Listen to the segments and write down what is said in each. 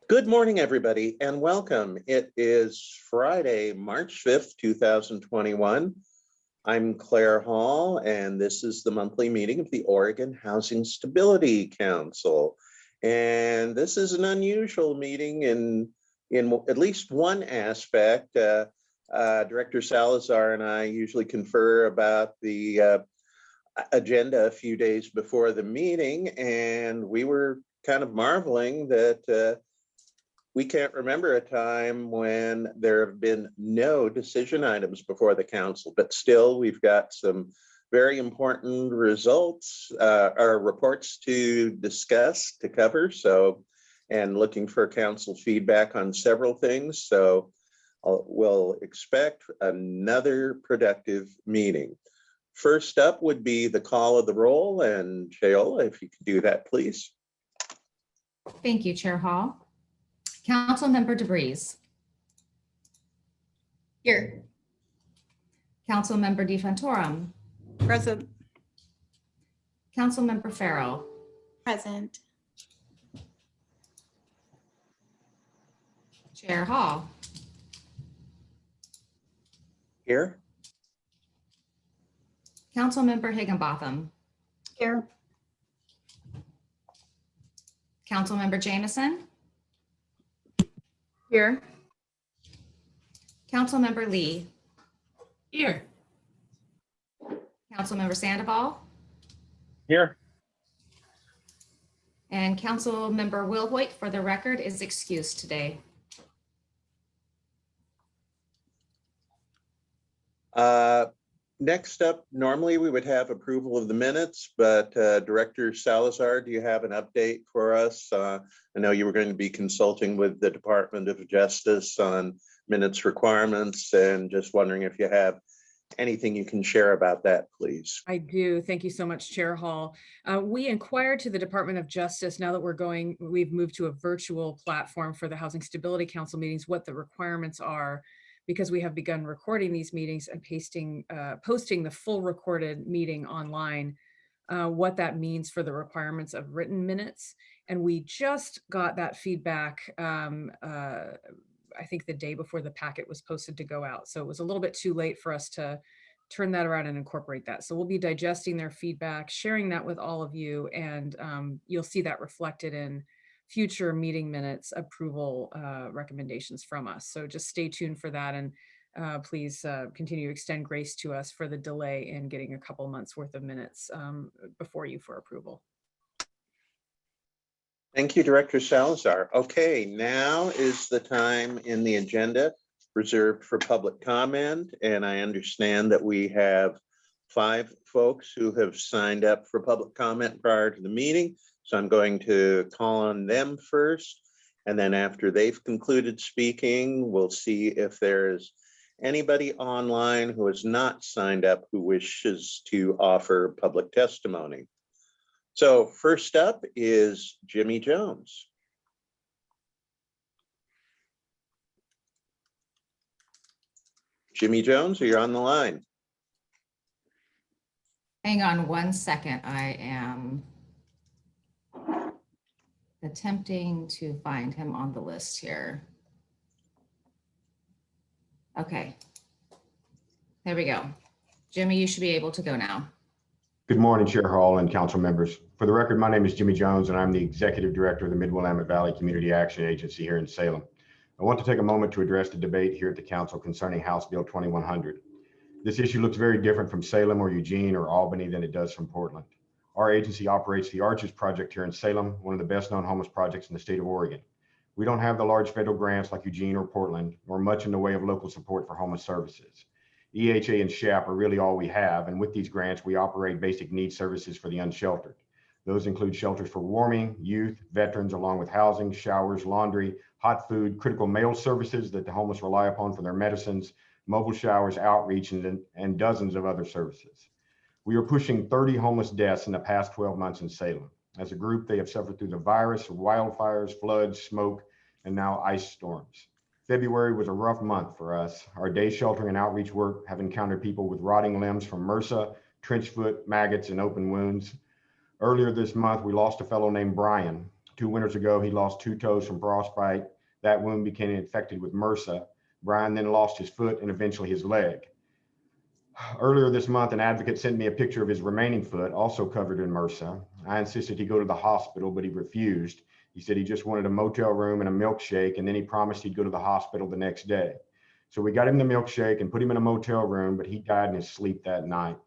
Good morning, everybody, and welcome. It is Friday, March 5th, 2021. I'm Claire Hall, and this is the monthly meeting of the Oregon Housing Stability Council. And this is an unusual meeting in at least one aspect. Director Salazar and I usually confer about the agenda a few days before the meeting, and we were kind of marveling that we can't remember a time when there have been no decision items before the council, but still we've got some very important results or reports to discuss, to cover. So, and looking for council feedback on several things. So we'll expect another productive meeting. First up would be the call of the roll, and Shayola, if you could do that, please. Thank you, Chair Hall. Councilmember DeVries. Here. Councilmember DeFantorum. Present. Councilmember Farrell. Present. Chair Hall. Here. Councilmember Higginbotham. Here. Councilmember Jameson. Here. Councilmember Lee. Here. Councilmember Sandoval. Here. And Councilmember Wilhoit, for the record, is excused today. Next up, normally we would have approval of the minutes, but Director Salazar, do you have an update for us? I know you were going to be consulting with the Department of Justice on minutes requirements, and just wondering if you have anything you can share about that, please. I do. Thank you so much, Chair Hall. We inquired to the Department of Justice, now that we've moved to a virtual platform for the Housing Stability Council meetings, what the requirements are, because we have begun recording these meetings and posting the full recorded meeting online, what that means for the requirements of written minutes. And we just got that feedback, I think the day before the packet was posted to go out. So it was a little bit too late for us to turn that around and incorporate that. So we'll be digesting their feedback, sharing that with all of you, and you'll see that reflected in future meeting minutes approval recommendations from us. So just stay tuned for that, and please continue to extend grace to us for the delay in getting a couple months worth of minutes before you for approval. Thank you, Director Salazar. Okay, now is the time in the agenda reserved for public comment, and I understand that we have 5 folks who have signed up for public comment prior to the meeting. So I'm going to call on them first, and then after they've concluded speaking, we'll see if there's anybody online who has not signed up who wishes to offer public testimony. So first up is Jimmy Jones. Jimmy Jones, are you on the line? Hang on one second. I am attempting to find him on the list here. Okay. There we go. Jimmy, you should be able to go now. Good morning, Chair Hall and council members. For the record, my name is Jimmy Jones, and I'm the Executive Director of the Mid-Willamette Valley Community Action Agency here in Salem. I want to take a moment to address the debate here at the council concerning House Bill 2100. This issue looks very different from Salem or Eugene or Albany than it does from Portland. Our agency operates the Arches Project here in Salem, one of the best known homeless projects in the state of Oregon. We don't have the large federal grants like Eugene or Portland, nor much in the way of local support for homeless services. EHA and SHAP are really all we have, and with these grants, we operate basic needs services for the unsheltered. Those include shelters for warming, youth, veterans, along with housing, showers, laundry, hot food, critical mail services that the homeless rely upon for their medicines, mobile showers, outreach, and dozens of other services. We are pushing 30 homeless deaths in the past 12 months in Salem. As a group, they have suffered through the virus, wildfires, floods, smoke, and now ice storms. February was a rough month for us. Our day sheltering and outreach work have encountered people with rotting limbs from MRSA, trench foot, maggots, and open wounds. Earlier this month, we lost a fellow named Brian. 2 winters ago, he lost 2 toes from frostbite. That wound became infected with MRSA. Brian then lost his foot and eventually his leg. Earlier this month, an advocate sent me a picture of his remaining foot, also covered in MRSA. I insisted he go to the hospital, but he refused. He said he just wanted a motel room and a milkshake, and then he promised he'd go to the hospital the next day. So we got him the milkshake and put him in a motel room, but he died in his sleep that night.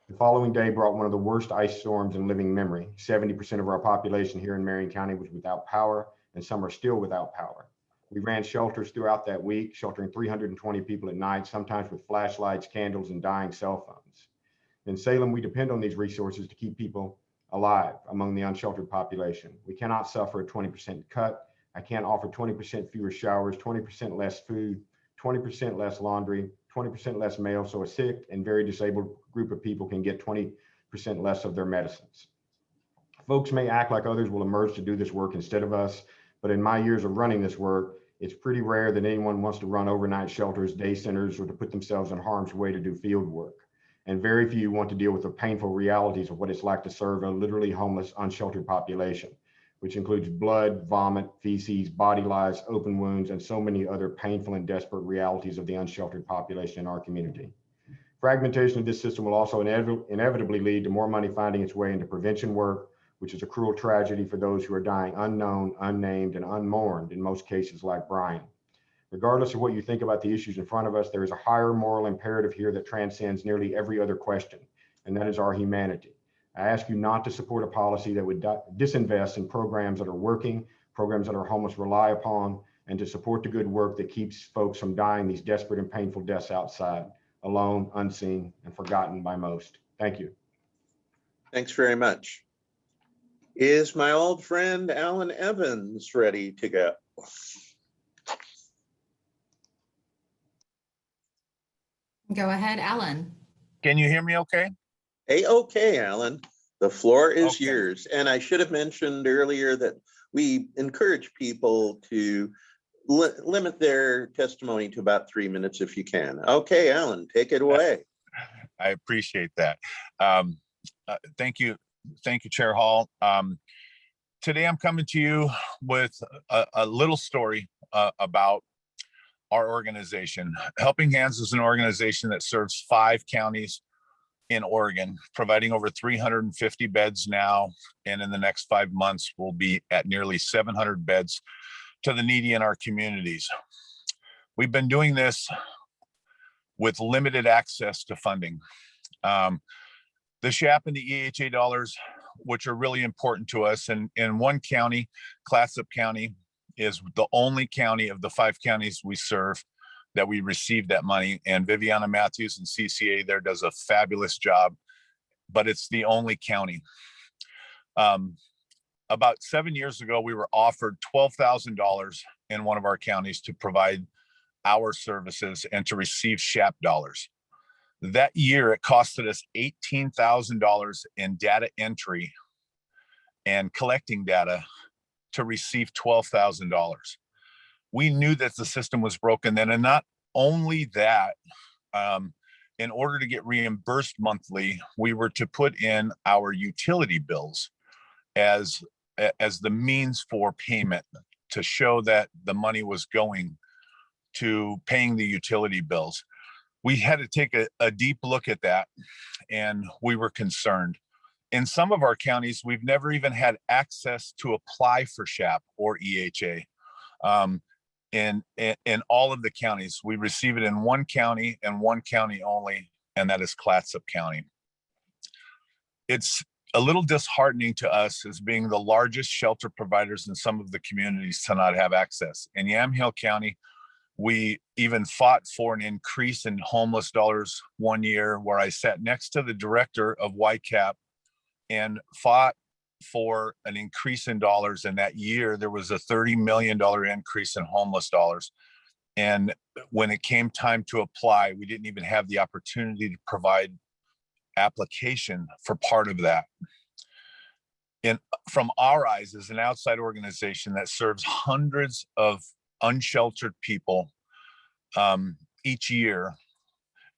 The following day brought one of the worst ice storms in living memory. 70% of our population here in Marion County was without power, and some are still without power. We ran shelters throughout that week, sheltering 320 people at night, sometimes with flashlights, candles, and dying cell phones. In Salem, we depend on these resources to keep people alive among the unsheltered population. We cannot suffer a 20% cut. I can't offer 20% fewer showers, 20% less food, 20% less laundry, 20% less mail, so a sick and very disabled group of people can get 20% less of their medicines. Folks may act like others will emerge to do this work instead of us, but in my years of running this work, it's pretty rare that anyone wants to run overnight shelters, day centers, or to put themselves in harm's way to do field work. And very few want to deal with the painful realities of what it's like to serve a literally homeless, unsheltered population, which includes blood, vomit, feces, body lies, open wounds, and so many other painful and desperate realities of the unsheltered population in our community. Fragmentation of this system will also inevitably lead to more money finding its way into prevention work, which is a cruel tragedy for those who are dying unknown, unnamed, and unmourned, in most cases like Brian. Regardless of what you think about the issues in front of us, there is a higher moral imperative here that transcends nearly every other question, and that is our humanity. I ask you not to support a policy that would disinvest in programs that are working, programs that our homeless rely upon, and to support the good work that keeps folks from dying these desperate and painful deaths outside, alone, unseen, and forgotten by most. Thank you. Thanks very much. Is my old friend Alan Evans ready to go? Go ahead, Alan. Can you hear me okay? Hey, okay, Alan, the floor is Okay. yours. And I should have mentioned earlier that we encourage people to limit their testimony to about 3 minutes if you can. Okay, Alan, take it away. I appreciate that. Thank you. Thank you, Chair Hall. Today I'm coming to you with a little story about our organization. Helping Hands is an organization that serves 5 counties in Oregon, providing over 350 beds now, and in the next 5 months we'll be at nearly 700 beds to the needy in our communities. We've been doing this with limited access to funding. The SHAP and the EHA dollars, which are really important to us, and in one county, Clatsop County, is the only county of the 5 counties we serve that we receive that money. And Viviana Matthews and CCA there does a fabulous job, but it's the only county. About 7 years ago, we were offered $12,000 in one of our counties to provide our services and to receive SHAP dollars. That year, it costed us $18,000 in data entry and collecting data to receive $12,000. We knew that the system was broken then, and not only that, in order to get reimbursed monthly, we were to put in our utility bills as the means for payment to show that the money was going to paying the utility bills. We had to take a deep look at that, and we were concerned. In some of our counties, we've never even had access to apply for SHAP or EHA. In all of the counties, we receive it in one county and one county only, and that is Clatsop County. It's a little disheartening to us as being the largest shelter providers in some of the communities to not have access. In Yamhill County, we even fought for an increase in homeless dollars one year, where I sat next to the director of YCAP and fought for an increase in dollars. And that year there was a $30 million increase in homeless dollars. And when it came time to apply, we didn't even have the opportunity to provide application for part of that. And from our eyes, as an outside organization that serves hundreds of unsheltered people each year,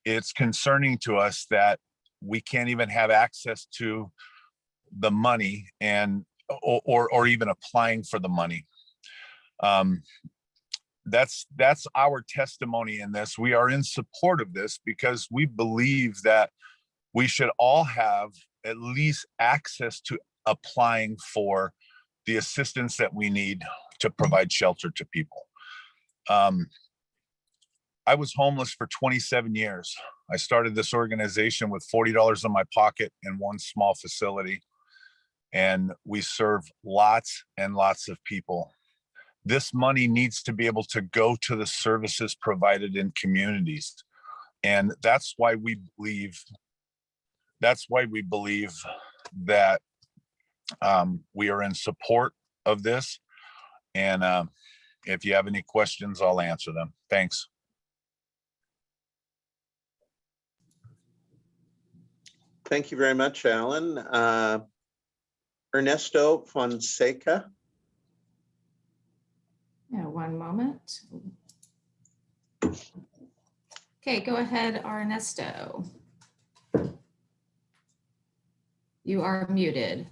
it's concerning to us that we can't even have access to the money. And or even applying for the money. That's our testimony in this. We are in support of this because we believe that we should all have at least access to applying for the assistance that we need to provide shelter to people. I was homeless for 27 years. I started this organization with $40 in my pocket in one small facility, and we serve lots and lots of people. This money needs to be able to go to the services provided in communities. And that's why we believe that we are in support of this. And if you have any questions, I'll answer them. Thanks. Thank you very much, Alan. Ernesto Fonseca. Yeah, one moment. Okay, go ahead, Ernesto. You are muted.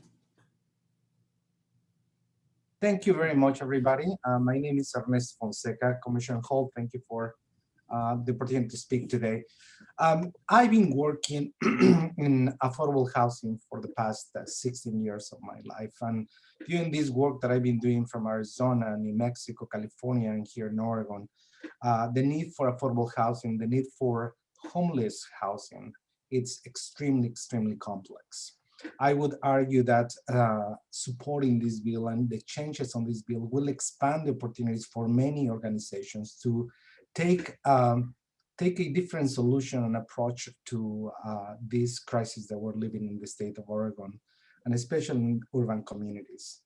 Thank you very much, everybody. My name is Ernesto Fonseca. Commissioner Hall, thank you for the opportunity to speak today. I've been working in affordable housing for the past 16 years of my life. And during this work that I've been doing from Arizona, New Mexico, California, and here in Oregon, the need for affordable housing, the need for homeless housing, it's extremely, extremely complex. I would argue that supporting this bill and the changes on this bill will expand the opportunities for many organizations to take a different solution and approach to this crisis that we're living in the state of Oregon, and especially in urban communities.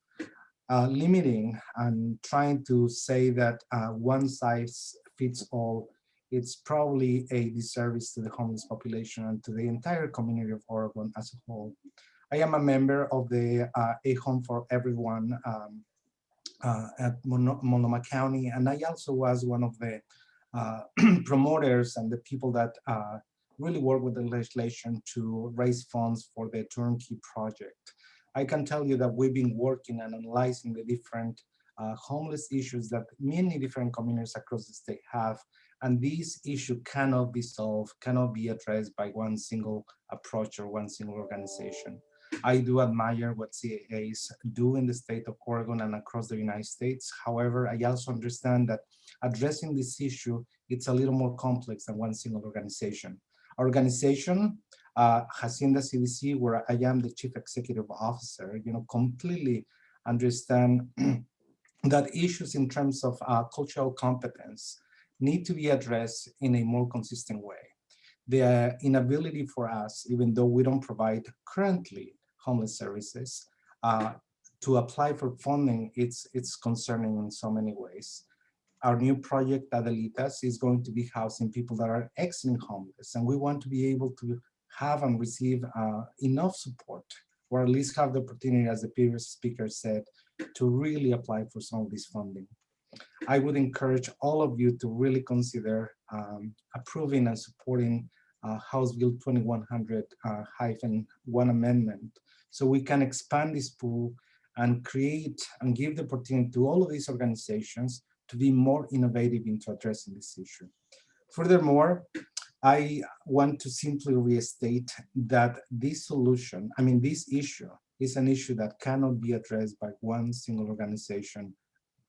Limiting and trying to say that one size fits all, it's probably a disservice to the homeless population and to the entire community of Oregon as a whole. I am a member of the A Home for Everyone at Multnomah County, and I also was one of the promoters and the people that really work with the legislation to raise funds for the turnkey project. I can tell you that we've been working and analyzing the different homeless issues that many different communities across the state have, and this issue cannot be solved, cannot be addressed by one single approach or one single organization. I do admire what CAAs do in the state of Oregon and across the United States. However, I also understand that addressing this issue, it's a little more complex than one single organization. Our organization, Hacienda CDC, where I am the chief executive officer, completely understand that issues in terms of cultural competence need to be addressed in a more consistent way. The inability for us, even though we don't provide currently homeless services, to apply for funding, it's concerning in so many ways. Our new project, Adelitas, is going to be housing people that are exiting homeless, and we want to be able to have and receive enough support, or at least have the opportunity, as the previous speaker said, to really apply for some of this funding. I would encourage all of you to really consider approving and supporting House Bill 2100-1 amendment, so we can expand this pool and create and give the opportunity to all of these organizations to be more innovative into addressing this issue. Furthermore, I want to simply restate that this issue is an issue that cannot be addressed by one single organization.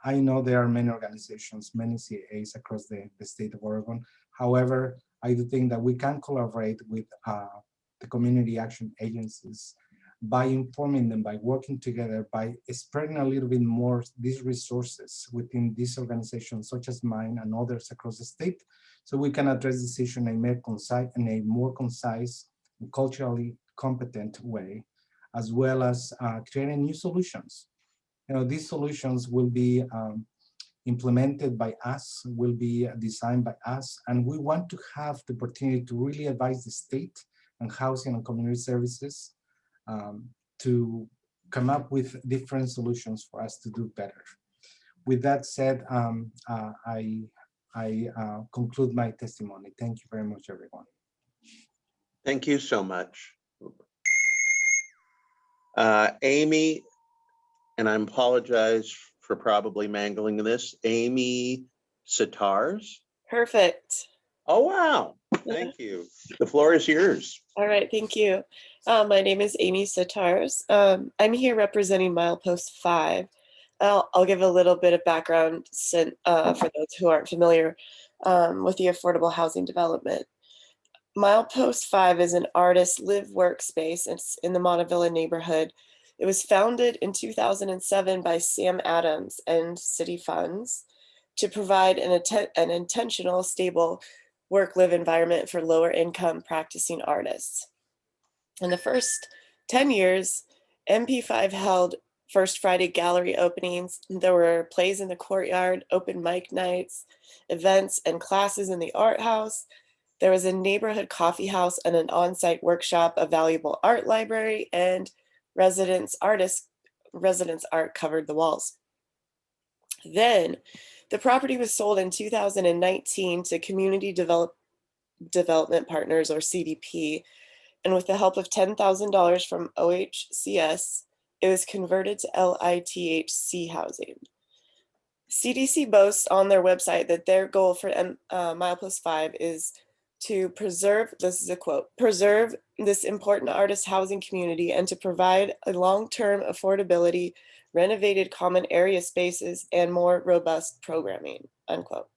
I know there are many organizations, many CAAs across the state of Oregon. However, I do think that we can collaborate with the community action agencies by informing them, by working together, by spreading a little bit more these resources within these organizations, such as mine and others across the state, so we can address this issue in a more concise and culturally competent way, as well as creating new solutions. These solutions will be implemented by us, will be designed by us, and we want to have the opportunity to really advise the state and housing and community services to come up with different solutions for us to do better. With that said, I conclude my testimony. Thank you very much, everyone. Thank you so much. Amy and I apologize for probably mangling this, Amy Sitars. Perfect. Oh, wow. Thank you. The floor is yours. All right, thank you. My name is Amy Sitars. I'm here representing Milepost 5. I'll give a little bit of background for those who aren't familiar with the affordable housing development. Milepost 5 is an artist live workspace. It's in the Montevilla neighborhood. It was founded in 2007 by Sam Adams and city funds to provide an intentional, stable work-live environment for lower income practicing artists. In the first 10 years, MP5 held First Friday gallery openings. There were plays in the courtyard, open mic nights, events and classes in the art house. There was a neighborhood coffee house and an on-site workshop, a valuable art library, and residence art covered the walls. Then the property was sold in 2019 to Community Development Partners, or CDP, and with the help of $10,000 from OHCS, it was converted to LITHC housing. CDC boasts on their website that their goal for Milepost 5 is to preserve, this is a quote, preserve this important artist housing community and to provide a long-term affordability, renovated common area spaces, and more robust programming, unquote.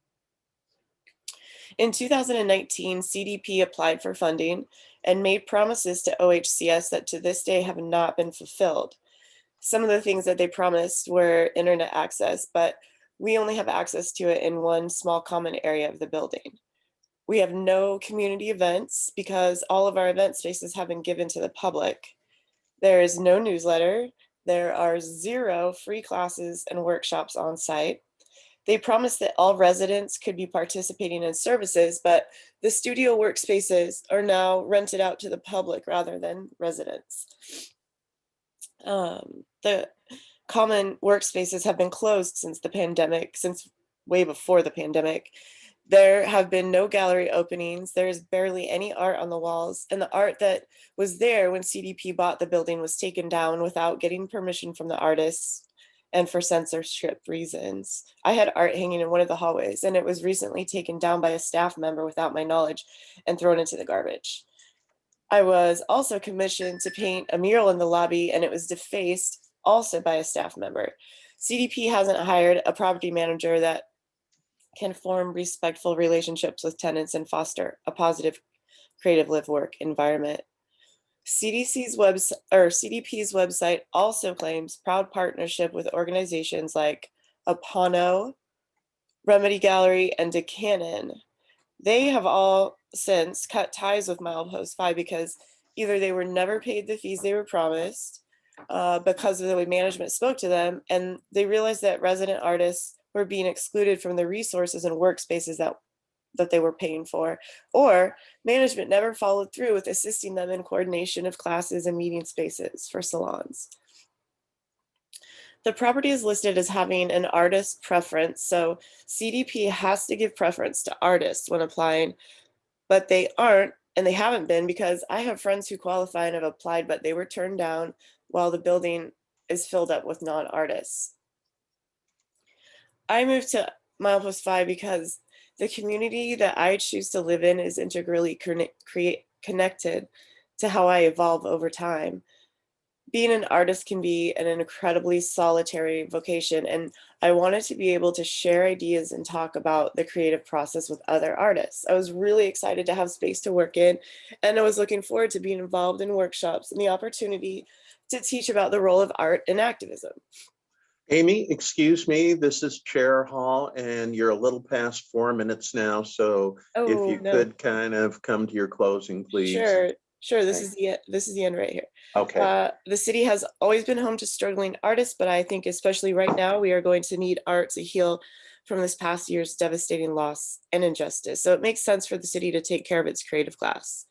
In 2019, CDP applied for funding and made promises to OHCS that to this day have not been fulfilled. Some of the things that they promised were internet access, but we only have access to it in one small common area of the building. We have no community events because all of our event spaces have been given to the public. There is no newsletter. There are 0 free classes and workshops on site. They promised that all residents could be participating in services, but the studio workspaces are now rented out to the public rather than residents. The common workspaces have been closed since the pandemic, since way before the pandemic. There have been no gallery openings. There's barely any art on the walls, and the art that was there when CDP bought the building was taken down without getting permission from the artists and for censorship reasons. I had art hanging in one of the hallways, and it was recently taken down by a staff member without my knowledge and thrown into the garbage. I was also commissioned to paint a mural in the lobby, and it was defaced also by a staff member. CDP hasn't hired a property manager that can form respectful relationships with tenants and foster a positive creative live work environment. CDP's website also claims proud partnership with organizations like Apano, Remedy Gallery, and DeCannon. They have all since cut ties with Milepost 5 because either they were never paid the fees they were promised because of the way management spoke to them, and they realized that resident artists were being excluded from the resources and workspaces that they were paying for, or management never followed through with assisting them in coordination of classes and meeting spaces for salons. The property is listed as having an artist preference, so CDP has to give preference to artists when applying, but they aren't, and they haven't been, because I have friends who qualify and have applied, but they were turned down while the building is filled up with non-artists. I moved to Milepost 5 because the community that I choose to live in is integrally connected to how I evolve over time. Being an artist can be an incredibly solitary vocation, and I wanted to be able to share ideas and talk about the creative process with other artists. I was really excited to have space to work in, and I was looking forward to being involved in workshops and the opportunity to teach about the role of art in activism. Amy, excuse me, this is Chair Hall, and you're a little past 4 minutes now, so if you could kind of come to your closing, please. Sure. This is the end right here. Okay. The city has always been home to struggling artists, but I think especially right now, we are going to need art to heal from this past year's devastating loss and injustice. So it makes sense for the city to take care of its creative class.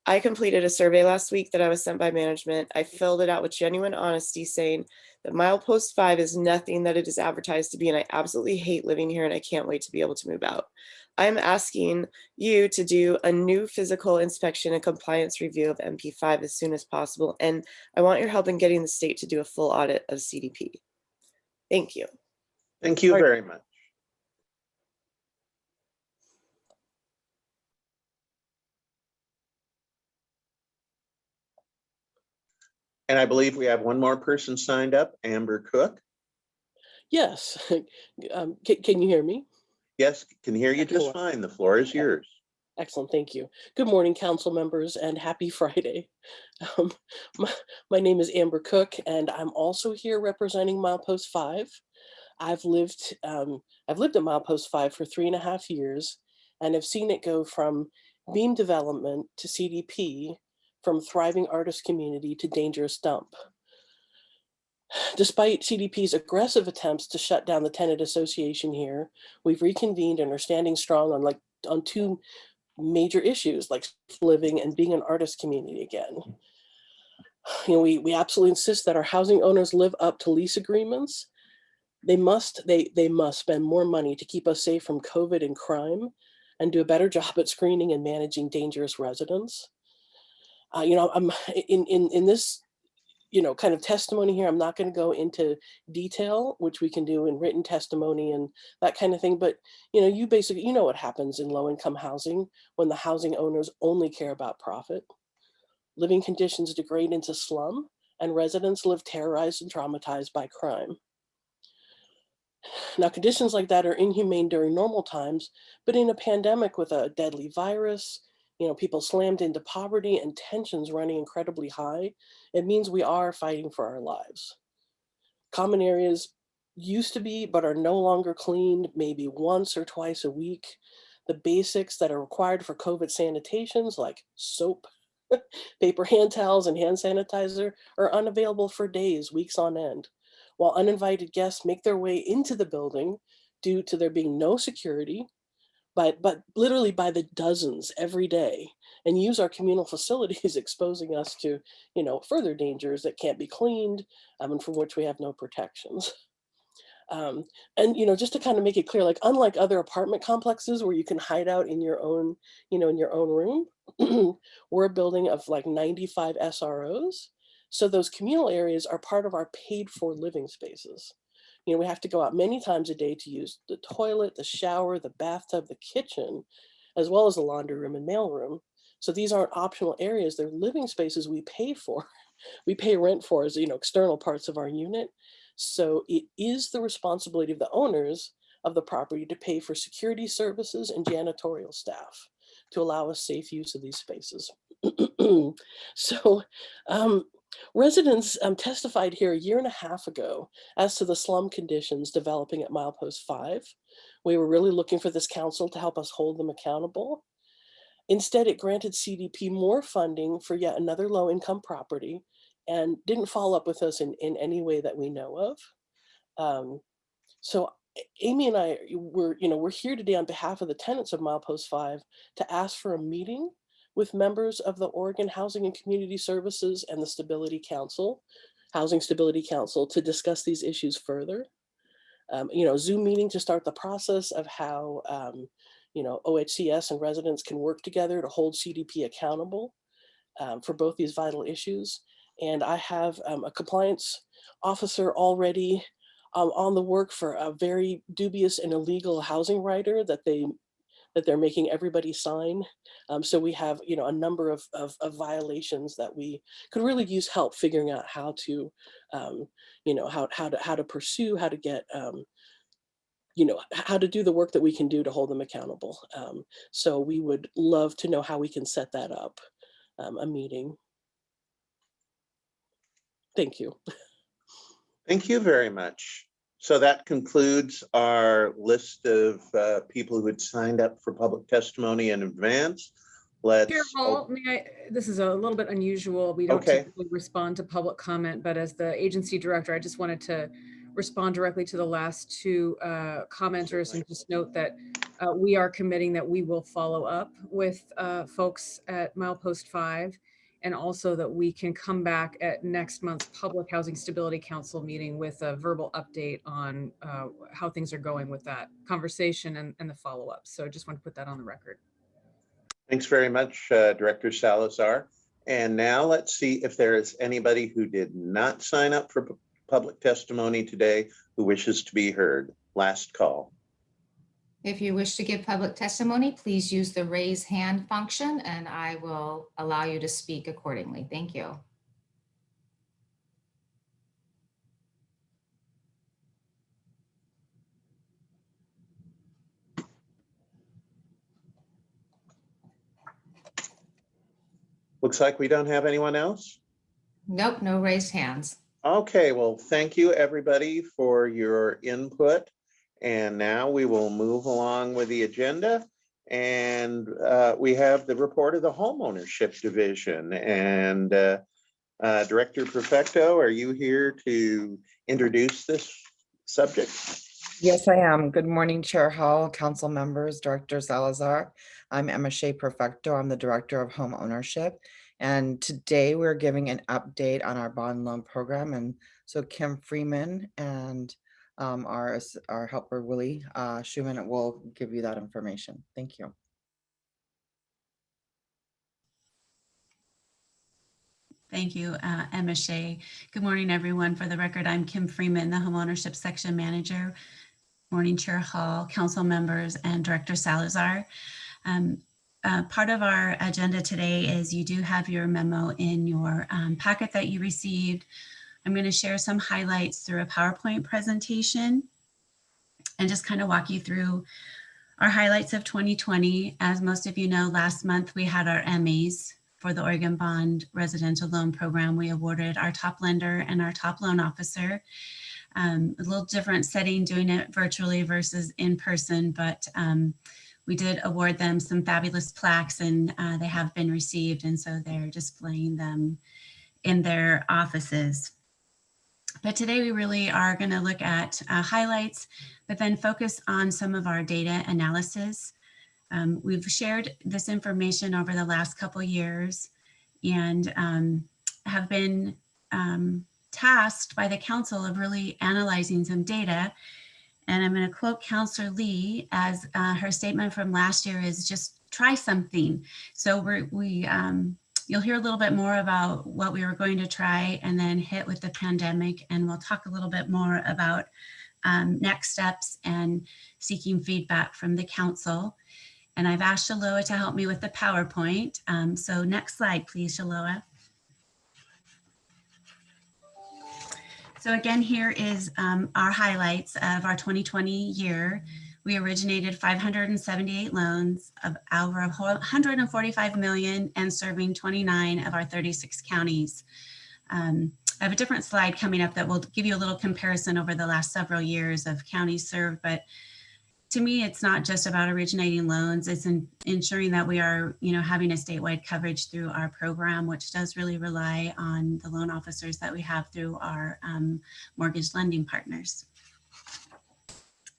I completed a survey last week that I was sent by management. I filled it out with genuine honesty, saying that Milepost 5 is nothing that it is advertised to be, and I absolutely hate living here, and I can't wait to be able to move out. I'm asking you to do a new physical inspection and compliance review of MP5 as soon as possible. And I want your help in getting the state to do a full audit of CDP. Thank you. Thank you Sorry. very much. And I believe we have one more person signed up, Amber Cook. Yes. Can you hear me? Yes, can hear you just Excellent. fine. The floor is yours. Excellent. Thank you. Good morning, council members, and happy Friday. Um, my name is Amber Cook, and I'm also here representing Milepost 5. I've lived at Milepost 5 for 3.5 years, and have seen it go from beam development to CDP, from thriving artist community to dangerous dump. Despite CDP's aggressive attempts to shut down the tenant association here, we've reconvened and are standing strong on two major issues like living and being an artist community again. You know, we absolutely insist that our housing owners live up to lease agreements. They must spend more money to keep us safe from COVID and crime, and do a better job at screening and managing dangerous residents. You know, I'm in this, you know, kind of testimony here. I'm not going to go into detail, which we can do in written testimony and that kind of thing. But, you know, you know what happens in low income housing when the housing owners only care about profit. Living conditions degrade into slum, and residents live terrorized and traumatized by crime. Now, conditions like that are inhumane during normal times, but in a pandemic with a deadly virus, you know, people slammed into poverty and tensions running incredibly high, it means we are fighting for our lives. Common areas used to be, but are no longer cleaned maybe once or twice a week. The basics that are required for COVID sanitations like soap, paper hand towels, and hand sanitizer are unavailable for days, weeks on end, while uninvited guests make their way into the building due to there being no security, but literally by the dozens every day, and use our communal facilities, exposing us to, you know, further dangers that can't be cleaned, and from which we have no protections. And, you know, just to kind of make it clear, like, unlike other apartment complexes where you can hide out in your own, you know, in your own room, we're a building of like 95 SROs. So those communal areas are part of our paid for living spaces. You know, we have to go out many times a day to use the toilet, the shower, the bathtub, the kitchen, as well as the laundry room and mail room. So these aren't optional areas, they're living spaces we pay for. We pay rent for as, you know, external parts of our unit. So it is the responsibility of the owners of the property to pay for security services and janitorial staff to allow a safe use of these spaces. So residents testified here 1.5 years ago as to the slum conditions developing at Milepost 5. We were really looking for this council to help us hold them accountable. Instead, it granted CDP more funding for yet another low-income property and didn't follow up with us in any way that we know of. So Amy and I we're here today on behalf of the tenants of Milepost 5 to ask for a meeting with members of the Oregon Housing and Community Services and the Stability Council, Housing Stability Council, to discuss these issues further. You know, Zoom meeting to start the process of how you know, OHCS and residents can work together to hold CDP accountable for both these vital issues. And I have a compliance officer already on the work for a very dubious and illegal housing rider that they're making everybody sign. So we have, you know, a number of violations that we could really use help figuring out how to, you know, how to pursue, how to get, you know, how to do the work that we can do to hold them accountable. So we would love to know how we can set that up, a meeting. Thank you. Thank you very much. So that concludes our list of people who had signed up for public testimony in advance. Chair Hall, this is a little bit unusual. We don't typically respond to public comment, but as the agency director, I just wanted to respond directly to the last two commenters and just note that we are committing that we will follow up with folks at Milepost 5. and also that we can come back at next month's Public Housing Stability Council meeting with a verbal update on how things are going with that conversation and the follow-up. So I just want to put that on the record. Thanks very much, Director Salazar. And now let's see if there is anybody who did not sign up for public testimony today who wishes to be heard. Last call. If you wish to give public testimony, please use the raise hand function and I will allow you to speak accordingly. Thank you. Looks like we don't have anyone else. Nope, no raised hands. Okay, well, thank you everybody for your input. And now we will move along with the agenda. And we have the report of the Homeownership Division. And Director Perfecto, are you here to introduce this subject? Yes, I am. Good morning, Chair Hall, council members, Director Salazar. I'm Emma Shea Perfecto. I'm the Director of Home Ownership. And today we're giving an update on our bond loan program. And so Kim Freeman and our helper, Willie Schuman, will give you that information. Thank you. Thank you, Emma Shea. Good morning, everyone. For the record, I'm Kim Freeman, the Homeownership Section Manager. Morning, Chair Hall, council members, and Director Salazar. Part of our agenda today is you do have your memo in your packet that you received. I'm going to share some highlights through a PowerPoint presentation and just kind of walk you through our highlights of 2020. As most of you know, last month we had our Emmys for the Oregon Bond Residential Loan Program. We awarded our top lender and our top loan officer. A little different setting doing it virtually versus in person, but we did award them some fabulous plaques and they have been received. And so they're displaying them in their offices. But today we really are going to look at highlights, but then focus on some of our data analysis. We've shared this information over the last couple years and have been tasked by the council of really analyzing some data. And I'm going to quote Councilor Lee as her statement from last year is just try something. So you'll hear a little bit more about what we were going to try and then hit with the pandemic. And we'll talk a little bit more about next steps and seeking feedback from the council. And I've asked Shaloa to help me with the PowerPoint. So next slide, please, Shaloa. So again, here is our highlights of our 2020 year. We originated 578 loans of over 145 million and serving 29 of our 36 counties. I have a different slide coming up that will give you a little comparison over the last several years of counties served, but to me, it's not just about originating loans, it's ensuring that we are, having a statewide coverage through our program, which does really rely on the loan officers that we have through our mortgage lending partners.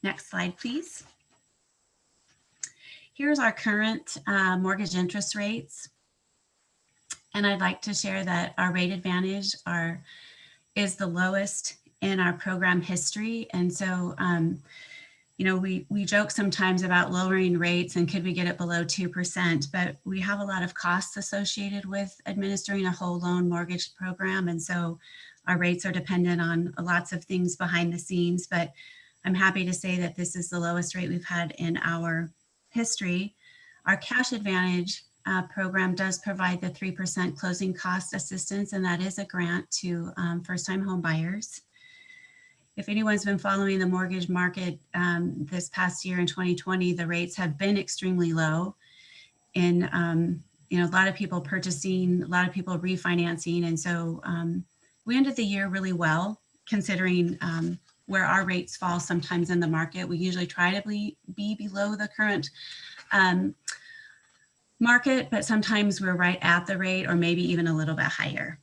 Next slide, please. Here's our current mortgage interest rates. And I'd like to share that our rate advantage is the lowest in our program history. And so, we joke sometimes about lowering rates and could we get it below 2%, but we have a lot of costs associated with administering a whole loan mortgage program. And so our rates are dependent on lots of things behind the scenes, but I'm happy to say that this is the lowest rate we've had in our history. Our cash advantage program does provide the 3% closing cost assistance, and that is a grant to first-time home buyers. If anyone's been following the mortgage market this past year in 2020, the rates have been extremely low. And, a lot of people purchasing, a lot of people refinancing. And so we ended the year really well, considering where our rates fall sometimes in the market. We usually try to be below the current market, but sometimes we're right at the rate or maybe even a little bit higher.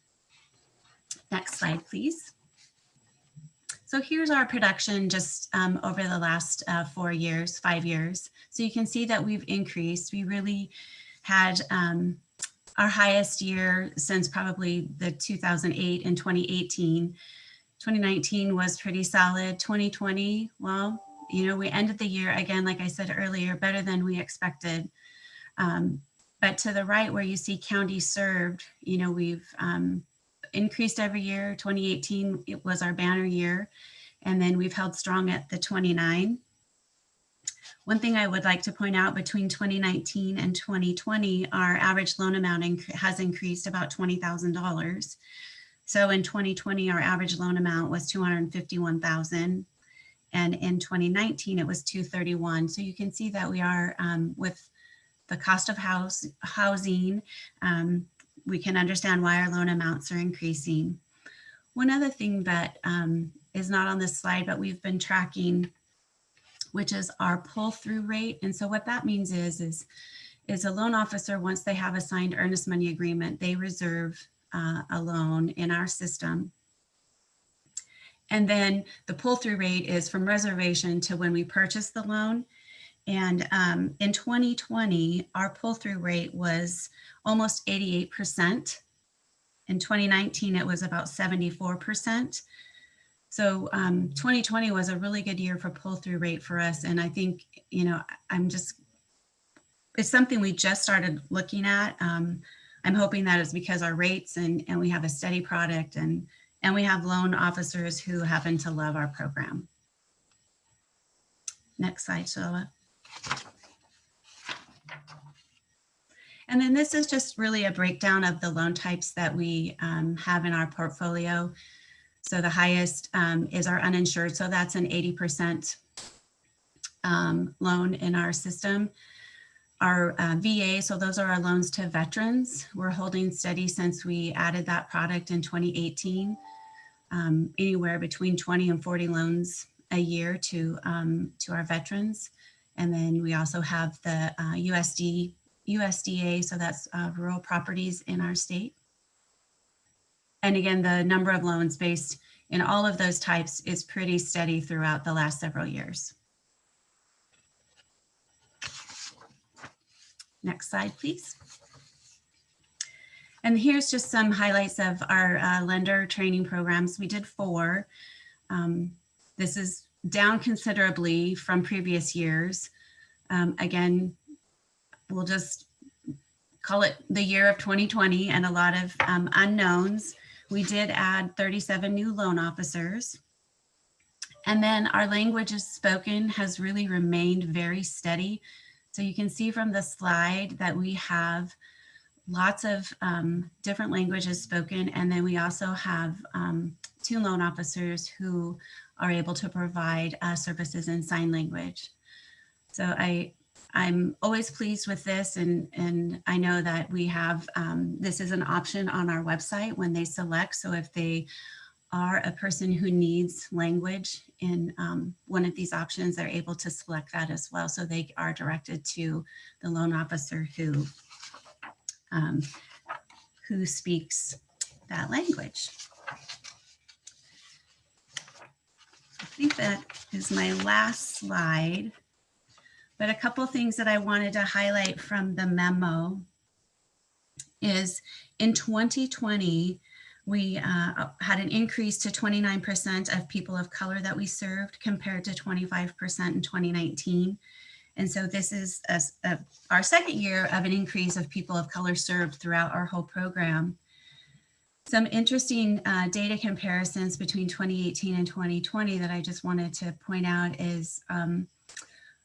Next slide, please. So here's our production just over the last 5 years. So you can see that we've increased. We really had our highest year since probably the 2008 and 2018. 2019 was pretty solid. 2020, well, you know, we ended the year again, like I said earlier, better than we expected. But to the right where you see counties served, you know, we've increased every year. 2018, it was our banner year. And then we've held strong at the 29. One thing I would like to point out, between 2019 and 2020, our average loan amount has increased about $20,000. So in 2020, our average loan amount was $251,000. And in 2019, it was $231,000. So you can see that we are, with the cost of housing, we can understand why our loan amounts are increasing. One other thing that is not on this slide, but we've been tracking, which is our pull-through rate. And so what that means is a loan officer, once they have a signed earnest money agreement, they reserve a loan in our system. And then the pull-through rate is from reservation to when we purchase the loan. And in 2020, our pull-through rate was almost 88%. In 2019, it was about 74%. So 2020 was a really good year for pull-through rate for us. And I think, you know, it's something we just started looking at. I'm hoping that it's because our rates and we have a steady product and we have loan officers who happen to love our program. Next slide, Sheila. And then this is just really a breakdown of the loan types that we have in our portfolio. So the highest is our uninsured. So that's an 80% loan in our system. Our VA, so those are our loans to veterans. We're holding steady since we added that product in 2018, anywhere between 20 and 40 loans a year to our veterans. And then we also have the USDA, so that's rural properties in our state. And again, the number of loans based in all of those types is pretty steady throughout the last several years. Next slide, please. And here's just some highlights of our lender training programs. We did 4. This is down considerably from previous years. Again, we'll just call it the year of 2020 and a lot of unknowns. We did add 37 new loan officers. And then our languages spoken has really remained very steady. So you can see from the slide that we have lots of different languages spoken. And then we also have 2 loan officers who are able to provide services in sign language. So I'm always pleased with this, and I know that we have, this is an option on our website when they select. So if they are a person who needs language in one of these options, they're able to select that as well. So they are directed to the loan officer who speaks that language. I think that is my last slide. But a couple things that I wanted to highlight from the memo is in 2020, we had an increase to 29% of people of color that we served compared to 25% in 2019. And so this is our second year of an increase of people of color served throughout our whole program. Some interesting data comparisons between 2018 and 2020 that I just wanted to point out is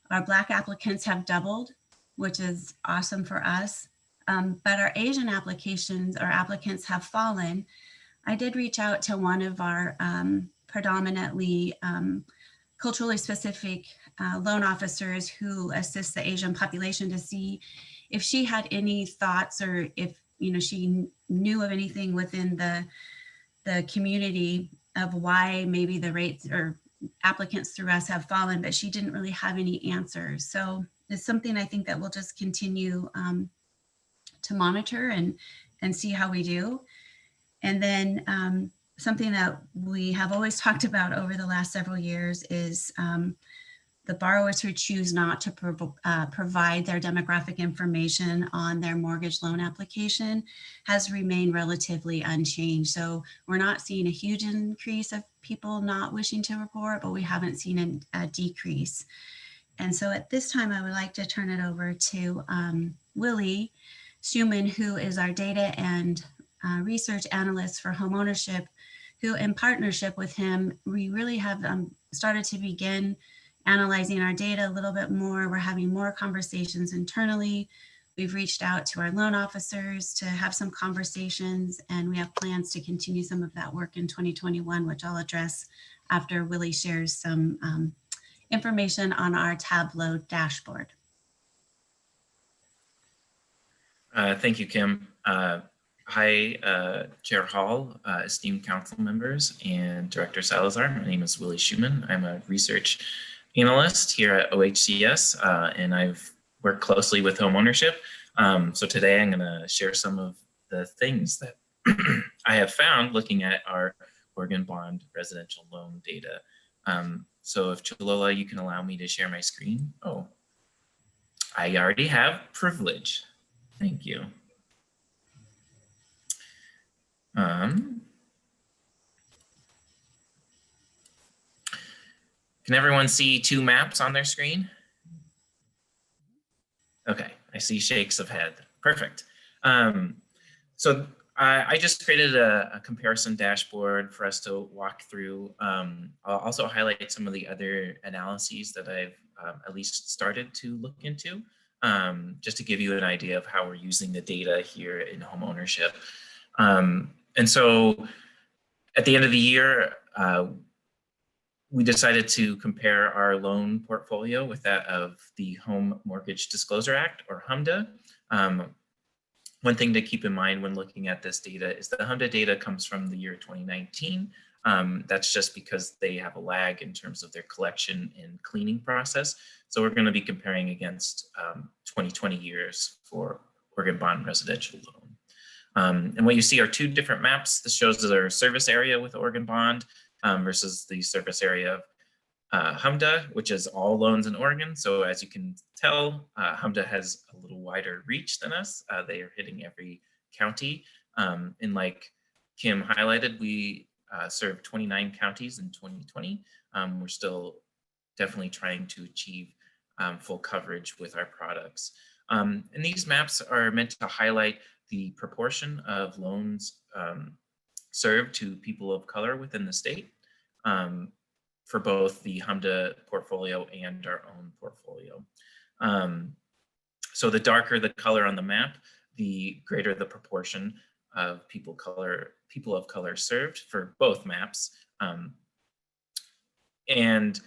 our Black applicants have doubled, which is awesome for us. But our Asian applicants have fallen. I did reach out to one of our predominantly culturally specific loan officers who assist the Asian population to see if she had any thoughts or if she knew of anything within the community of why maybe the rates or applicants through us have fallen, but she didn't really have any answers. So it's something I think that we'll just continue to monitor and see how we do. And then something that we have always talked about over the last several years is The borrowers who choose not to provide their demographic information on their mortgage loan application has remained relatively unchanged. So we're not seeing a huge increase of people not wishing to report, but we haven't seen a decrease. And so at this time, I would like to turn it over to Willie Schuman, who is our data and research analyst for homeownership, who in partnership with him, we really have started to begin analyzing our data a little bit more. We're having more conversations internally. We've reached out to our loan officers to have some conversations, and we have plans to continue some of that work in 2021, which I'll address after Willie shares some information on our Tableau dashboard. Thank you, Kim. Hi, Chair Hall, esteemed council members, and Director Salazar. My name is Willie Schuman. I'm a research analyst here at OHCS, and I've worked closely with homeownership. So today I'm going to share some of the things that I have found looking at our Oregon Bond residential loan data. So if Chalola, you can allow me to share my screen. Oh, I already have privilege. Thank you. Can everyone see two maps on their screen? Okay, I see shakes of head. Perfect. So I just created a comparison dashboard for us to walk through. I'll also highlight some of the other analyses that I've at least started to look into, just to give you an idea of how we're using the data here in home ownership. And so at the end of the year, we decided to compare our loan portfolio with that of the Home Mortgage Disclosure Act, or HMDA. One thing to keep in mind when looking at this data is the HMDA data comes from the year 2019. That's just because they have a lag in terms of their collection and cleaning process. So we're going to be comparing against 2020 years for Oregon Bond residential loan. And what you see are two different maps. This shows our service area with Oregon Bond versus the service area of HMDA, which is all loans in Oregon. So as you can tell, HMDA has a little wider reach than us. They are hitting every county. And like Kim highlighted, we served 29 counties in 2020. We're still definitely trying to achieve full coverage with our products. And these maps are meant to highlight the proportion of loans served to people of color within the state for both the HMDA portfolio and our own portfolio. So the darker the color on the map, the greater the proportion of people of color served for both maps. And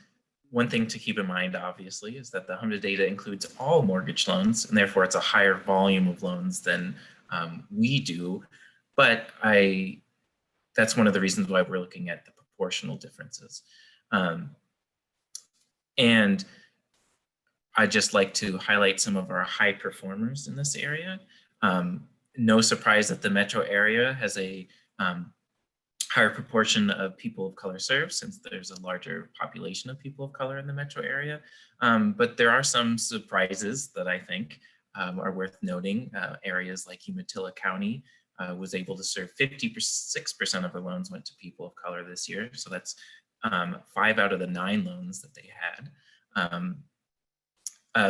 one thing to keep in mind, obviously, is that the HMDA data includes all mortgage loans, and therefore it's a higher volume of loans than we do. But that's one of the reasons why we're looking at the proportional differences. And I'd just like to highlight some of our high performers in this area. No surprise that the metro area has a higher proportion of people of color served, since there's a larger population of people of color in the metro area. But there are some surprises that I think are worth noting. Areas like Umatilla County was able to serve 56% of the loans went to people of color this year. So that's 5 out of the 9 loans that they had.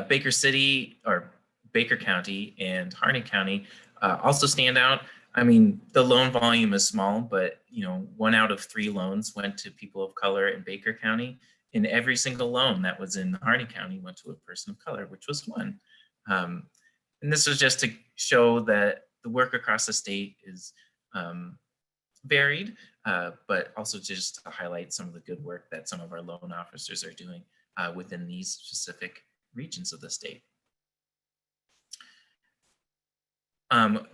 Baker City, or Baker County, and Harney County also stand out. I mean, the loan volume is small, but 1 out of 3 loans went to people of color in Baker County, and every single loan that was in Harney County went to a person of color, which was 1. And this was just to show that the work across the state is varied, but also just to highlight some of the good work that some of our loan officers are doing within these specific regions of the state.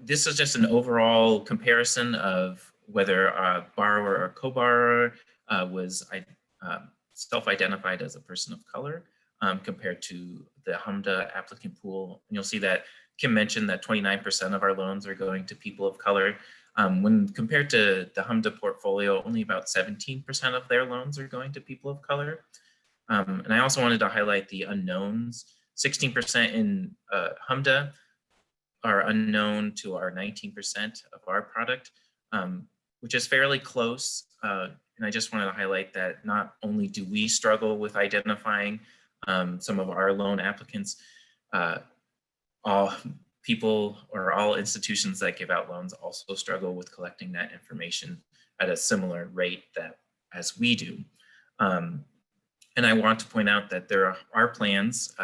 This is just an overall comparison of whether a borrower or co-borrower was self-identified as a person of color compared to the HMDA applicant pool. And you'll see that Kim mentioned that 29% of our loans are going to people of color. When compared to the HMDA portfolio, only about 17% of their loans are going to people of color. And I also wanted to highlight the unknowns. 16% in HMDA are unknown to our 19% of our product, which is fairly close. And I just wanted to highlight that not only do we struggle with identifying some of our loan applicants, all people or all institutions that give out loans also struggle with collecting that information at a similar rate as we do. And I want to point out that there are plans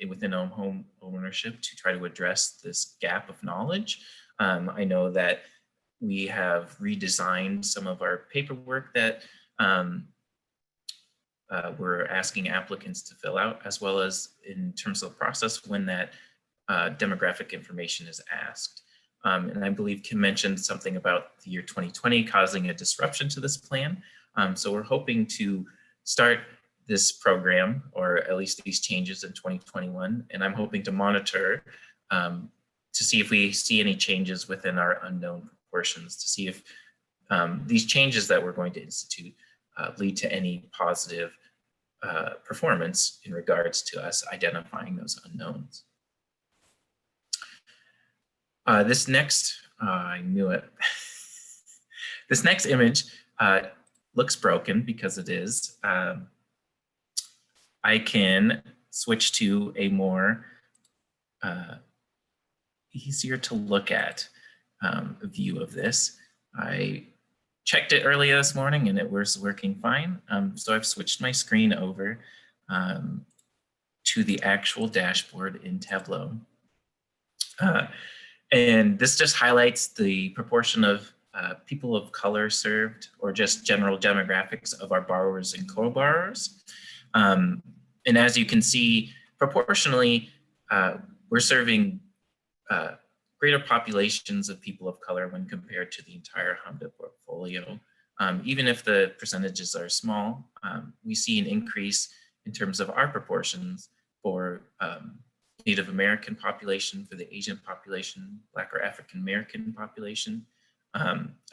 within home ownership to try to address this gap of knowledge. I know that we have redesigned some of our paperwork that we're asking applicants to fill out, as well as in terms of the process when that demographic information is asked. And I believe Kim mentioned something about the year 2020 causing a disruption to this plan. So we're hoping to start this program, or at least these changes in 2021. And I'm hoping to monitor to see if we see any changes within our unknown proportions, to see if these changes that we're going to institute lead to any positive performance in regards to us identifying those unknowns. This next, I knew it. This next image looks broken because it is. I can switch to a more easier to look at view of this. I checked it earlier this morning and it was working fine. So I've switched my screen over to the actual dashboard in Tableau. And this just highlights the proportion of people of color served, or just general demographics of our borrowers and co-borrowers. And as you can see, proportionally, we're serving greater populations of people of color when compared to the entire HMDA portfolio. Even if the percentages are small, we see an increase in terms of our proportions for Native American population, for the Asian population, Black or African American population,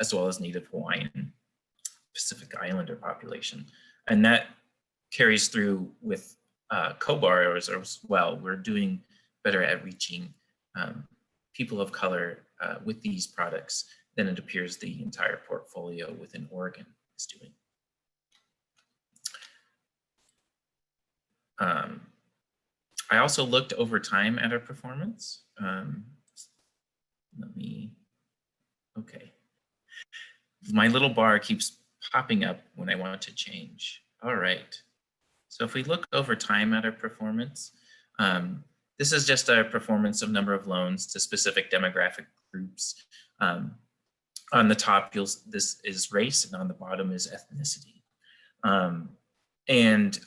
as well as Native Hawaiian, Pacific Islander population. And that carries through with co-borrowers as well. We're doing better at reaching people of color with these products than it appears the entire portfolio within Oregon is doing. I also looked over time at our performance. Okay. My little bar keeps popping up when I want to change. All right. So if we look over time at our performance, this is just our performance of number of loans to specific demographic groups. On the top, this is race, and on the bottom is ethnicity. And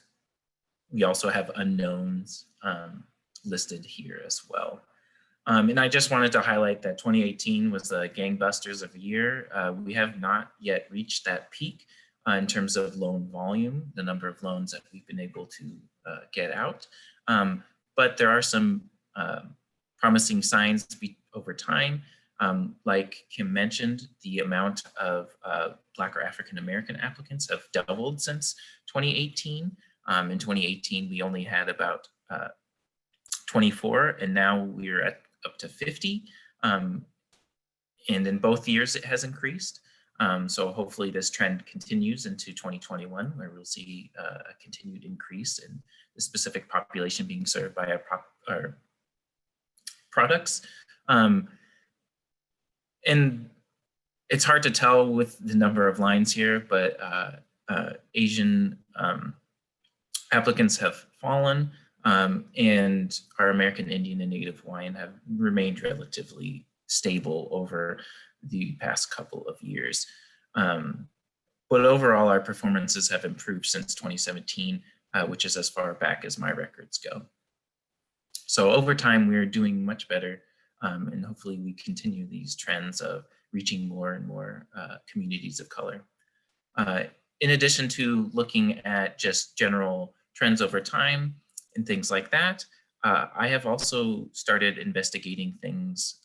we also have unknowns listed here as well. And I just wanted to highlight that 2018 was the gangbusters of the year. We have not yet reached that peak in terms of loan volume, the number of loans that we've been able to get out. But there are some promising signs over time. Like Kim mentioned, the amount of Black or African American applicants have doubled since 2018. In 2018, we only had about 24, and now we're at up to 50. And in both years, it has increased. So hopefully this trend continues into 2021, where we'll see a continued increase in the specific population being served by our products. And it's hard to tell with the number of lines here, but Asian applicants have fallen, and our American Indian and Native Hawaiian have remained relatively stable over the past couple of years. But overall, our performances have improved since 2017, which is as far back as my records go. So over time, we're doing much better, and hopefully we continue these trends of reaching more and more communities of color. In addition to looking at just general trends over time and things like that, I have also started investigating things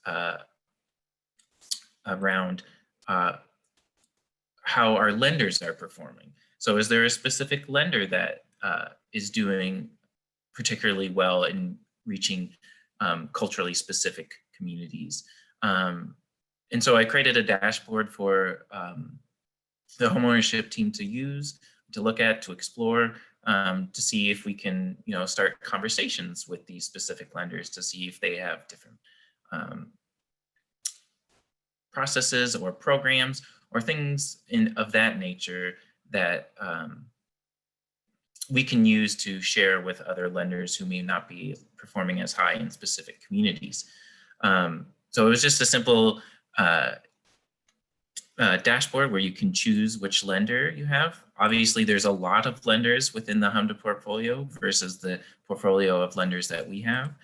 around how our lenders are performing. So is there a specific lender that is doing particularly well in reaching culturally specific communities. And so I created a dashboard for the homeownership team to use, to look at, to explore, to see if we can, start conversations with these specific lenders to see if they have different processes or programs or things of that nature that we can use to share with other lenders who may not be performing as high in specific communities. So it was just a simple dashboard where you can choose which lender you have. Obviously, there's a lot of lenders within the HMDA portfolio versus the portfolio of lenders that we have.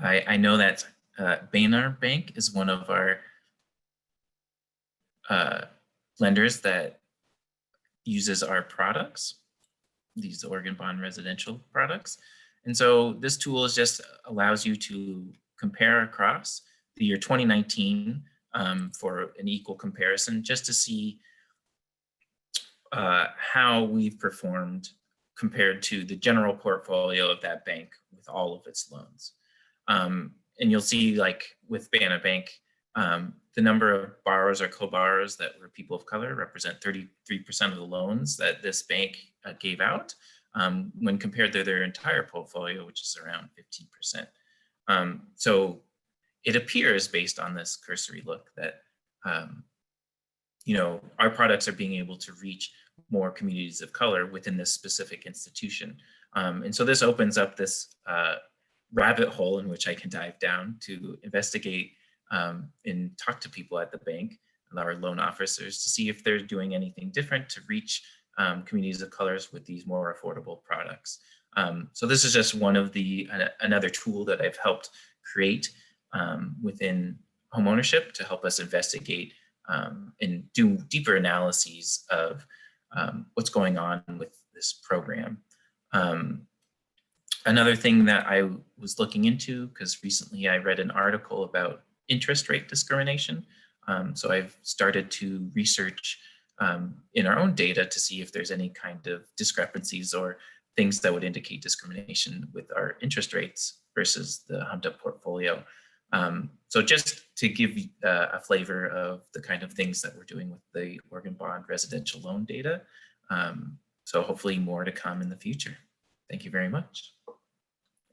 I know that Banar Bank is one of our lenders that uses our products, these Oregon Bond residential products. And so this tool just allows you to compare across the year 2019 for an equal comparison, just to see how we've performed compared to the general portfolio of that bank with all of its loans. And you'll see, like with Banar Bank, the number of borrowers or co-borrowers that were people of color represent 33% of the loans that this bank gave out when compared to their entire portfolio, which is around 15%. So it appears, based on this cursory look, that our products are being able to reach more communities of color within this specific institution. And so this opens up this rabbit hole in which I can dive down to investigate and talk to people at the bank and our loan officers to see if they're doing anything different to reach communities of colors with these more affordable products. So this is just one of another tool that I've helped create within homeownership to help us investigate and do deeper analyses of what's going on with this program. Another thing that I was looking into, because recently I read an article about interest rate discrimination. So I've started to research in our own data to see if there's any kind of discrepancies or things that would indicate discrimination with our interest rates versus the HMDA portfolio. So just to give a flavor of the kind of things that we're doing with the Oregon Bond residential loan data. So hopefully more to come in the future. Thank you very much.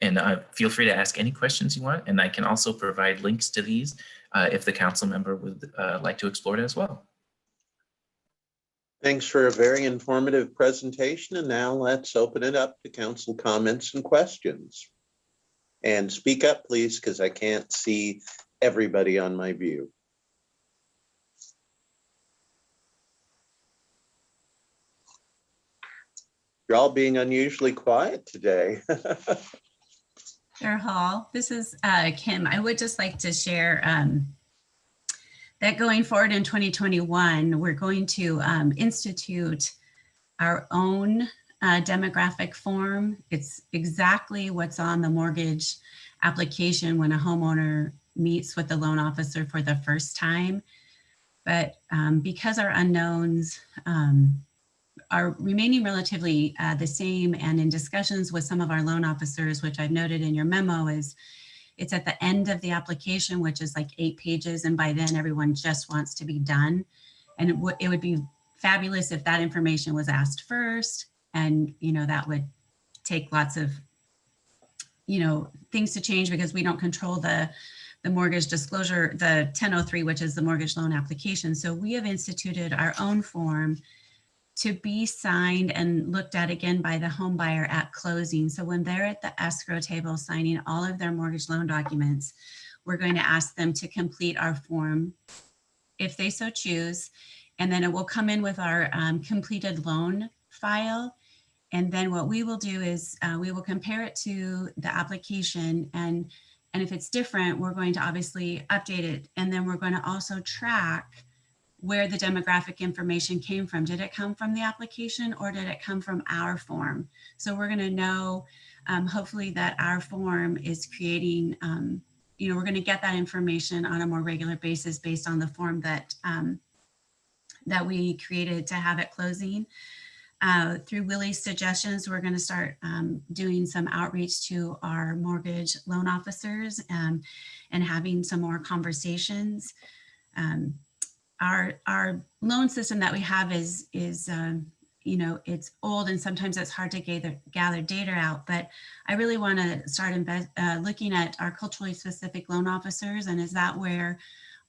And feel free to ask any questions you want. And I can also provide links to these if the council member would like to explore it as well. Thanks for a very informative presentation. And now let's open it up to council comments and questions. And speak up, please, because I can't see everybody on my view. You're all being unusually quiet today. Chair Hall, this is Kim. I would just like to share that going forward in 2021, we're going to institute our own demographic form. It's exactly what's on the mortgage application when a homeowner meets with the loan officer for the first time. But because our unknowns are remaining relatively the same, and in discussions with some of our loan officers, which I've noted in your memo, is it's at the end of the application, which is like 8 pages. And by then everyone just wants to be done. And it would be fabulous if that information was asked first. And, that would take lots of, things to change because we don't control the mortgage disclosure, the 1003, which is the mortgage loan application. So we have instituted our own form to be signed and looked at again by the home buyer at closing. So when they're at the escrow table signing all of their mortgage loan documents, we're going to ask them to complete our form if they so choose. And then it will come in with our completed loan file. And then what we will do is we will compare it to the application. And if it's different, we're going to obviously update it. And then we're going to also track where the demographic information came from. Did it come from the application or did it come from our form? So we're going to know, hopefully, that our form is creating, we're going to get that information on a more regular basis based on the form that that we created to have at closing. Through Willie's suggestions, we're going to start doing some outreach to our mortgage loan officers and having some more conversations. Our loan system that we have is you know, it's old and sometimes it's hard to gather data out, but I really want to start looking at our culturally specific loan officers, and is that where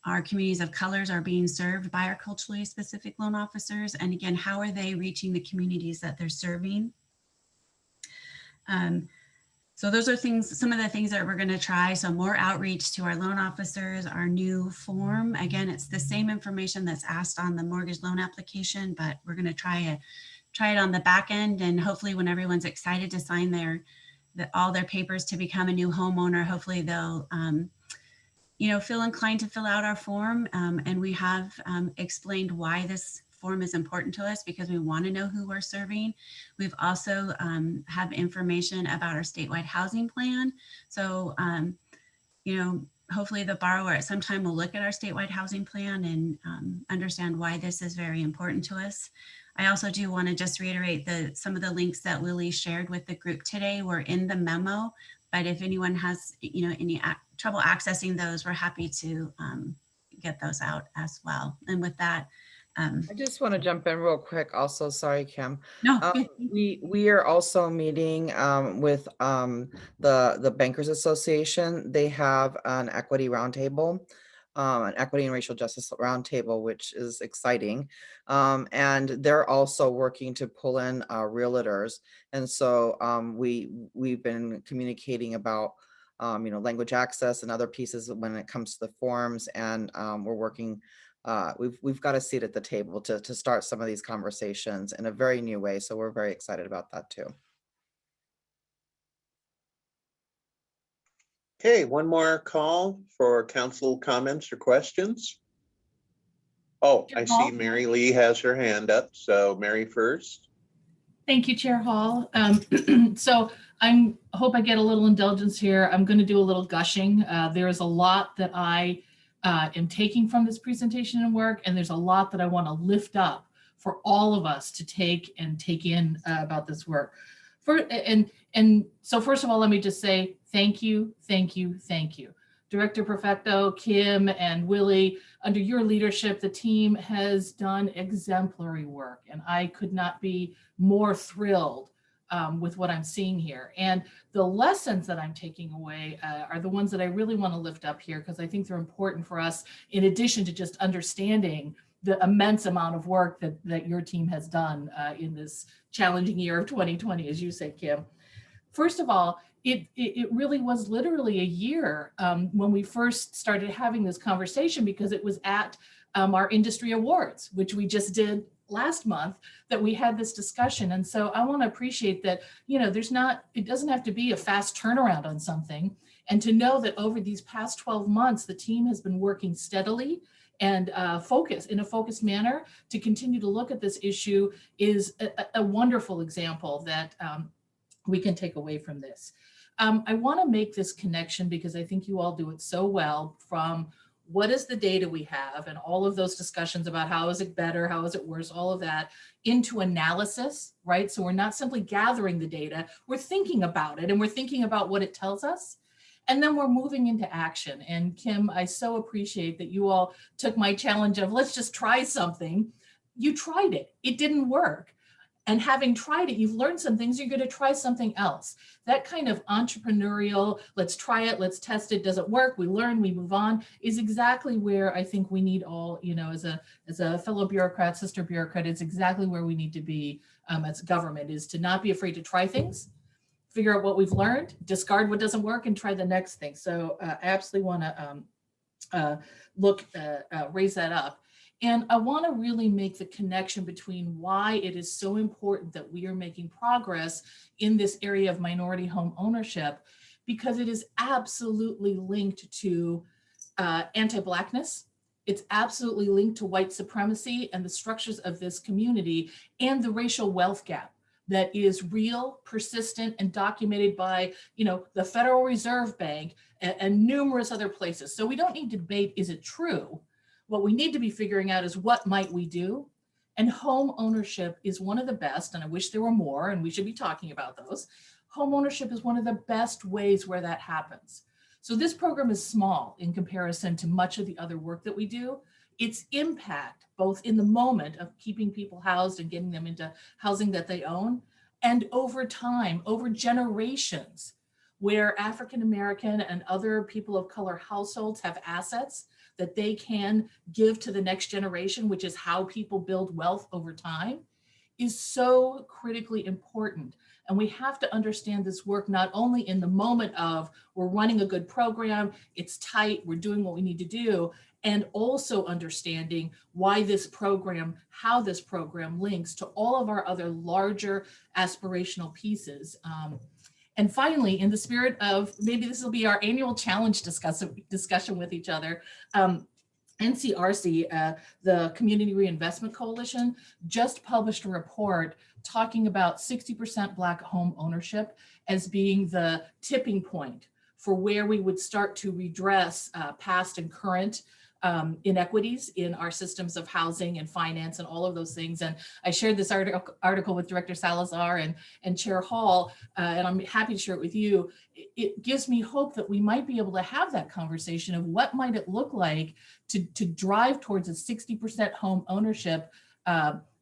our communities of colors are being served by our culturally specific loan officers? And again, how are they reaching the communities that they're serving? So those are some of the things that we're going to try. So more outreach to our loan officers, our new form. Again, it's the same information that's asked on the mortgage loan application, but we're going to try it on the back end. And hopefully when everyone's excited to sign all their papers to become a new homeowner, hopefully they'll you know, feel inclined to fill out our form. And we have explained why this form is important to us, because we want to know who we're serving. We've also have information about our statewide housing plan. So, you know, hopefully the borrower at some time will look at our statewide housing plan and understand why this is very important to us. I also do want to just reiterate some of the links that Willie shared with the group today were in the memo, but if anyone has, you know, any trouble accessing those, we're happy to get those out as well. And with that, I just want to jump in real quick. Also, sorry, Kim. No, we are also meeting with the Bankers Association. They have an equity roundtable, an equity and racial justice roundtable, which is exciting. And they're also working to pull in realtors. And so we've been communicating about you know, language access and other pieces when it comes to the forms, and we're working. We've got a seat at the table to start some of these conversations in a very new way. So we're very excited about that too. Okay, one more call for council comments or questions. Oh, I see Mary Lee has her hand up. So Mary first. Thank you, Chair Hall. So hope I get a little indulgence here. I'm going to do a little gushing. There is a lot that I am taking from this presentation and work, and there's a lot that I want to lift up for all of us to take in about this work. So first of all, let me just say thank you. Director Perfecto, Kim, and Willie, under your leadership, the team has done exemplary work, and I could not be more thrilled with what I'm seeing here. And the lessons that I'm taking away are the ones that I really want to lift up here, because I think they're important for us, in addition to just understanding the immense amount of work that your team has done in this challenging year of 2020, as you said, Kim. First of all, it really was literally a year when we first started having this conversation, because it was at our industry awards, which we just did last month, that we had this discussion. And so I want to appreciate that, you know, it doesn't have to be a fast turnaround on something. And to know that over these past 12 months, the team has been working steadily and in a focused manner to continue to look at this issue is a wonderful example that we can take away from this. I want to make this connection because I think you all do it so well, from what is the data we have and all of those discussions about how is it better, how is it worse, all of that, into analysis, right? So we're not simply gathering the data, we're thinking about it and we're thinking about what it tells us. And then we're moving into action. And Kim, I so appreciate that you all took my challenge of let's just try something. You tried it, it didn't work. And having tried it, you've learned some things, you're going to try something else. That kind of entrepreneurial, let's try it, let's test it, does it work, we learn, we move on, is exactly where I think we need all, you know, as a fellow bureaucrat, sister bureaucrat, it's exactly where we need to be as government, is to not be afraid to try things, figure out what we've learned, discard what doesn't work, and try the next thing. So I absolutely want to raise that up. And I want to really make the connection between why it is so important that we are making progress in this area of minority home ownership, because it is absolutely linked to anti-Blackness. It's absolutely linked to white supremacy and the structures of this community, and the racial wealth gap that is real, persistent, and documented by, you know, the Federal Reserve Bank and numerous other places. So we don't need to debate, is it true? What we need to be figuring out is what might we do? And home ownership is one of the best, and I wish there were more, and we should be talking about those. Home ownership is one of the best ways where that happens. So this program is small in comparison to much of the other work that we do. Its impact, both in the moment of keeping people housed and getting them into housing that they own, and over time, over generations, where African American and other people of color households have assets that they can give to the next generation, which is how people build wealth over time, is so critically important. And we have to understand this work not only in the moment of we're running a good program, it's tight, we're doing what we need to do, and also understanding why this program, how this program links to all of our other larger aspirational pieces. And finally, in the spirit of, maybe this will be our annual challenge discussion with each other, NCRC, the Community Reinvestment Coalition, just published a report talking about 60% Black home ownership as being the tipping point for where we would start to redress past and current inequities in our systems of housing and finance and all of those things. And I shared this article with Director Salazar and Chair Hall, and I'm happy to share it with you. It gives me hope that we might be able to have that conversation of what might it look like to drive towards a 60% home ownership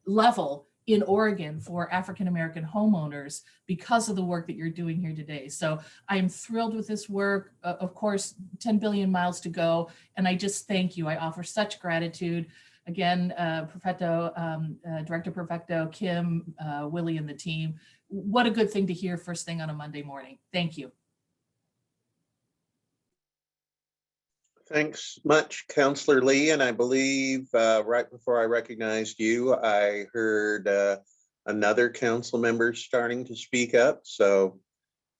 level in Oregon for African-American homeowners because of the work that you're doing here today. So I'm thrilled with this work. Of course, 10 billion miles to go. And I just thank you. I offer such gratitude. Again, Director Perfecto, Kim, Willie, and the team. What a good thing to hear first thing on a Monday morning. Thank you. Thanks much, Councillor Lee. And I believe right before I recognized you, I heard another council member starting to speak up. So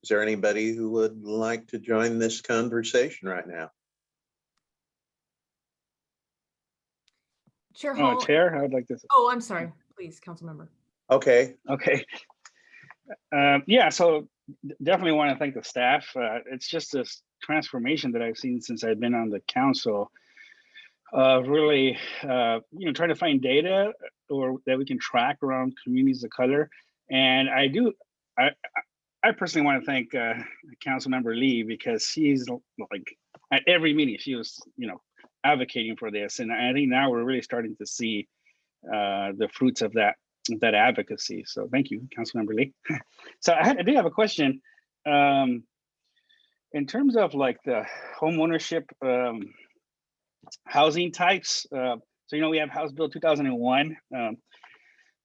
is there anybody who would like to join this conversation right now? Chair Hall. Chair, I would like to. Oh, I'm sorry. Please, council member. Okay. Okay. Yeah, so definitely want to thank the staff. It's just this transformation that I've seen since I've been on the council. Really, trying to find data or that we can track around communities of color. And I personally want to thank Council Member Lee, because she's like at every meeting she was, advocating for this. And I think now we're really starting to see the fruits of that advocacy. So thank you, Councilmember Lee. So I do have a question. In terms of like the home ownership housing types, so we have House Bill 2001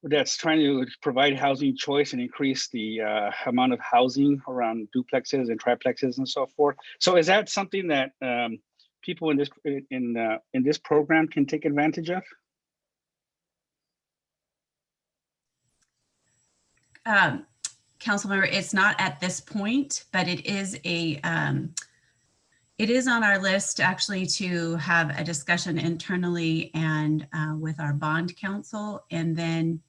that's trying to provide housing choice and increase the amount of housing around duplexes and triplexes and so forth. So is that something that people in this program can take advantage of? Councilmember, it's not at this point, but it is it is on our list actually to have a discussion internally and with our bond counsel. And then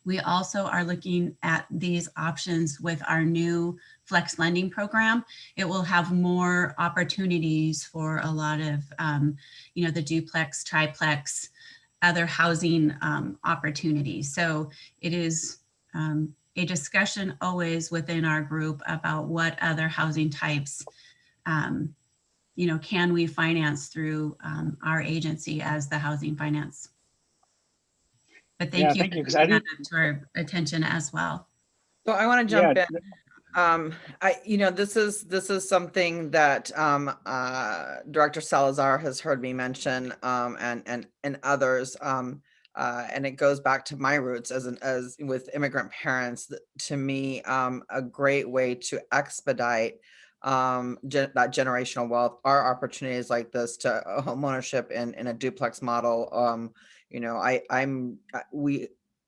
we also are looking at these options with our new flex lending program. It will have more opportunities for a lot of, the duplex, triplex, other housing opportunities. So it is a discussion always within our group about what other housing types, can we finance through our agency as the housing finance. But thank you for bringing that up to our attention as well. So I want to jump in. This is something that Director Salazar has heard me mention, and others. And it goes back to my roots as with immigrant parents. To me, a great way to expedite that generational wealth are opportunities like this to homeownership in a duplex model.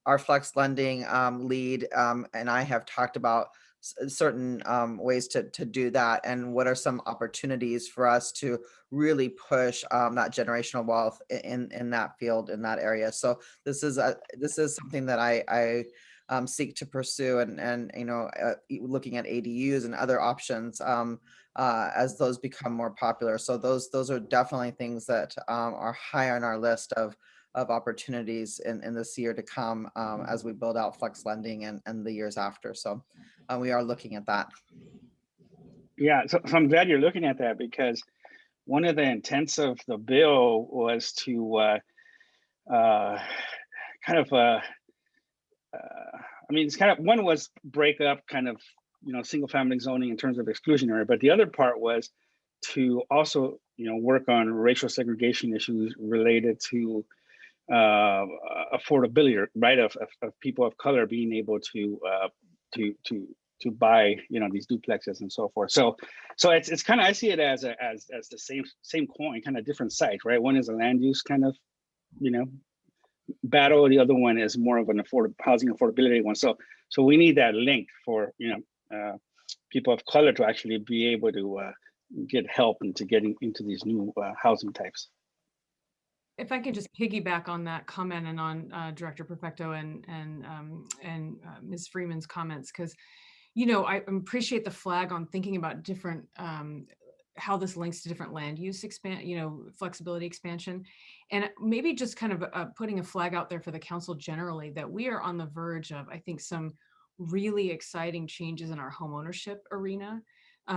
Our flex lending lead and I have talked about certain ways to do that, and what are some opportunities for us to really push that generational wealth in that field, in that area. So this is something that I seek to pursue, and looking at ADUs and other options as those become more popular. So those are definitely things that are high on our list of of opportunities in this year to come as we build out flex lending and the years after. So we are looking at that. Yeah, so I'm glad you're looking at that, because one of the intents of the bill was to kind of I mean, it's kind of, one was break up kind of, single family zoning in terms of exclusionary, but the other part was to also, work on racial segregation issues related to affordability, right, of people of color being able to buy, these duplexes and so forth. So it's kind of, I see it as the same coin, kind of different sides, right? One is a land use kind of, battle. The other one is more of an housing affordability one. So we need that link for people of color to actually be able to get help into getting into these new housing types. If I could just piggyback on that comment and on Director Perfecto and Ms. Freeman's comments, because I appreciate the flag on thinking about different how this links to different land use flexibility expansion, and maybe just kind of putting a flag out there for the council generally that we are on the verge of, I think, some really exciting changes in our homeownership arena.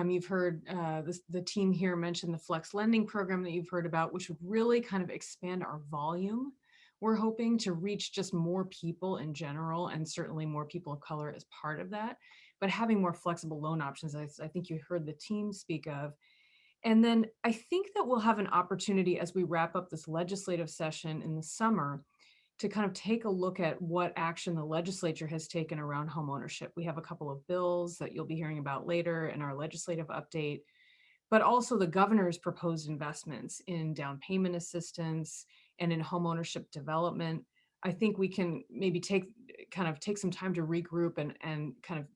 You've heard the team here mention the flex lending program that you've heard about, which would really kind of expand our volume. We're hoping to reach just more people in general, and certainly more people of color as part of that, but having more flexible loan options, I think you heard the team speak of. And then I think that we'll have an opportunity as we wrap up this legislative session in the summer to kind of take a look at what action the legislature has taken around homeownership. We have a couple of bills that you'll be hearing about later in our legislative update, but also the governor's proposed investments in down payment assistance and in homeownership development. I think we can maybe take some time to regroup and kind of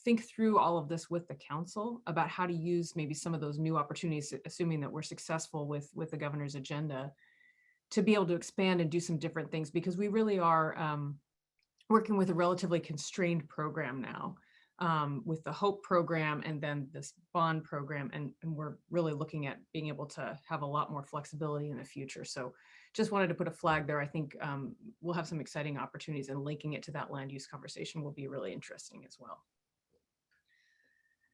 think through all of this with the council about how to use maybe some of those new opportunities, assuming that we're successful with the governor's agenda, to be able to expand and do some different things, because we really are working with a relatively constrained program now with the HOPE program and then this bond program. And we're really looking at being able to have a lot more flexibility in the future. So just wanted to put a flag there. I think we'll have some exciting opportunities, and linking it to that land use conversation will be really interesting as well.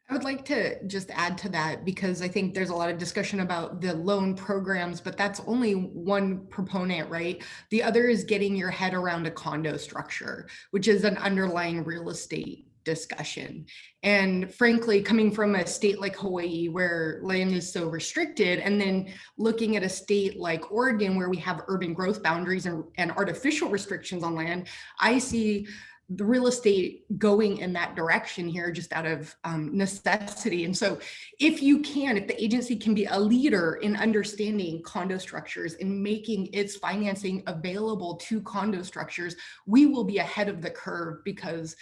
I would like to just add to that, because I think there's a lot of discussion about the loan programs, but that's only one proponent, right? The other is getting your head around a condo structure, which is an underlying real estate discussion. And frankly, coming from a state like Hawaii, where land is so restricted, and then looking at a state like Oregon, where we have urban growth boundaries and artificial restrictions on land, I see the real estate going in that direction here just out of necessity. And so if the agency can be a leader in understanding condo structures and making its financing available to condo structures, we will be ahead of the curve, because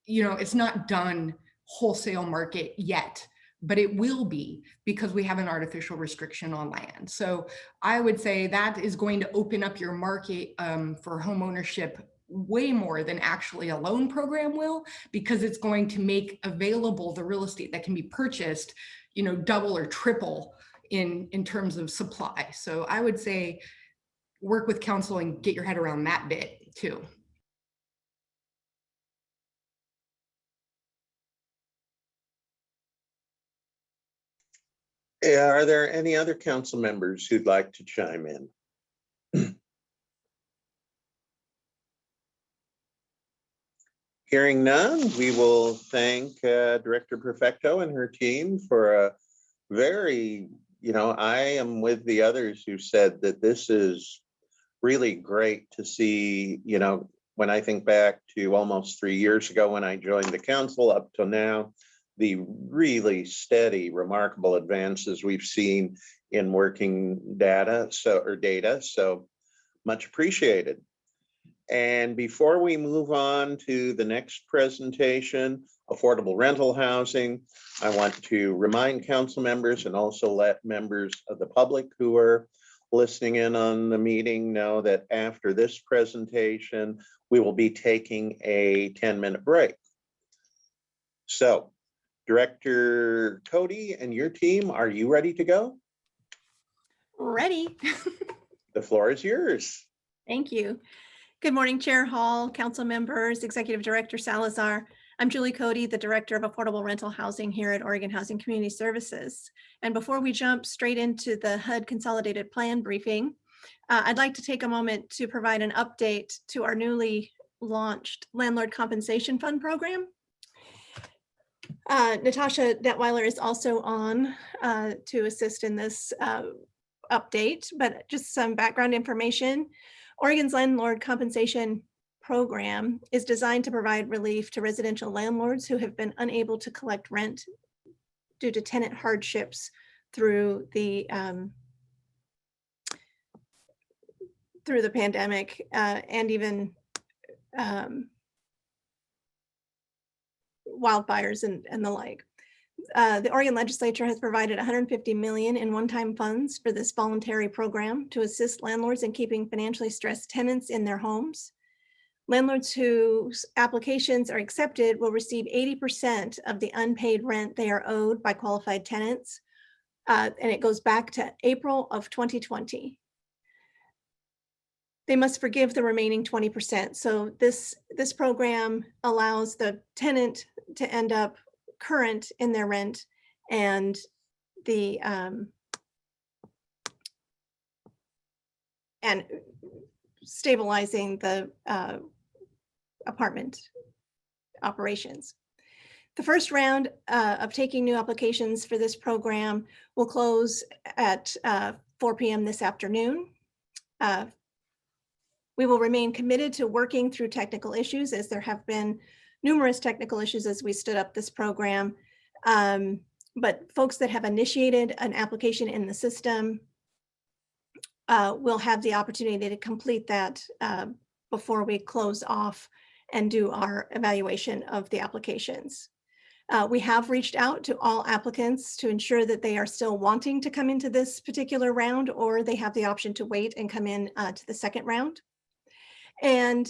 it's not done wholesale market yet, but it will be, because we have an artificial restriction on land. So I would say that is going to open up your market for home ownership way more than actually a loan program will, because it's going to make available the real estate that can be purchased, double or triple in terms of supply. So I would say work with council and get your head around that bit too. Are there any other council members who'd like to chime in? Hearing none, we will thank Director Perfecto and her team for a very, I am with the others who said that this is really great to see, when I think back to almost 3 years ago when I joined the council up till now, the really steady, remarkable advances we've seen in working data, so much appreciated. And before we move on to the next presentation, affordable rental housing, I want to remind council members and also let members of the public who are listening in on the meeting know that after this presentation, we will be taking a 10-minute break. So, Director Cody and your team, are you ready to go? Ready. The floor is yours. Thank you. Good morning, Chair Hall, council members, Executive Director Salazar. I'm Julie Cody, the Director of Affordable Rental Housing here at Oregon Housing Community Services. And before we jump straight into the HUD Consolidated Plan briefing, I'd like to take a moment to provide an update to our newly launched Landlord Compensation Fund program. Natasha Detweiler is also on to assist in this update, but just some background information. Oregon's Landlord Compensation Program is designed to provide relief to residential landlords who have been unable to collect rent due to tenant hardships through the pandemic and even wildfires and the like. The Oregon legislature has provided $150 million in one-time funds for this voluntary program to assist landlords in keeping financially stressed tenants in their homes. Landlords whose applications are accepted will receive 80% of the unpaid rent they are owed by qualified tenants. And it goes back to April of 2020. They must forgive the remaining 20%. So this program allows the tenant to end up current in their rent and the and stabilizing the apartment operations. The first round of taking new applications for this program will close at 4 p.m. this afternoon. We will remain committed to working through technical issues, as there have been numerous technical issues as we stood up this program. But folks that have initiated an application in the system will have the opportunity to complete that before we close off and do our evaluation of the applications. We have reached out to all applicants to ensure that they are still wanting to come into this particular round, or they have the option to wait and come in to the second round. And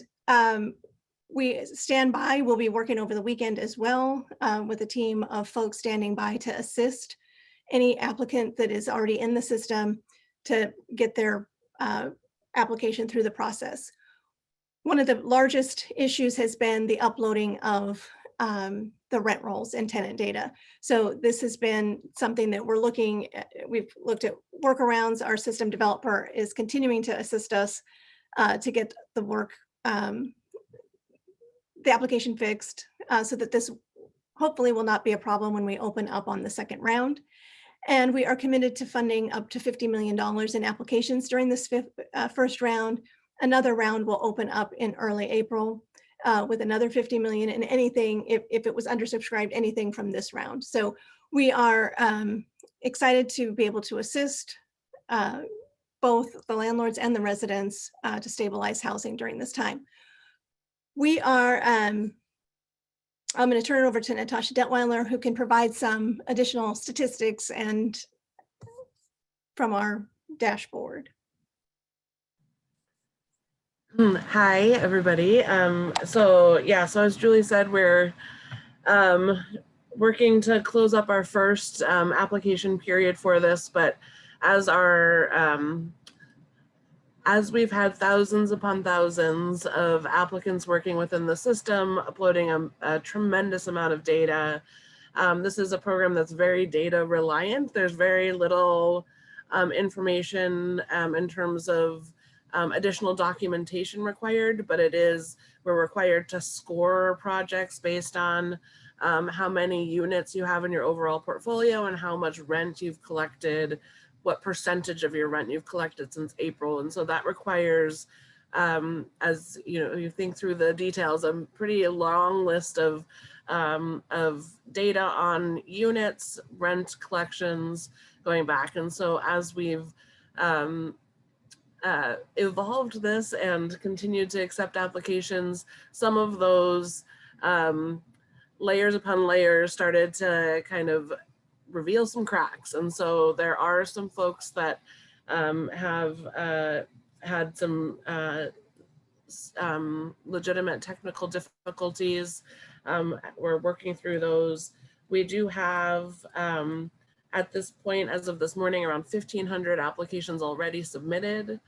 we stand by. We'll be working over the weekend as well with a team of folks standing by to assist any applicant that is already in the system to get their application through the process. One of the largest issues has been the uploading of the rent rolls and tenant data. So this has been something that we're looking at. We've looked at workarounds. Our system developer is continuing to assist us to get the work, the application fixed so that this hopefully will not be a problem when we open up on the second round. And we are committed to funding up to $50 million in applications during this first round. Another round will open up in early April with another 50 million and anything, if it was undersubscribed, anything from this round. So we are excited to be able to assist both the landlords and the residents to stabilize housing during this time. We are, I'm going to turn it over to Natasha Detweiler, who can provide some additional statistics and from our dashboard. Hi, everybody. So as Julie said, we're working to close up our first application period for this, but as we've had thousands upon thousands of applicants working within the system, uploading a tremendous amount of data, this is a program that's very data reliant. There's very little information in terms of additional documentation required, but we're required to score projects based on how many units you have in your overall portfolio and how much rent you've collected, what percentage of your rent you've collected since April. And so that requires, as you think through the details, a pretty long list of data on units, rent collections going back. And so as we've evolved this and continued to accept applications, some of those layers upon layers started to kind of reveal some cracks. And so there are some folks that have had some legitimate technical difficulties. We're working through those. We do have, at this point, as of this morning, around 1,500 applications already submitted.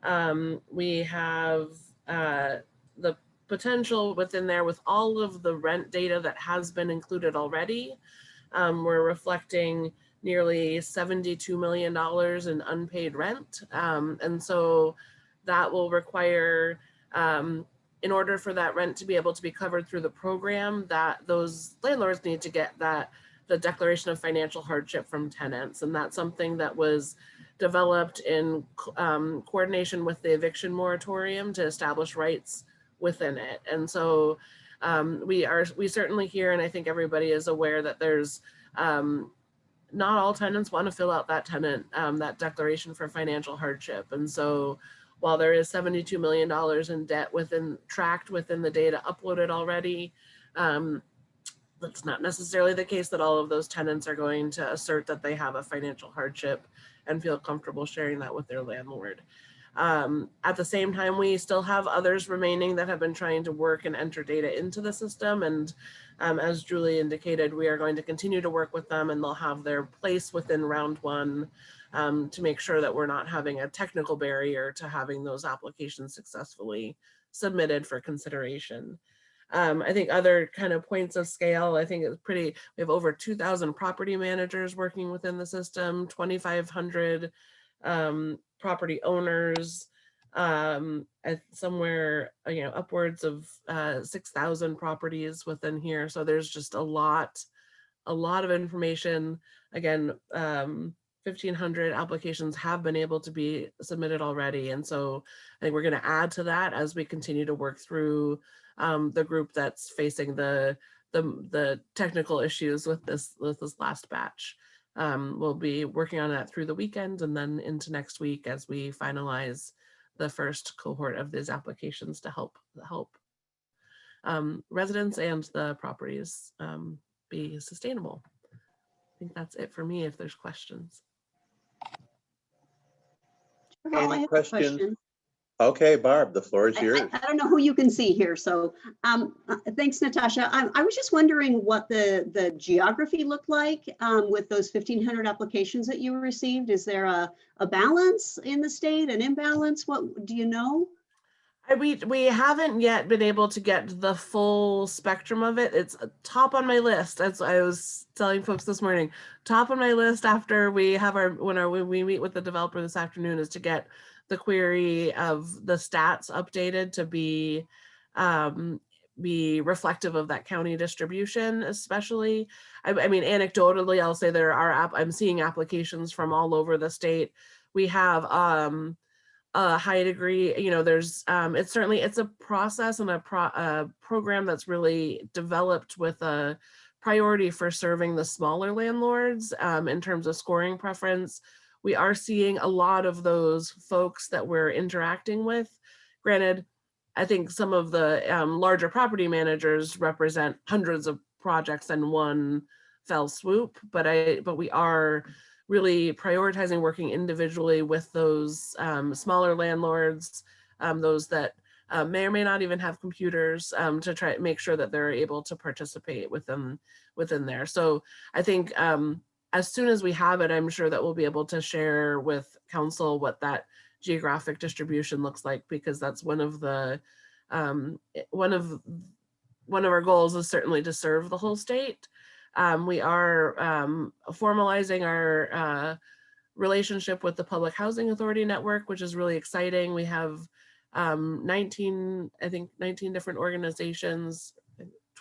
We have the potential within there with all of the rent data that has been included already. We're reflecting nearly $72 million in unpaid rent. And so that will require, in order for that rent to be able to be covered through the program, that those landlords need to get the declaration of financial hardship from tenants. And that's something that was developed in coordination with the eviction moratorium to establish rights within it. And so we certainly hear, and I think everybody is aware that there's not all tenants want to fill out that that declaration for financial hardship. And so while there is $72 million in debt tracked within the data uploaded already, that's not necessarily the case that all of those tenants are going to assert that they have a financial hardship and feel comfortable sharing that with their landlord. At the same time, we still have others remaining that have been trying to work and enter data into the system. And as Julie indicated, we are going to continue to work with them, and they'll have their place within round one to make sure that we're not having a technical barrier to having those applications successfully submitted for consideration. I think other kind of points of scale, I think it's we have over 2,000 property managers working within the system, 2,500 property owners, at somewhere, upwards of 6,000 properties within here. So there's just a lot of information. Again, 1,500 applications have been able to be submitted already. And so I think we're going to add to that as we continue to work through the group that's facing the technical issues with this last batch. We'll be working on that through the weekend and then into next week as we finalize the first cohort of these applications to help residents and the properties be sustainable. I think that's it for me if there's questions. Any questions? Okay, Barb, the floor is yours. I don't know who you can see here, so thanks, Natasha. I was just wondering what the geography looked like with those 1,500 applications that you received. Is there a balance in the state, an imbalance? What do you know? We haven't yet been able to get the full spectrum of it. It's top on my list, as I was telling folks this morning. Top on my list after we have when we meet with the developer this afternoon is to get the query of the stats updated to be reflective of that county distribution, especially. I mean, anecdotally, I'll say I'm seeing applications from all over the state. We have a high degree, there's it's a process and a program that's really developed with a priority for serving the smaller landlords in terms of scoring preference. We are seeing a lot of those folks that we're interacting with. Granted, I think some of the larger property managers represent hundreds of projects in one fell swoop, but we are really prioritizing working individually with those smaller landlords, those that may or may not even have computers, to try to make sure that they're able to participate within there. So I think as soon as we have it, I'm sure that we'll be able to share with council what that geographic distribution looks like, because that's one of our goals is certainly to serve the whole state. We are formalizing our relationship with the Public Housing Authority Network, which is really exciting. We have 19 different organizations,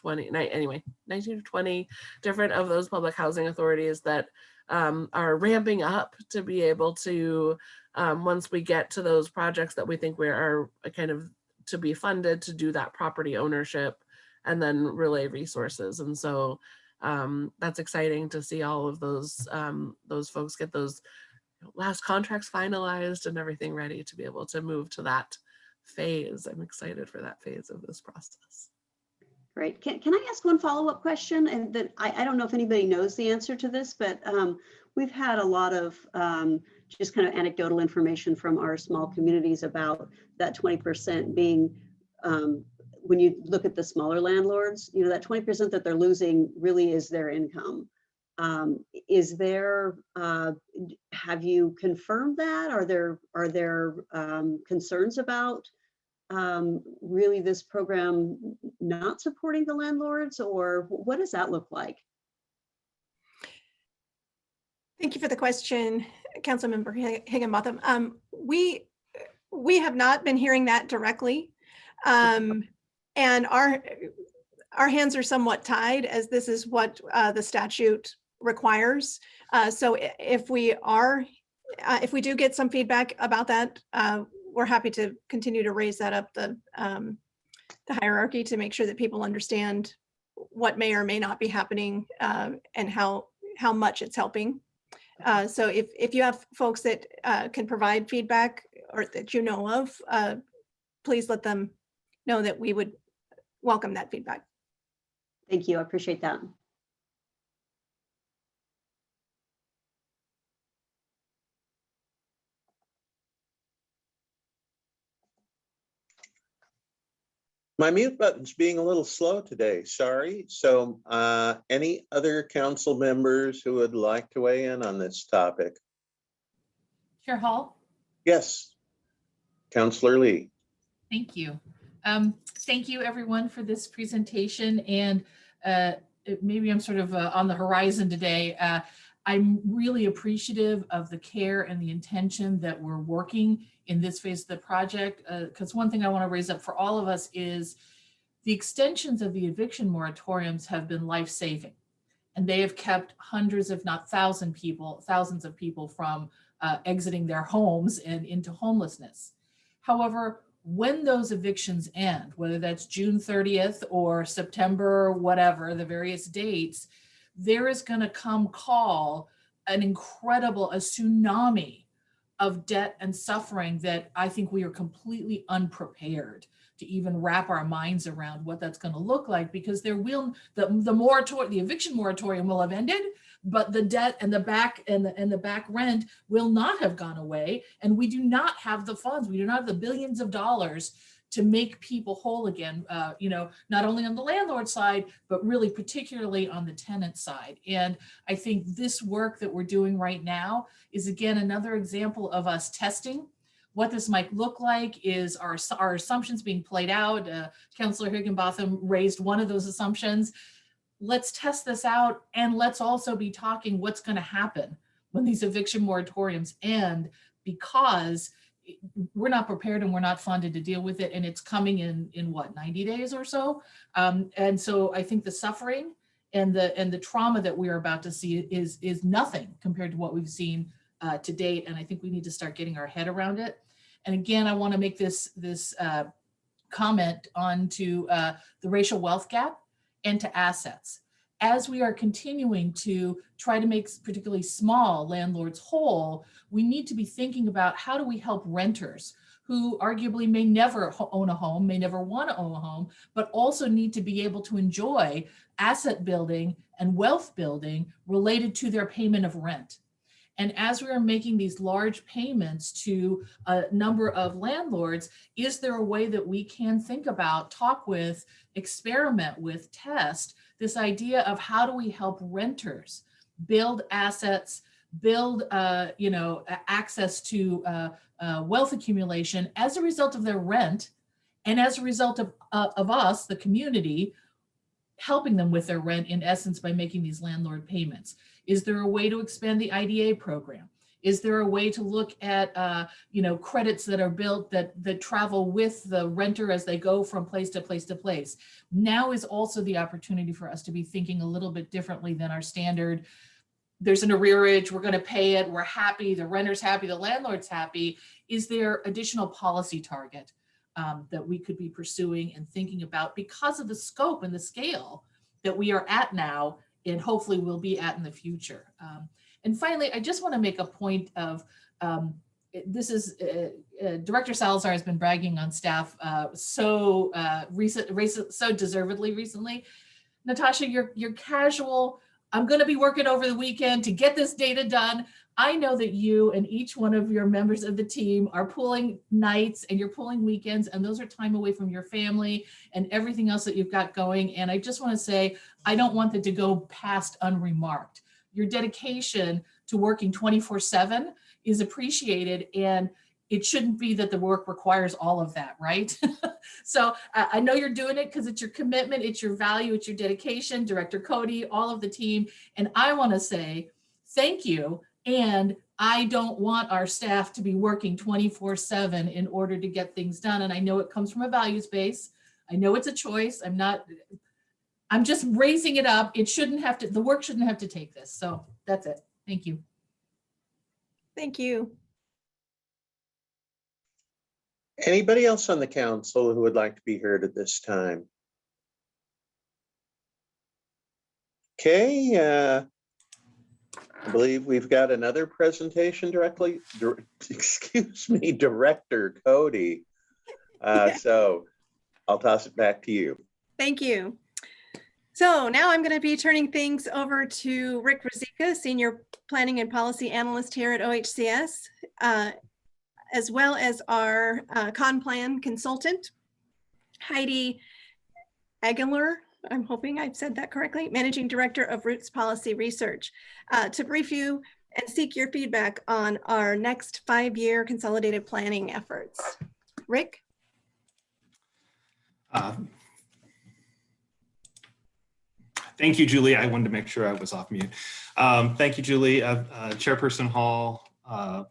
19 or 20 different of those public housing authorities that are ramping up to be able to, once we get to those projects that we think we are kind of to be funded, to do that property ownership and then relay resources. And so that's exciting to see all of those folks get those last contracts finalized and everything ready to be able to move to that phase. I'm excited for that phase of this process. Great. Can I ask one follow-up question? And that I don't know if anybody knows the answer to this, but we've had a lot of just kind of anecdotal information from our small communities about that 20% being, when you look at the smaller landlords, that 20% that they're losing really is their income. Is there, have you confirmed that? Are there concerns about really this program not supporting the landlords, or what does that look like? Thank you for the question, Councilmember Higginbotham. We have not been hearing that directly. And our hands are somewhat tied, as this is what the statute requires. So if we do get some feedback about that, we're happy to continue to raise that up the hierarchy to make sure that people understand what may or may not be happening and how much it's helping. So if you have folks that can provide feedback or that you know of, please let them know that we would welcome that feedback. Thank you. I appreciate that. My mute button's being a little slow today, sorry. So any other council members who would like to weigh in on this topic? Chair Hall? Yes, Councillor Lee. Thank you. Thank you everyone for this presentation, and maybe I'm sort of on the horizon today. I'm really appreciative of the care and the intention that we're working in this phase of the project, because one thing I want to raise up for all of us is the extensions of the eviction moratoriums have been life-saving, and they have kept hundreds, if not thousands of people from exiting their homes and into homelessness. However, when those evictions end, whether that's June 30th or September, whatever, the various dates, there is going to come a tsunami of debt and suffering that I think we are completely unprepared to even wrap our minds around what that's going to look like, because the eviction moratorium will have ended, but the debt and the back rent will not have gone away, and we do not have the funds. We do not have the billions of dollars to make people whole again, not only on the landlord side, but really particularly on the tenant side. And I think this work that we're doing right now is, again, another example of us testing what this might look like. Is our assumptions being played out? Councillor Higginbotham raised one of those assumptions. Let's test this out, and let's also be talking what's going to happen when these eviction moratoriums end, because we're not prepared and we're not funded to deal with it, and it's coming in what, 90 days or so. And so I think the suffering and the trauma that we're about to see is nothing compared to what we've seen to date, and I think we need to start getting our head around it. And again, I want to make this comment onto the racial wealth gap and to assets. As we are continuing to try to make particularly small landlords whole, we need to be thinking about how do we help renters who arguably may never own a home, may never want to own a home, but also need to be able to enjoy asset building and wealth building related to their payment of rent. And as we are making these large payments to a number of landlords, is there a way that we can think about, talk with, experiment with, test this idea of how do we help renters build assets, build access to wealth accumulation as a result of their rent, and as a result of us, the community, helping them with their rent, in essence, by making these landlord payments. Is there a way to expand the IDA program? Is there a way to look at credits that are built that travel with the renter as they go from place to place to place? Now is also the opportunity for us to be thinking a little bit differently than our standard. There's an arrearage, we're going to pay it, we're happy, the renter's happy, the landlord's happy. Is there additional policy target that we could be pursuing and thinking about because of the scope and the scale that we are at now and hopefully will be at in the future? And finally, I just want to make a point of, this is, Director Salazar has been bragging on staff so deservedly recently. Natasha, you're casual. I'm going to be working over the weekend to get this data done. I know that you and each one of your members of the team are pulling nights and you're pulling weekends, and those are time away from your family and everything else that you've got going. And I just want to say, I don't want that to go past unremarked. your dedication to working 24/7 is appreciated, and it shouldn't be that the work requires all of that, right? So I know you're doing it because it's your commitment, it's your value, it's your dedication, Director Cody, all of the team. And I want to say thank you. And I don't want our staff to be working 24/7 in order to get things done. And I know it comes from a values base. I know it's a choice. I'm just raising it up. It shouldn't have to, the work shouldn't have to take this. So that's it. Thank you. Thank you. Anybody else on the council who would like to be heard at this time? Okay, I believe we've got another presentation directly, excuse me, Director Cody. So I'll toss it back to you. Thank you. So now I'm going to be turning things over to Rick Ruzicka, Senior Planning and Policy Analyst here at OHCS, as well as our ConPlan consultant, Heidi Aguilar. I'm hoping I've said that correctly, Managing Director of Roots Policy Research, to brief you and seek your feedback on our next 5-year consolidated planning efforts. Rick? Thank you, Julie. I wanted to make sure I was off mute. Thank you, Julie, Chairperson Hall,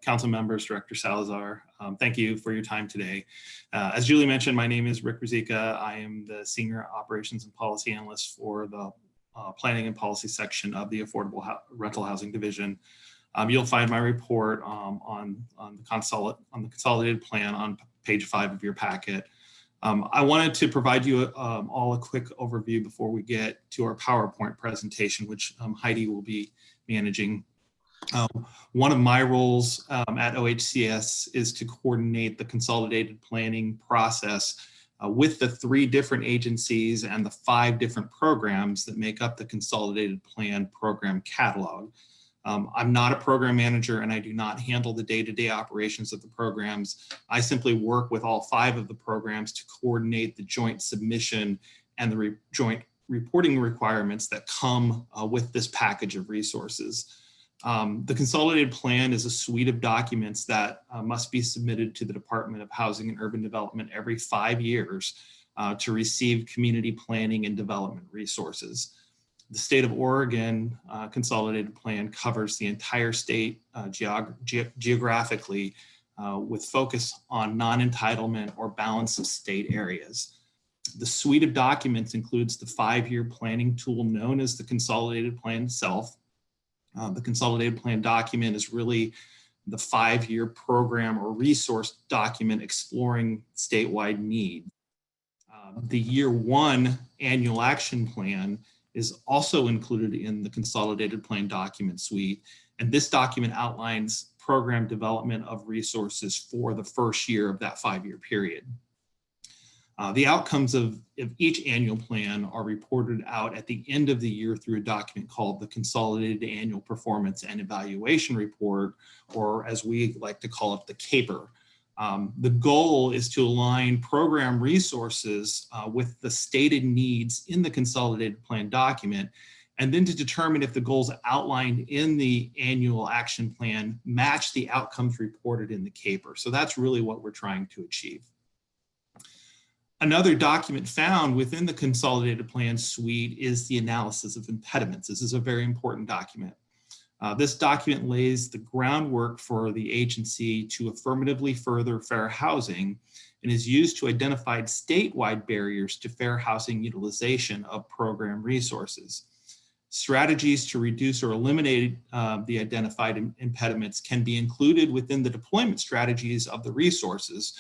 council members, Director Salazar. Thank you for your time today. As Julie mentioned, my name is Rick Ruzicka. I am the Senior Operations and Policy Analyst for the Planning and Policy section of the Affordable Rental Housing Division. You'll find my report on the consolidated plan on page 5 of your packet. I wanted to provide you all a quick overview before we get to our PowerPoint presentation, which Heidi will be managing. One of my roles at OHCS is to coordinate the consolidated planning process with the 3 different agencies and the 5 different programs that make up the consolidated plan program catalog. I'm not a program manager and I do not handle the day-to-day operations of the programs. I simply work with all 5 of the programs to coordinate the joint submission and the joint reporting requirements that come with this package of resources. The consolidated plan is a suite of documents that must be submitted to the Department of Housing and Urban Development every 5 years to receive community planning and development resources. The state of Oregon consolidated plan covers the entire state geographically with focus on non-entitlement or balance of state areas. The suite of documents includes the 5-year planning tool known as the consolidated plan itself. The consolidated plan document is really the 5-year program or resource document exploring statewide need. The year 1 annual action plan is also included in the consolidated plan document suite. And this document outlines program development of resources for the first year of that 5-year period. The outcomes of each annual plan are reported out at the end of the year through a document called the Consolidated Annual Performance and Evaluation Report, or as we like to call it, the CAPER. The goal is to align program resources with the stated needs in the consolidated plan document, and then to determine if the goals outlined in the annual action plan match the outcomes reported in the CAPER. So that's really what we're trying to achieve. Another document found within the consolidated plan suite is the analysis of impediments. This is a very important document. This document lays the groundwork for the agency to affirmatively further fair housing and is used to identify statewide barriers to fair housing utilization of program resources. Strategies to reduce or eliminate the identified impediments can be included within the deployment strategies of the resources,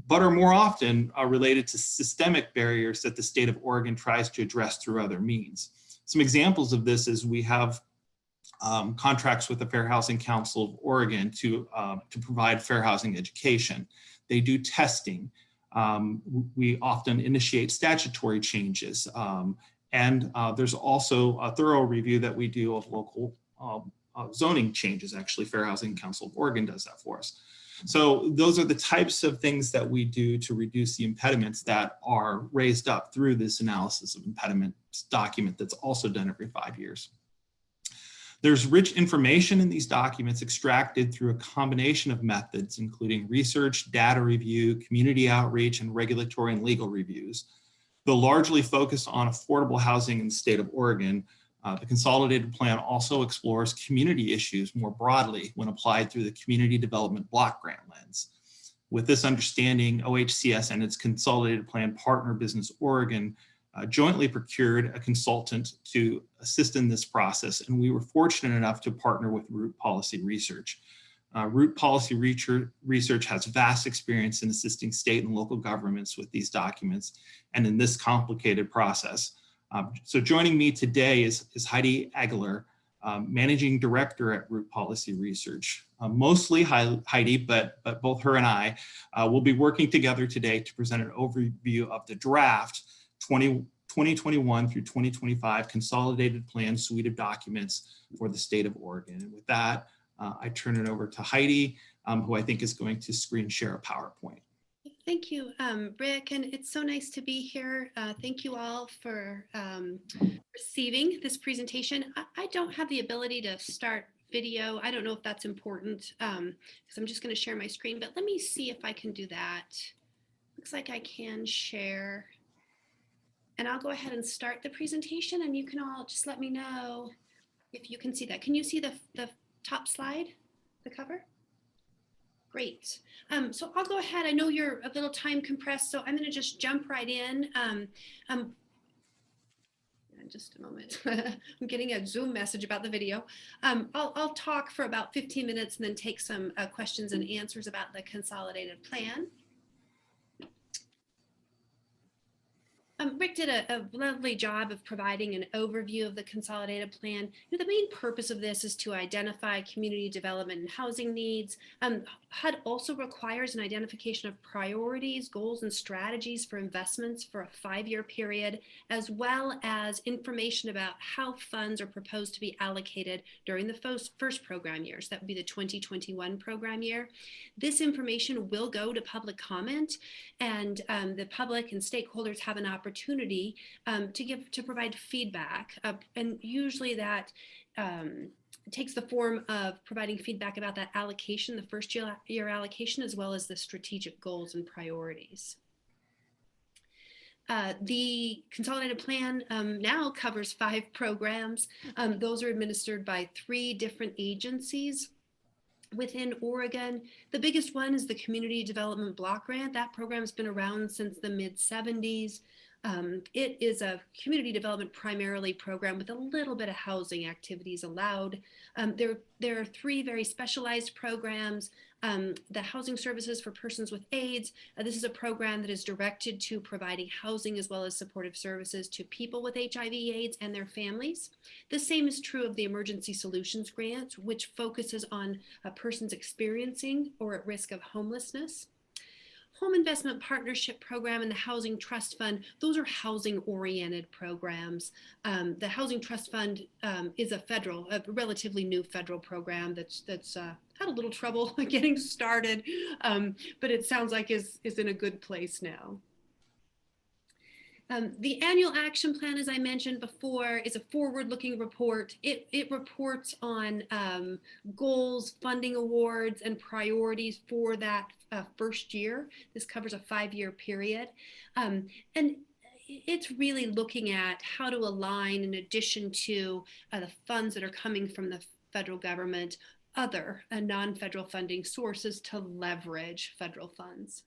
but are more often related to systemic barriers that the state of Oregon tries to address through other means. Some examples of this is we have contracts with the Fair Housing Council of Oregon to provide fair housing education. They do testing. We often initiate statutory changes. And there's also a thorough review that we do of local zoning changes. Actually, Fair Housing Council of Oregon does that for us. So those are the types of things that we do to reduce the impediments that are raised up through this analysis of impediments document that's also done every 5 years. There's rich information in these documents extracted through a combination of methods, including research, data review, community outreach, and regulatory and legal reviews. Though largely focused on affordable housing in the state of Oregon, the Consolidated Plan also explores community issues more broadly when applied through the Community Development Block Grant lens. With this understanding, OHCS and its Consolidated Plan partner Business Oregon jointly procured a consultant to assist in this process, and we were fortunate enough to partner with Root Policy Research. Root Policy Research has vast experience in assisting state and local governments with these documents and in this complicated process. So joining me today is Heidi Aguilar, Managing Director at Root Policy Research. Mostly Heidi, but both her and I will be working together today to present an overview of the draft 2021 through 2025 Consolidated Plan suite of documents for the state of Oregon. And with that, I turn it over to Heidi, who I think is going to screen share a PowerPoint. Thank you, Rick, and it's so nice to be here. Thank you all for receiving this presentation. I don't have the ability to start video. I don't know if that's important because I'm just going to share my screen, but let me see if I can do that. Looks like I can share. And I'll go ahead and start the presentation, and you can all just let me know if you can see that. Can you see the top slide, the cover? Great. So I'll go ahead. I know you're a little time compressed, so I'm going to just jump right in. Just a moment. I'm getting a Zoom message about the video. I'll talk for about 15 minutes and then take some questions and answers about the Consolidated Plan. Rick did a lovely job of providing an overview of the Consolidated Plan. The main purpose of this is to identify community development and housing needs. HUD also requires an identification of priorities, goals, and strategies for investments for a 5-year period, as well as information about how funds are proposed to be allocated during the first program years. That would be the 2021 program year. This information will go to public comment, and the public and stakeholders have an opportunity to provide feedback, and usually that takes the form of providing feedback about that allocation, the first year allocation, as well as the strategic goals and priorities. The Consolidated Plan now covers 5 programs. Those are administered by 3 different agencies within Oregon. The biggest one is the Community Development Block Grant. That program has been around since the mid-70s. It is a community development primarily program with a little bit of housing activities allowed. There are 3 very specialized programs. The Housing Services for Persons with AIDS. This is a program that is directed to providing housing as well as supportive services to people with HIV/AIDS and their families. The same is true of the Emergency Solutions Grant, which focuses on persons experiencing or at risk of homelessness. Home Investment Partnership Program and the Housing Trust Fund, those are housing-oriented programs. The Housing Trust Fund is a relatively new federal program that's had a little trouble getting started, but it sounds like is in a good place now. The annual action plan, as I mentioned before, is a forward-looking report. It reports on goals, funding awards, and priorities for that first year. This covers a 5-year period. And it's really looking at how to align, in addition to the funds that are coming from the federal government, other non-federal funding sources to leverage federal funds.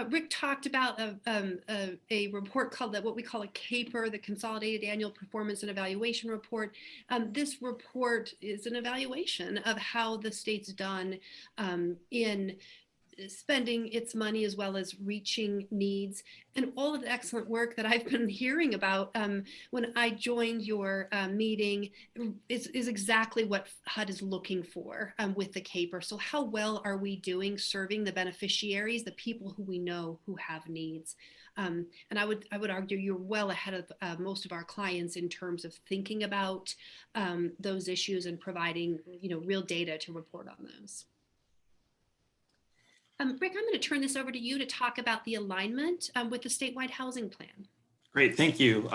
Rick talked about a report called what we call a CAPER, the Consolidated Annual Performance and Evaluation Report. This report is an evaluation of how the state's done in spending its money as well as reaching needs, and all of the excellent work that I've been hearing about when I joined your meeting is exactly what HUD is looking for with the CAPER. So how well are we doing serving the beneficiaries, the people who we know who have needs? And I would argue you're well ahead of most of our clients in terms of thinking about those issues and providing real data to report on those. Rick, I'm going to turn this over to you to talk about the alignment with the statewide housing plan. Great, thank you.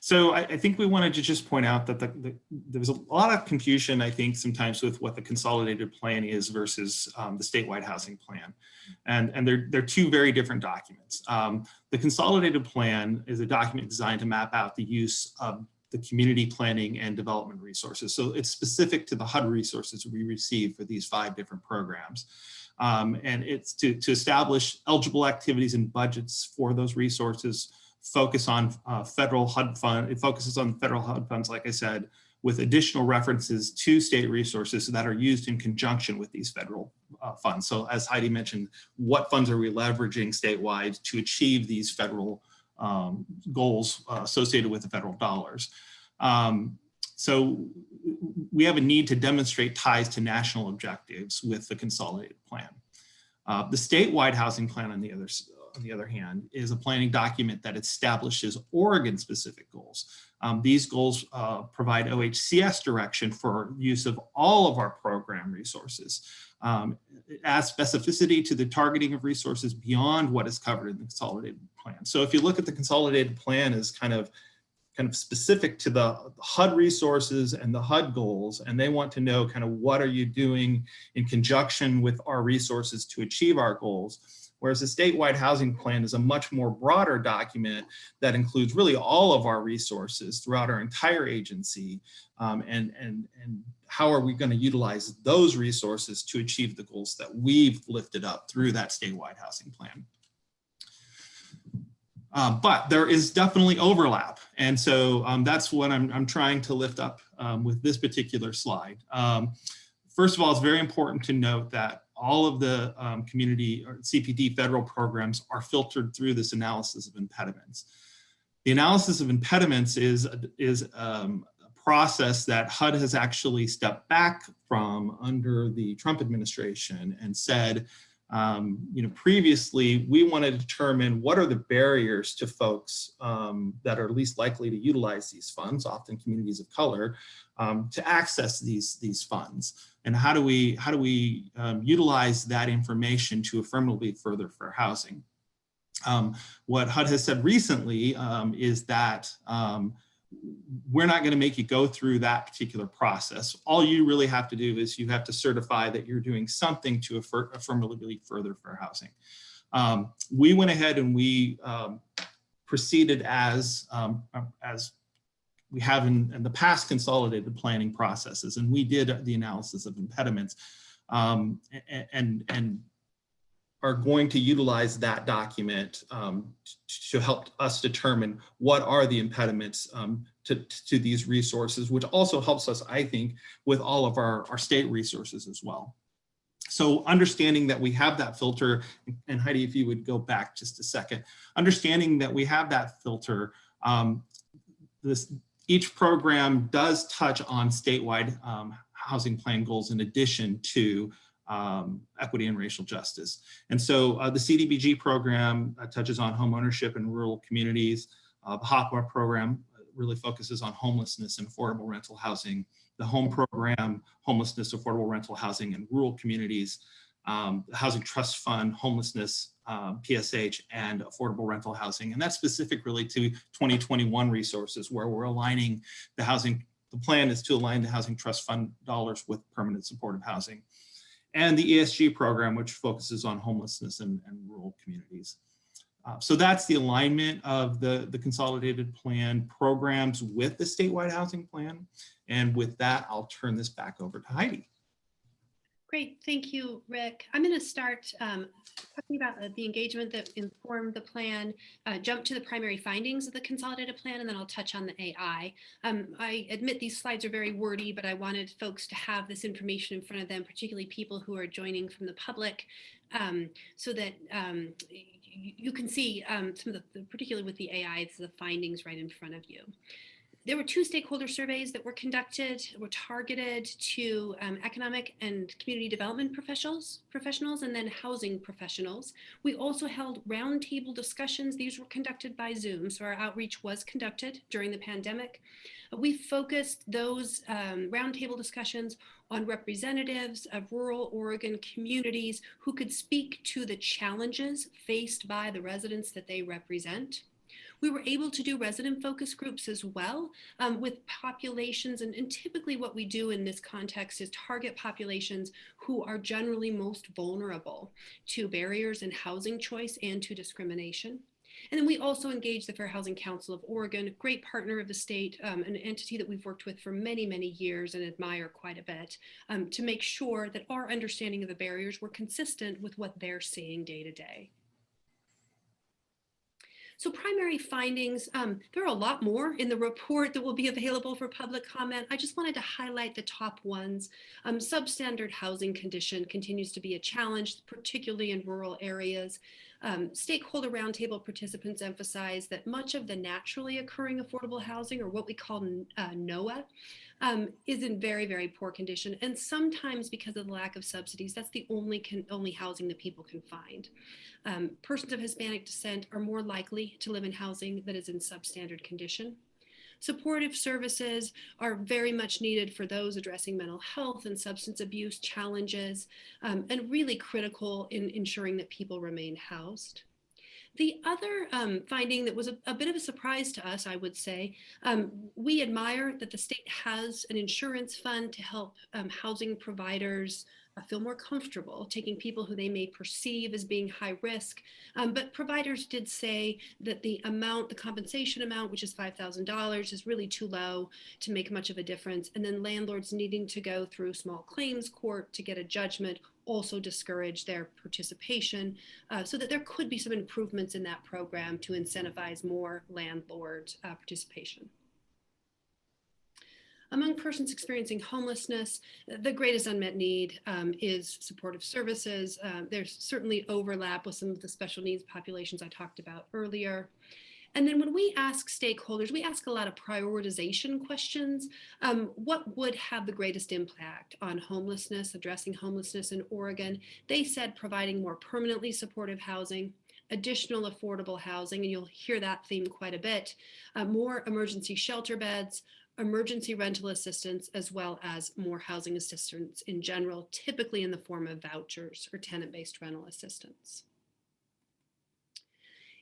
So I think we wanted to just point out that there was a lot of confusion, I think, sometimes with what the consolidated plan is versus the statewide housing plan. And they're two very different documents. The consolidated plan is a document designed to map out the use of the community planning and development resources. So it's specific to the HUD resources we receive for these 5 different programs. And it's to establish eligible activities and budgets for those resources, focus on federal HUD fund. It focuses on federal HUD funds, like I said, with additional references to state resources that are used in conjunction with these federal funds. So as Heidi mentioned, what funds are we leveraging statewide to achieve these federal goals associated with the federal dollars? So we have a need to demonstrate ties to national objectives with the consolidated plan. The statewide housing plan, on the other hand, is a planning document that establishes Oregon-specific goals. These goals provide OHCS direction for use of all of our program resources. It adds specificity to the targeting of resources beyond what is covered in the consolidated plan. So if you look at the consolidated plan as kind of specific to the HUD resources and the HUD goals, and they want to know kind of what are you doing in conjunction with our resources to achieve our goals. Whereas the statewide housing plan is a much more broader document that includes really all of our resources throughout our entire agency, and how are we going to utilize those resources to achieve the goals that we've lifted up through that statewide housing plan. But there is definitely overlap. And so that's what I'm trying to lift up with this particular slide. First of all, it's very important to note that all of the community or CPD federal programs are filtered through this analysis of impediments. The analysis of impediments is a process that HUD has actually stepped back from under the Trump administration and said, previously we want to determine what are the barriers to folks that are least likely to utilize these funds, often communities of color, to access these funds. And how do we utilize that information to affirmatively further fair housing? What HUD has said recently is that we're not going to make you go through that particular process. All you really have to do is you have to certify that you're doing something to affirmatively further fair housing. We went ahead and we proceeded as we have in the past consolidated planning processes, and we did the analysis of impediments and are going to utilize that document to help us determine what are the impediments to these resources, which also helps us, I think, with all of our state resources as well. So understanding that we have that filter, and Heidi, if you would go back just a second, understanding that we have that filter, each program does touch on statewide housing plan goals in addition to equity and racial justice. And so the CDBG program touches on home ownership in rural communities. The HOPWA program really focuses on homelessness and affordable rental housing. The HOME program, homelessness, affordable rental housing in rural communities. The Housing Trust Fund, homelessness, PSH, and affordable rental housing. And that's specific really to 2021 resources where we're aligning the plan is to align the Housing Trust Fund dollars with permanent supportive housing. And the ESG program, which focuses on homelessness and rural communities. So that's the alignment of the consolidated plan programs with the statewide housing plan. And with that, I'll turn this back over to Heidi. Great, thank you, Rick. I'm going to start talking about the engagement that informed the plan, jump to the primary findings of the consolidated plan, and then I'll touch on the AI. I admit these slides are very wordy, but I wanted folks to have this information in front of them, particularly people who are joining from the public, so that you can see some of particularly with the AI, the findings right in front of you. There were 2 stakeholder surveys that were conducted, were targeted to economic and community development professionals, and then housing professionals. We also held roundtable discussions. These were conducted by Zoom, so our outreach was conducted during the pandemic. We focused those roundtable discussions on representatives of rural Oregon communities who could speak to the challenges faced by the residents that they represent. We were able to do resident focus groups as well with populations. And typically what we do in this context is target populations who are generally most vulnerable to barriers in housing choice and to discrimination. And then we also engage the Fair Housing Council of Oregon, a great partner of the state, an entity that we've worked with for many, many years and admire quite a bit, to make sure that our understanding of the barriers were consistent with what they're seeing day to day. So primary findings, there are a lot more in the report that will be available for public comment. I just wanted to highlight the top ones. Substandard housing condition continues to be a challenge, particularly in rural areas. Stakeholder roundtable participants emphasize that much of the naturally occurring affordable housing, or what we call NOAA, is in very, very poor condition. And sometimes because of the lack of subsidies, that's the only housing that people can find. Persons of Hispanic descent are more likely to live in housing that is in substandard condition. Supportive services are very much needed for those addressing mental health and substance abuse challenges, and really critical in ensuring that people remain housed. The other finding that was a bit of a surprise to us, I would say, we admire that the state has an insurance fund to help housing providers feel more comfortable taking people who they may perceive as being high risk. But providers did say that the compensation amount, which is $5,000, is really too low to make much of a difference. And then landlords needing to go through small claims court to get a judgment also discourage their participation, so that there could be some improvements in that program to incentivize more landlord participation. Among persons experiencing homelessness, the greatest unmet need is supportive services. There's certainly overlap with some of the special needs populations I talked about earlier. And then when we ask stakeholders, we ask a lot of prioritization questions. What would have the greatest impact on homelessness, addressing homelessness in Oregon? They said providing more permanently supportive housing, additional affordable housing, and you'll hear that theme quite a bit, more emergency shelter beds, emergency rental assistance, as well as more housing assistance in general, typically in the form of vouchers or tenant-based rental assistance.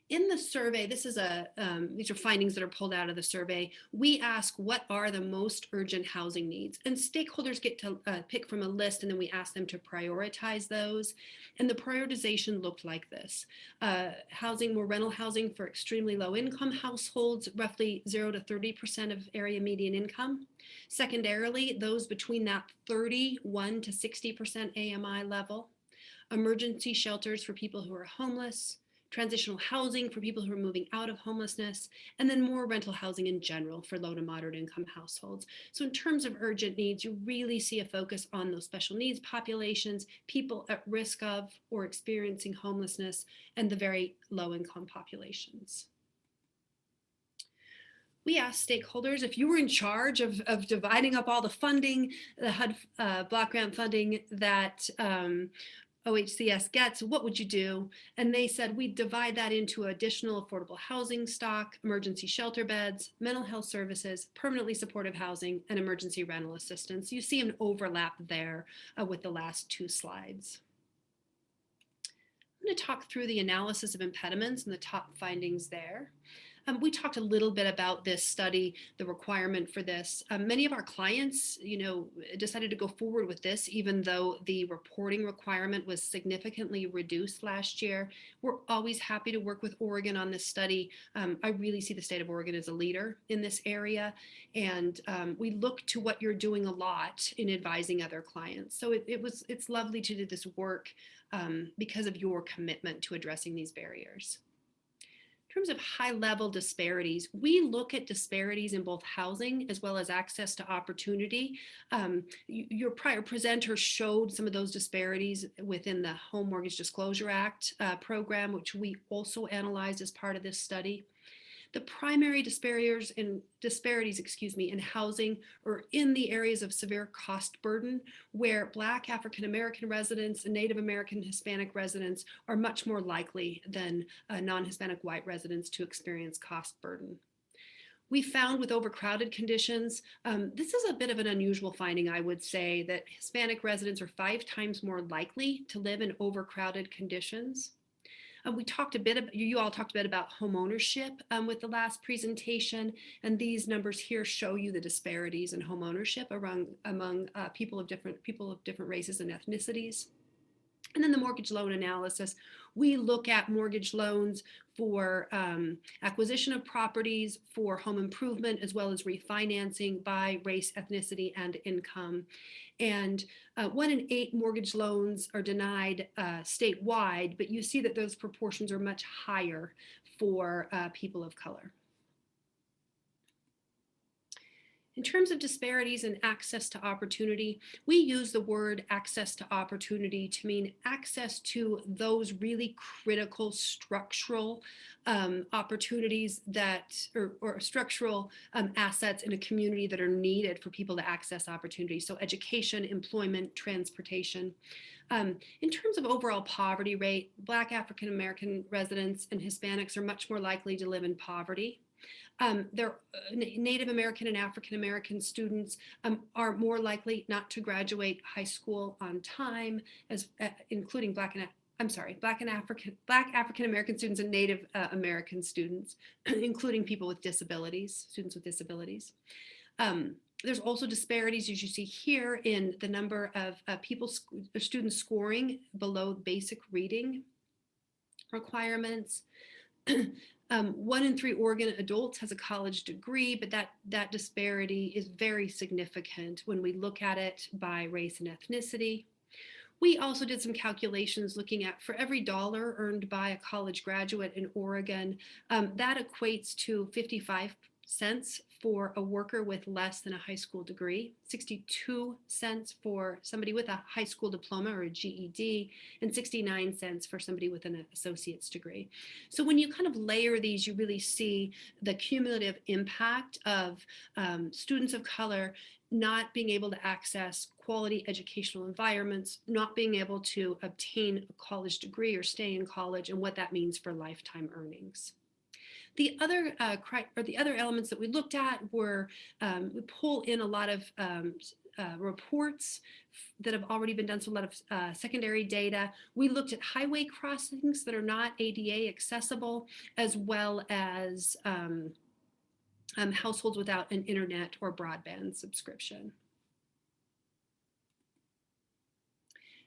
In the survey, these are findings that are pulled out of the survey. We ask what are the most urgent housing needs, and stakeholders get to pick from a list, and then we ask them to prioritize those. And the prioritization looked like this: housing, more rental housing for extremely low income households, roughly 0 to 30% of area median income. Secondarily, those between that 31 to 60% AMI level. Emergency shelters for people who are homeless. Transitional housing for people who are moving out of homelessness, and then more rental housing in general for low to moderate income households. So in terms of urgent needs, you really see a focus on those special needs populations, people at risk of or experiencing homelessness, and the very low income populations. We asked stakeholders, if you were in charge of dividing up all the funding, the HUD block grant funding that OHCS gets, what would you do? And they said we'd divide that into additional affordable housing stock, emergency shelter beds, mental health services, permanently supportive housing, and emergency rental assistance. You see an overlap there with the last two slides. I'm going to talk through the analysis of impediments and the top findings there. We talked a little bit about this study, the requirement for this. Many of our clients, decided to go forward with this, even though the reporting requirement was significantly reduced last year. We're always happy to work with Oregon on this study. I really see the state of Oregon as a leader in this area, and we look to what you're doing a lot in advising other clients. So it's lovely to do this work because of your commitment to addressing these barriers. In terms of high-level disparities, we look at disparities in both housing as well as access to opportunity. Your prior presenter showed some of those disparities within the Home Mortgage Disclosure Act program, which we also analyzed as part of this study. The primary disparities in housing are in the areas of severe cost burden, where Black, African American residents and Native American Hispanic residents are much more likely than non-Hispanic white residents to experience cost burden. We found with overcrowded conditions, this is a bit of an unusual finding, I would say, that Hispanic residents are 5 times more likely to live in overcrowded conditions. We talked a bit about, you all talked a bit about home ownership with the last presentation, and these numbers here show you the disparities in home ownership among people of different races and ethnicities. And then the mortgage loan analysis, we look at mortgage loans for acquisition of properties, for home improvement, as well as refinancing by race, ethnicity, and income. And 1 in 8 mortgage loans are denied statewide, but you see that those proportions are much higher for people of color. In terms of disparities in access to opportunity, we use the word access to opportunity to mean access to those really critical structural opportunities that, or structural assets in a community that are needed for people to access opportunities. So education, employment, transportation. In terms of overall poverty rate, Black African American residents and Hispanics are much more likely to live in poverty. Native American and African American students are more likely not to graduate high school on time, as including Black African American students and Native American students, including people with disabilities, students with disabilities. There's also disparities, as you see here, in the number of students scoring below basic reading requirements. 1 in 3 Oregon adults has a college degree, but that disparity is very significant when we look at it by race and ethnicity. We also did some calculations looking at, for every dollar earned by a college graduate in Oregon, that equates to 55 cents for a worker with less than a high school degree, 62 cents for somebody with a high school diploma or a GED, and 69 cents for somebody with an associate's degree. So when you kind of layer these, you really see the cumulative impact of students of color not being able to access quality educational environments, not being able to obtain a college degree or stay in college, and what that means for lifetime earnings. The other elements that we looked at were, we pull in a lot of reports that have already been done, so a lot of secondary data. We looked at highway crossings that are not ADA accessible, as well as households without an internet or broadband subscription.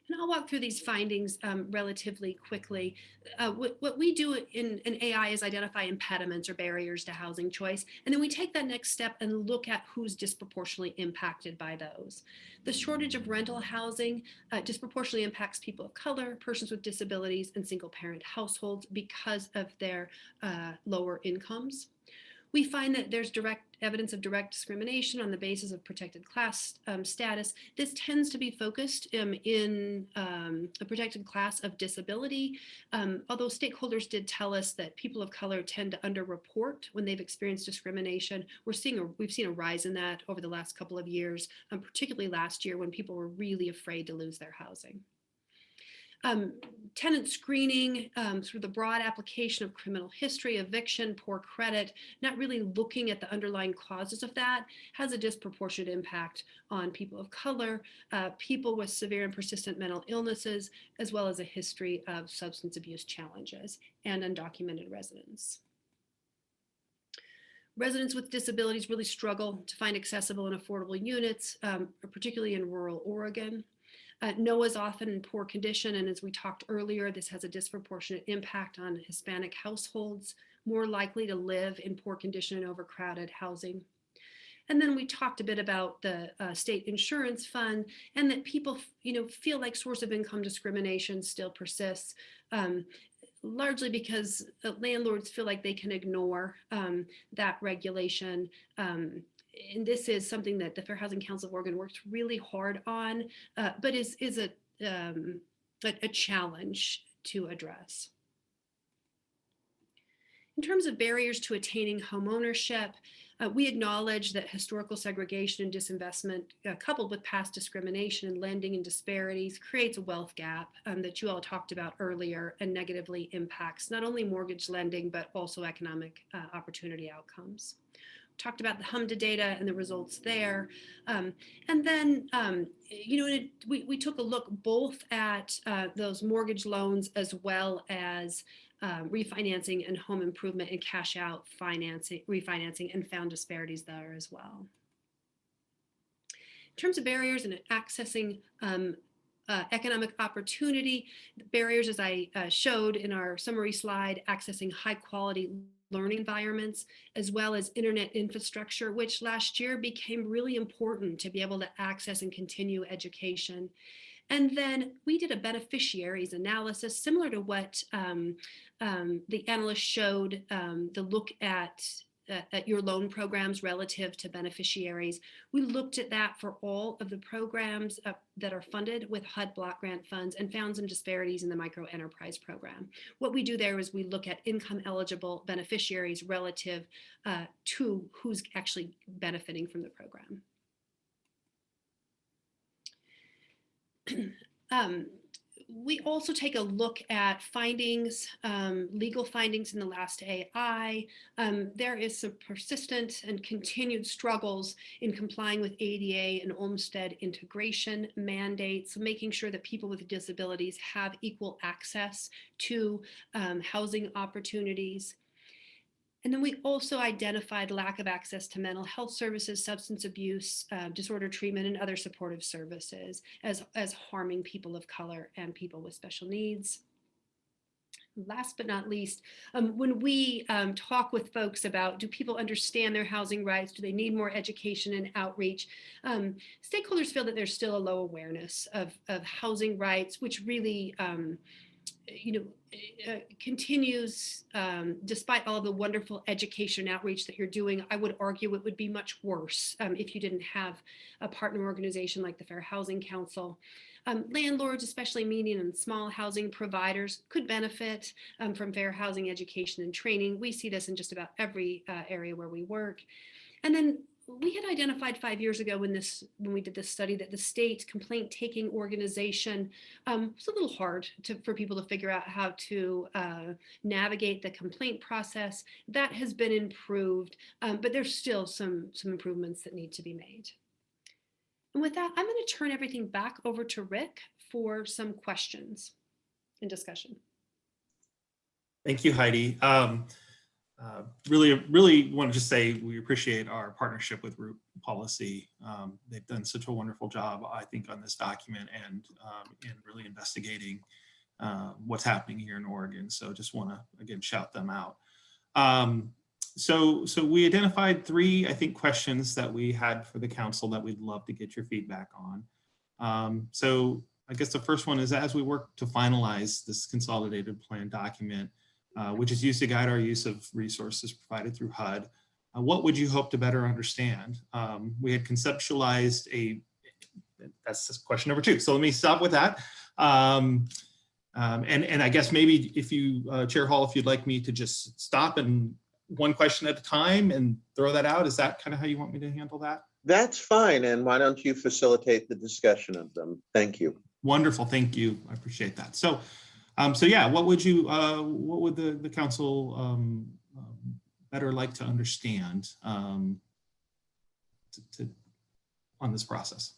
And I'll walk through these findings relatively quickly. What we do in AI is identify impediments or barriers to housing choice, and then we take that next step and look at who's disproportionately impacted by those. The shortage of rental housing disproportionately impacts people of color, persons with disabilities, and single-parent households because of their lower incomes. We find that there's direct evidence of direct discrimination on the basis of protected class status. This tends to be focused in a protected class of disability, although stakeholders did tell us that people of color tend to underreport when they've experienced discrimination. We've seen a rise in that over the last couple of years, particularly last year when people were really afraid to lose their housing. Tenant screening, sort of the broad application of criminal history, eviction, poor credit, not really looking at the underlying causes of that, has a disproportionate impact on people of color, people with severe and persistent mental illnesses, as well as a history of substance abuse challenges and undocumented residents. Residents with disabilities really struggle to find accessible and affordable units, particularly in rural Oregon. NOAA is often in poor condition, and as we talked earlier, this has a disproportionate impact on Hispanic households, more likely to live in poor condition and overcrowded housing. And then we talked a bit about the state insurance fund, and that people, feel like source of income discrimination still persists, largely because landlords feel like they can ignore that regulation. And this is something that the Fair Housing Council of Oregon works really hard on, but is a challenge to address. In terms of barriers to attaining home ownership, we acknowledge that historical segregation and disinvestment, coupled with past discrimination and lending and disparities, creates a wealth gap that you all talked about earlier and negatively impacts not only mortgage lending, but also economic opportunity outcomes. talked about the HMDA data and the results there. And then, we took a look both at those mortgage loans as well as refinancing and home improvement and cash out refinancing, and found disparities there as well. In terms of barriers and accessing economic opportunity, the barriers, as I showed in our summary slide, accessing high quality learning environments, as well as internet infrastructure, which last year became really important to be able to access and continue education. And then we did a beneficiaries analysis similar to what the analyst showed, the look at your loan programs relative to beneficiaries. We looked at that for all of the programs that are funded with HUD block grant funds and found some disparities in the micro enterprise program. What we do there is we look at income eligible beneficiaries relative to who's actually benefiting from the program. We also take a look at findings, legal findings in the last AI. There is some persistent and continued struggles in complying with ADA and Olmstead integration mandates, making sure that people with disabilities have equal access to housing opportunities. And then we also identified lack of access to mental health services, substance abuse, disorder treatment, and other supportive services as harming people of color and people with special needs. Last but not least, when we talk with folks about, do people understand their housing rights? Do they need more education and outreach? Stakeholders feel that there's still a low awareness of housing rights, which really continues despite all of the wonderful education outreach that you're doing. I would argue it would be much worse if you didn't have a partner organization like the Fair Housing Council. Landlords, especially medium and small housing providers, could benefit from fair housing education and training. We see this in just about every area where we work. And then we had identified 5 years ago when we did this study that the state complaint taking organization was a little hard for people to figure out how to navigate the complaint process. That has been improved, but there's still some improvements that need to be made. And with that, I'm going to turn everything back over to Rick for some questions and discussion. Thank you, Heidi. Really want to just say we appreciate our partnership with Root Policy. They've done such a wonderful job, I think, on this document and in really investigating what's happening here in Oregon. So just want to, again, shout them out. So we identified 3, I think, questions that we had for the council that we'd love to get your feedback on. So I guess the first one is, as we work to finalize this consolidated plan document, which is used to guide our use of resources provided through HUD, what would you hope to better understand? We had conceptualized that's question number 2. So let me stop with that. And I guess maybe if you, Chair Hall, if you'd like me to just stop and one question at a time and throw that out, is that kind of how you want me to handle that? That's fine. And why don't you facilitate the discussion of them? Thank you. Wonderful. Thank you. I appreciate that. So yeah, what would the council better like to understand on this process?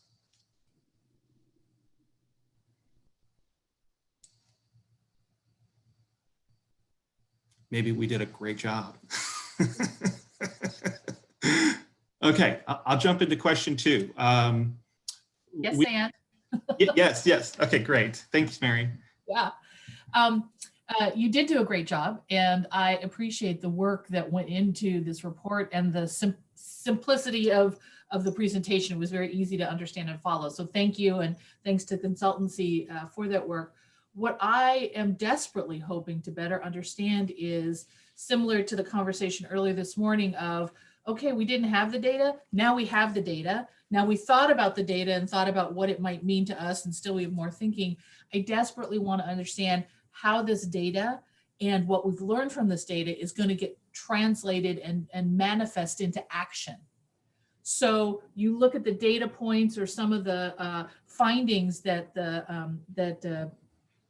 Maybe we did a great job. Okay, I'll jump into question 2. Yes, Anne. Yes. Okay, great. Thanks, Mary. Yeah. You did do a great job, and I appreciate the work that went into this report and the simplicity of the presentation. It was very easy to understand and follow. So thank you, and thanks to consultancy for that work. What I am desperately hoping to better understand is similar to the conversation earlier this morning of, okay, we didn't have the data. Now we have the data. Now we thought about the data and thought about what it might mean to us, and still we have more thinking. I desperately want to understand how this data and what we've learned from this data is going to get translated and manifest into action. So you look at the data points or some of the findings that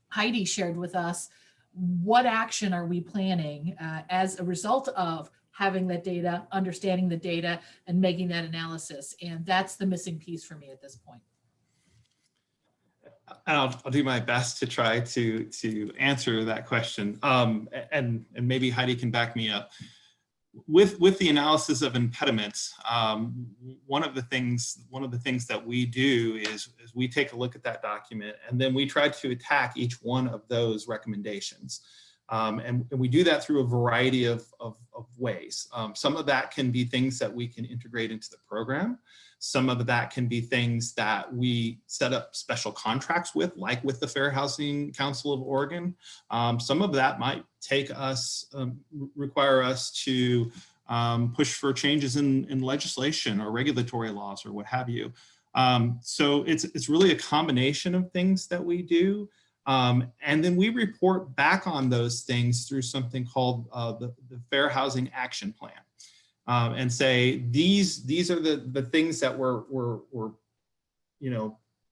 Heidi shared with us. What action are we planning as a result of having that data, understanding the data, and making that analysis. And that's the missing piece for me at this point. I'll do my best to try to answer that question. And maybe Heidi can back me up. With the analysis of impediments, one of the things that we do is we take a look at that document, and then we try to attack each one of those recommendations. And we do that through a variety of ways. Some of that can be things that we can integrate into the program. Some of that can be things that we set up special contracts with, like with the Fair Housing Council of Oregon. Some of that might require us to push for changes in legislation or regulatory laws or what have you. So it's really a combination of things that we do. And then we report back on those things through something called the Fair Housing Action Plan. And say these are the things that were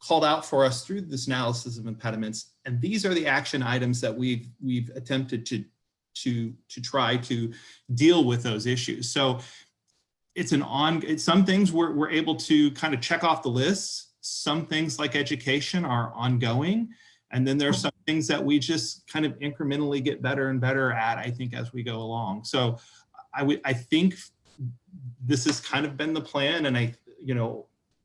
called out for us through this analysis of impediments, and these are the action items that we've attempted to try to deal with those issues. So it's some things we're able to kind of check off the list. Some things like education are ongoing, and then there's some things that we just kind of incrementally get better and better at, I think, as we go along. So I think this has kind of been the plan, and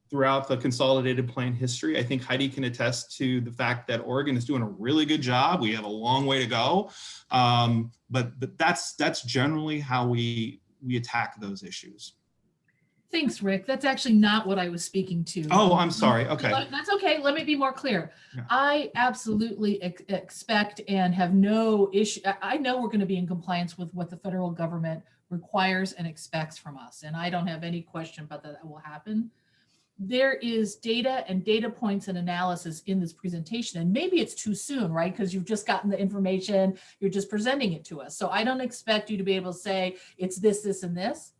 throughout the consolidated plan history, I think Heidi can attest to the fact that Oregon is doing a really good job. We have a long way to go, but that's generally how we attack those issues. Thanks, Rick. That's actually not what I was speaking to. Oh, I'm sorry. Okay. That's okay. Let me be more clear. Yeah. I absolutely expect and have no issue. I know we're going to be in compliance with what the federal government requires and expects from us. And I don't have any question about that will happen. There is data and data points and analysis in this presentation. And maybe it's too soon, right? Because you've just gotten the information, you're just presenting it to us. So I don't expect you to be able to say it's this, this, and this.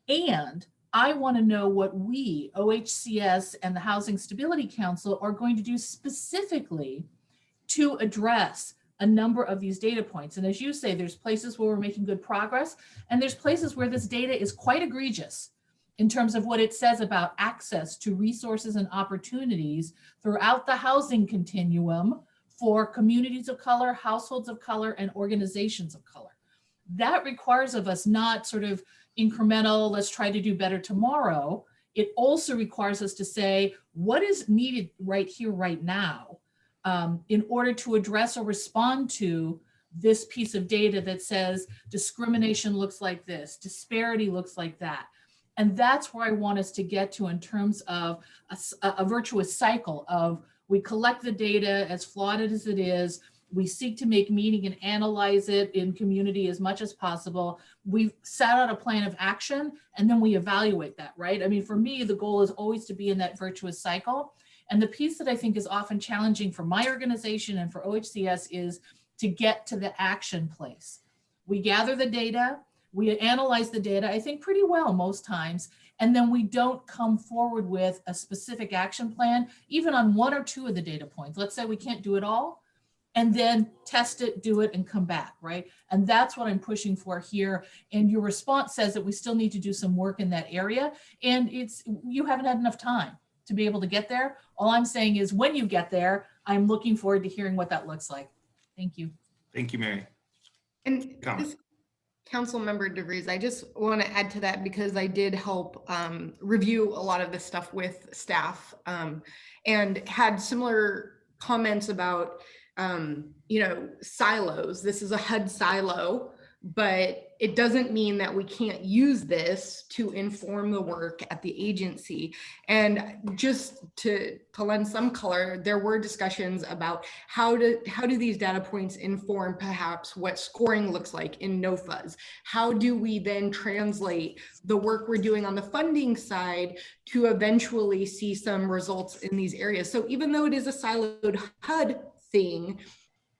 And I want to know what we, OHCS and the Housing Stability Council, are going to do specifically to address a number of these data points. And as you say, there's places where we're making good progress, and there's places where this data is quite egregious in terms of what it says about access to resources and opportunities throughout the housing continuum for communities of color, households of color, and organizations of color. That requires of us not sort of incremental, let's try to do better tomorrow. It also requires us to say, what is needed right here, right now, in order to address or respond to this piece of data that says discrimination looks like this, disparity looks like that. And that's where I want us to get to in terms of a virtuous cycle of we collect the data, as flawed as it is, we seek to make meaning and analyze it in community as much as possible. We've set out a plan of action, and then we evaluate that, right? I mean, for me, the goal is always to be in that virtuous cycle. And the piece that I think is often challenging for my organization and for OHCS is to get to the action place. We gather the data, we analyze the data, I think pretty well most times, and then we don't come forward with a specific action plan, even on one or two of the data points. Let's say we can't do it all, and then test it, do it, and come back, right? And that's what I'm pushing for here. And your response says that we still need to do some work in that area, and you haven't had enough time to be able to get there. All I'm saying is when you get there, I'm looking forward to hearing what that looks like. Thank you. Thank you, Mary. And this, Council Member DeVries, I just want to add to that because I did help review a lot of this stuff with staff and had similar comments about silos. This is a HUD silo, but it doesn't mean that we can't use this to inform the work at the agency. And just to lend some color, there were discussions about how do these data points inform perhaps what scoring looks like in NOFAs? How do we then translate the work we're doing on the funding side to eventually see some results in these areas? So even though it is a siloed HUD thing,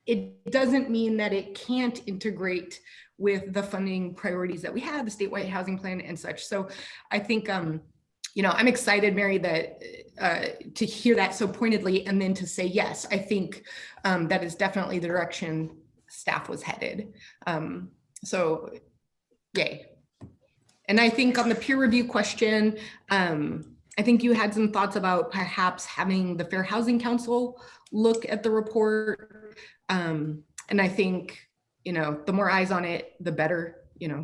it doesn't mean that it can't integrate with the funding priorities that we have, the statewide housing plan and such. So I think, I'm excited, Mary, that to hear that so pointedly and then to say, yes, I think that is definitely the direction staff was headed. So yay. And I think on the peer review question, I think you had some thoughts about perhaps having the Fair Housing Council look at the report. And I think, the more eyes on it, the better,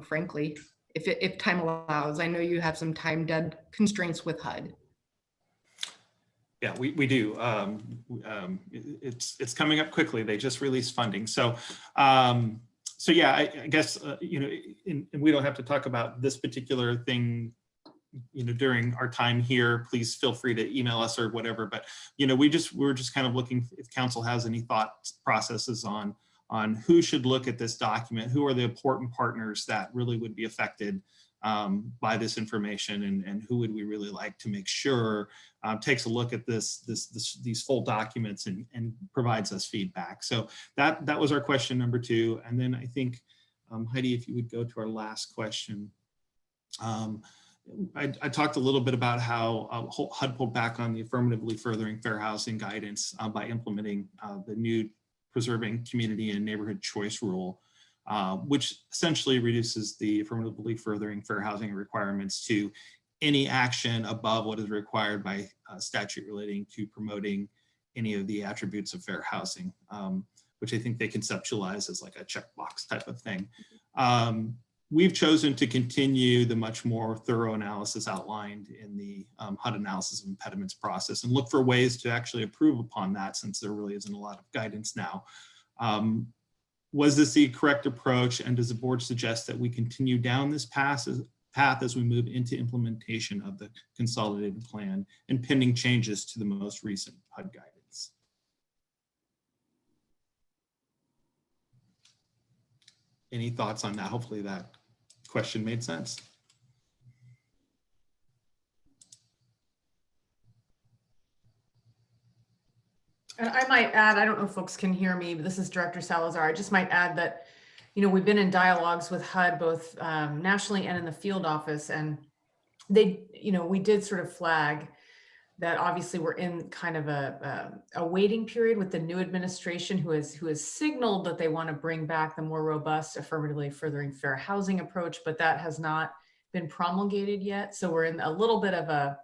frankly, if time allows. I know you have some time dead constraints with HUD. Yeah, we do. It's coming up quickly. They just released funding. So yeah, I guess, and we don't have to talk about this particular thing, during our time here. Please feel free to email us or whatever. But, we're just kind of looking if council has any thought processes on who should look at this document, who are the important partners that really would be affected by this information, and who would we really like to make sure takes a look at these full documents and provides us feedback. So that was our question number 2. And then I think, Heidi, if you would go to our last question. I talked a little bit about how HUD pulled back on the affirmatively furthering fair housing guidance by implementing the new preserving community and neighborhood choice rule, which essentially reduces the affirmatively furthering fair housing requirements to any action above what is required by statute relating to promoting any of the attributes of fair housing, which I think they conceptualize as like a checkbox type of thing. We've chosen to continue the much more thorough analysis outlined in the HUD analysis of impediments process and look for ways to actually improve upon that, since there really isn't a lot of guidance now. Was this the correct approach, and does the board suggest that we continue down this path as we move into implementation of the consolidated plan and pending changes to the most recent HUD guidance? Any thoughts on that? Hopefully that question made sense. And I might add, I don't know if folks can hear me, but this is Director Salazar. I just might add that, we've been in dialogues with HUD both nationally and in the field office, and they, we did sort of flag that obviously we're in kind of a waiting period with the new administration who has signaled that they want to bring back the more robust affirmatively furthering fair housing approach, but that has not been promulgated yet. So we're in a little bit of a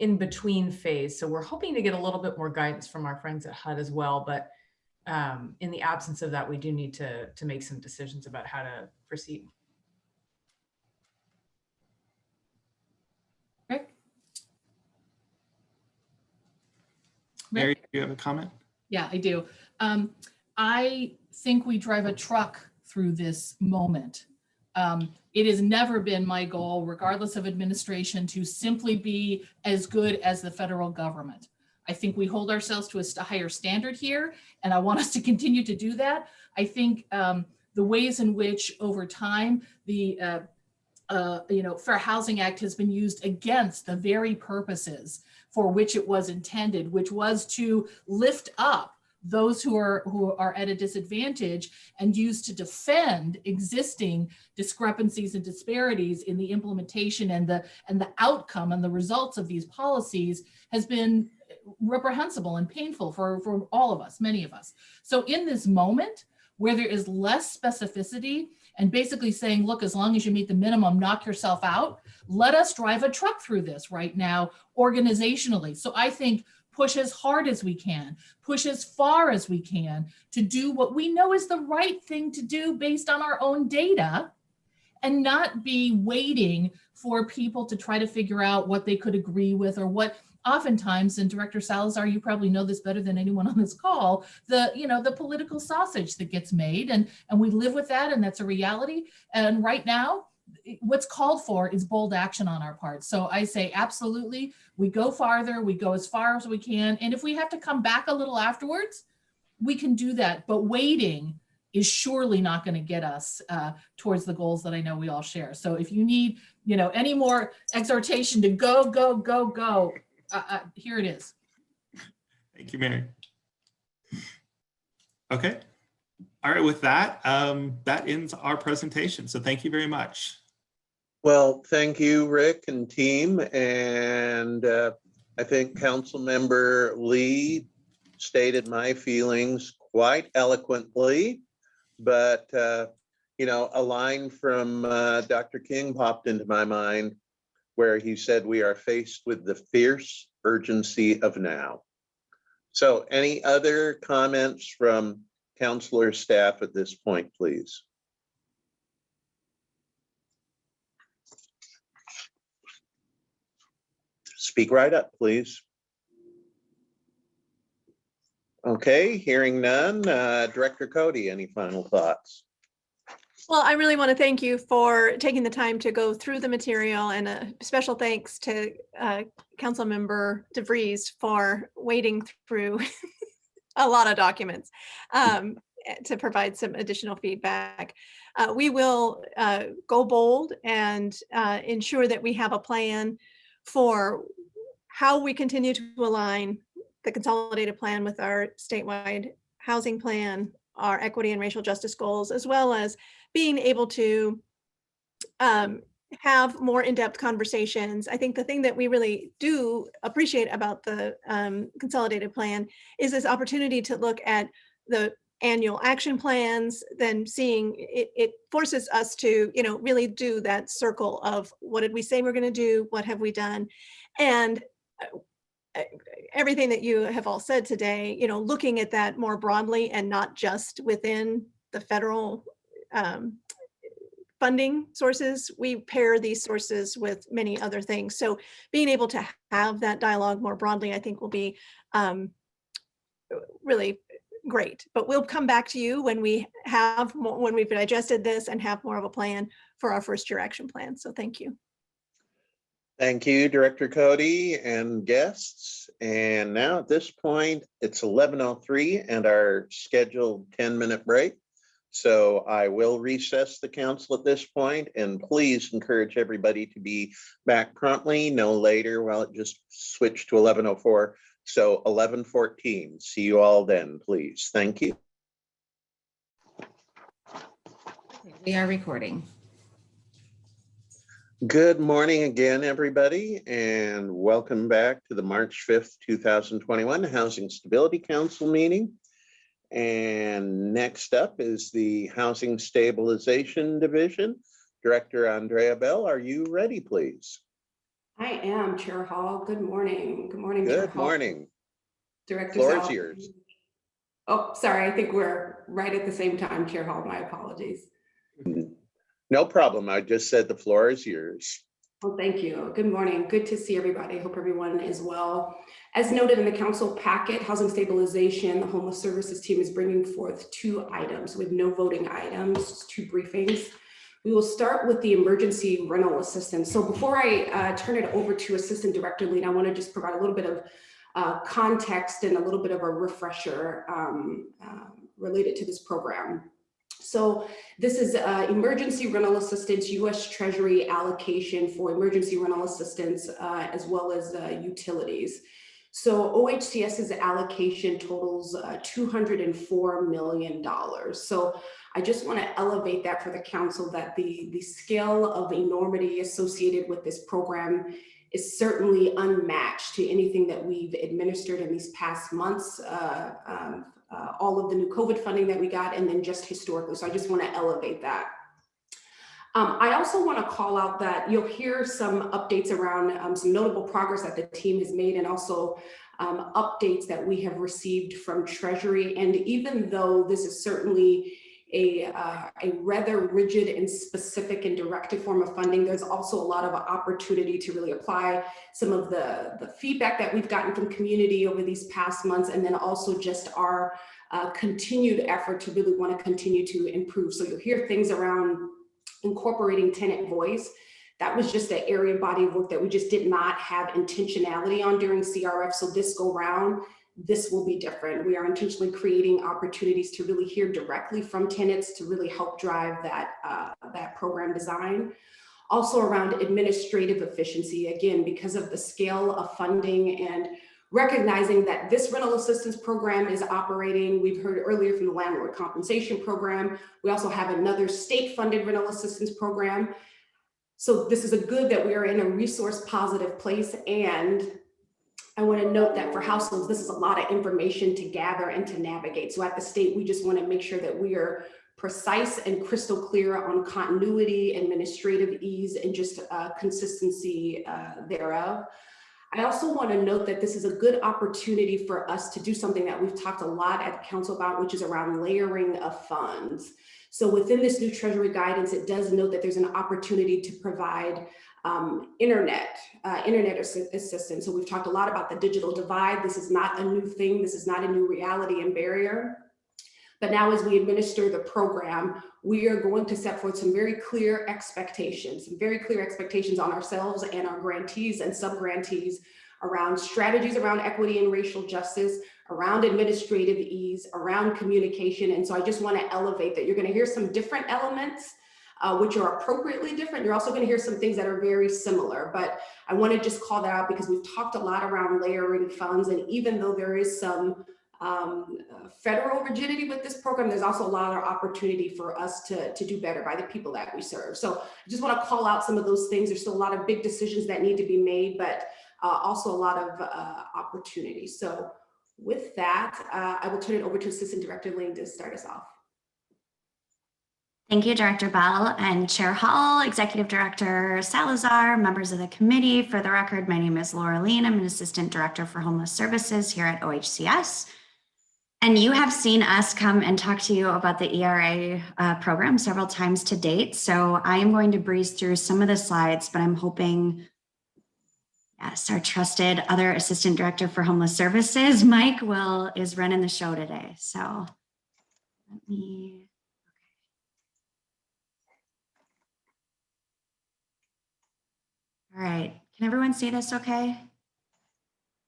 in-between phase. So we're hoping to get a little bit more guidance from our friends at HUD as well. But in the absence of that, we do need to make some decisions about how to proceed. Mary, do you have a comment? Yeah, I do. I think we drive a truck through this moment. It has never been my goal, regardless of administration, to simply be as good as the federal government. I think we hold ourselves to a higher standard here, and I want us to continue to do that. I think the ways in which over time the Fair Housing Act has been used against the very purposes for which it was intended, which was to lift up those who are at a disadvantage and used to defend existing discrepancies and disparities in the implementation and the outcome and the results of these policies has been reprehensible and painful for all of us, many of us. So in this moment where there is less specificity and basically saying, look, as long as you meet the minimum, knock yourself out, let us drive a truck through this right now organizationally. So I think push as hard as we can, push as far as we can to do what we know is the right thing to do based on our own data, and not be waiting for people to try to figure out what they could agree with, or what oftentimes, and Director Salazar, you probably know this better than anyone on this call, the political sausage that gets made, and we live with that, and that's a reality. And right now, what's called for is bold action on our part. So I say, absolutely, we go farther, we go as far as we can. And if we have to come back a little afterwards, we can do that. But waiting is surely not going to get us towards the goals that I know we all share. So if you need, any more exhortation to go, go, go, go, here it is. Thank you, Mary. Okay. All right, with that, that ends our presentation. So thank you very much. Well, thank you, Rick and team. And I think Councilmember Lee stated my feelings quite eloquently, but You know, a line from Dr. King popped into my mind where he said, "We are faced with the fierce urgency of now." So any other comments from council or staff at this point, please? Speak right up, please. Okay, hearing none. Director Cody, any final thoughts? Well, I really want to thank you for taking the time to go through the material, and a special thanks to Councilmember DeVries for wading through a lot of documents to provide some additional feedback. We will go bold and ensure that we have a plan for how we continue to align the consolidated plan with our statewide housing plan, our equity and racial justice goals, as well as being able to have more in-depth conversations. I think the thing that we really do appreciate about the consolidated plan is this opportunity to look at the annual action plans, then seeing it forces us to, you know, really do that circle of what did we say we're going to do, what have we done, and everything that you have all said today, you know, looking at that more broadly and not just within the federal funding sources. We pair these sources with many other things. So being able to have that dialogue more broadly, I think will be really great. But we'll come back to you when we have more, when we've digested this and have more of a plan for our first year action plan. So thank you. Thank you, Director Cody and guests. And now at this point, it's 11:03 and our scheduled 10-minute break. So I will recess the council at this point, and please encourage everybody to be back promptly, no later. Well, it just switched to 11:04. So 11:14. See you all then, please. Thank you. We are recording. Good morning again, everybody, and welcome back to the March 5th, 2021 Housing Stability Council meeting. And next up is the Housing Stabilization Division. Director Andrea Bell, are you ready, please? I am, Chair Hall. Good morning. Good morning, Chair Good Hall. morning. Director Floor is Sal. yours. Oh, sorry. I think we're right at the same time, Chair Hall. My apologies. No problem. I just said the floor is yours. Well, thank you. Good morning. Good to see everybody. Hope everyone is well. As noted in the council packet, Housing Stabilization, the Homeless Services team is bringing forth 2 items with no voting items, 2 briefings. We will start with the emergency rental assistance. So before I turn it over to Assistant Director Lean, I want to just provide a little bit of context and a little bit of a refresher related to this program. So this is emergency rental assistance, U.S. Treasury allocation for emergency rental assistance, as well as utilities. So OHCS's allocation totals $204 million. So I just want to elevate that for the council, that the scale of enormity associated with this program is certainly unmatched to anything that we've administered in these past months, all of the new COVID funding that we got, and then just historically. So I just want to elevate that. I also want to call out that you'll hear some updates around some notable progress that the team has made, and also updates that we have received from Treasury. And even though this is certainly a rather rigid and specific and directed form of funding, there's also a lot of opportunity to really apply some of the feedback that we've gotten from community over these past months, and then also just our continued effort to really want to continue to improve. So you'll hear things around incorporating tenant voice. That was just an area body of work that we just did not have intentionality on during CRF. So this go round, this will be different. We are intentionally creating opportunities to really hear directly from tenants to really help drive that program design. Also around administrative efficiency, again, because of the scale of funding and recognizing that this rental assistance program is operating. We've heard earlier from the landlord compensation program. We also have another state-funded rental assistance program. So this is a good that we are in a resource positive place. And I want to note that for households, this is a lot of information to gather and to navigate. So at the state, we just want to make sure that we are precise and crystal clear on continuity, administrative ease, and just consistency thereof. I also want to note that this is a good opportunity for us to do something that we've talked a lot at the council about, which is around layering of funds. So within this new Treasury guidance, it does note that there's an opportunity to provide internet assistance. So we've talked a lot about the digital divide. This is not a new thing. This is not a new reality and barrier. But now as we administer the program, we are going to set forth some very clear expectations on ourselves and our grantees and sub-grantees around strategies around equity and racial justice, around administrative ease, around communication. And so I just want to elevate that. You're going to hear some different elements which are appropriately different. You're also going to hear some things that are very similar, but I want to just call that out because we've talked a lot around layering funds. And even though there is some federal rigidity with this program, there's also a lot of opportunity for us to do better by the people that we serve. So I just want to call out some of those things. There's still a lot of big decisions that need to be made, but also a lot of opportunity. So with that, I will turn it over to Assistant Director Ling to start us off. Thank you, Director Bell and Chair Hall, Executive Director Salazar, members of the committee. For the record, my name is Laura Lean. I'm an Assistant Director for Homeless Services here at OHCS. And you have seen us come and talk to you about the ERA program several times to date. So I am going to breeze through some of the slides, but I'm hoping, yes, our trusted other Assistant Director for Homeless Services, Mike, is running the show today. So let me. All right, can everyone see this okay?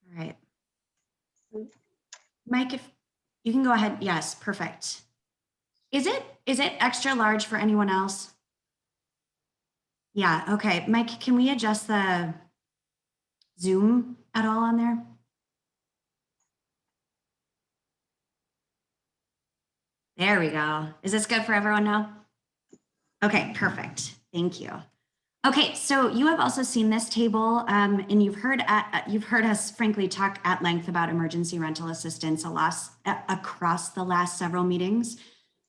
All right. Mike, if you can go ahead. Yes, perfect. Is it extra large for anyone else? Yeah, okay. Mike, can we adjust the zoom at all on there? There we go. Is this good for everyone now? Okay, perfect. Thank you. Okay, so you have also seen this table, and you've heard us frankly talk at length about emergency rental assistance across the last several meetings.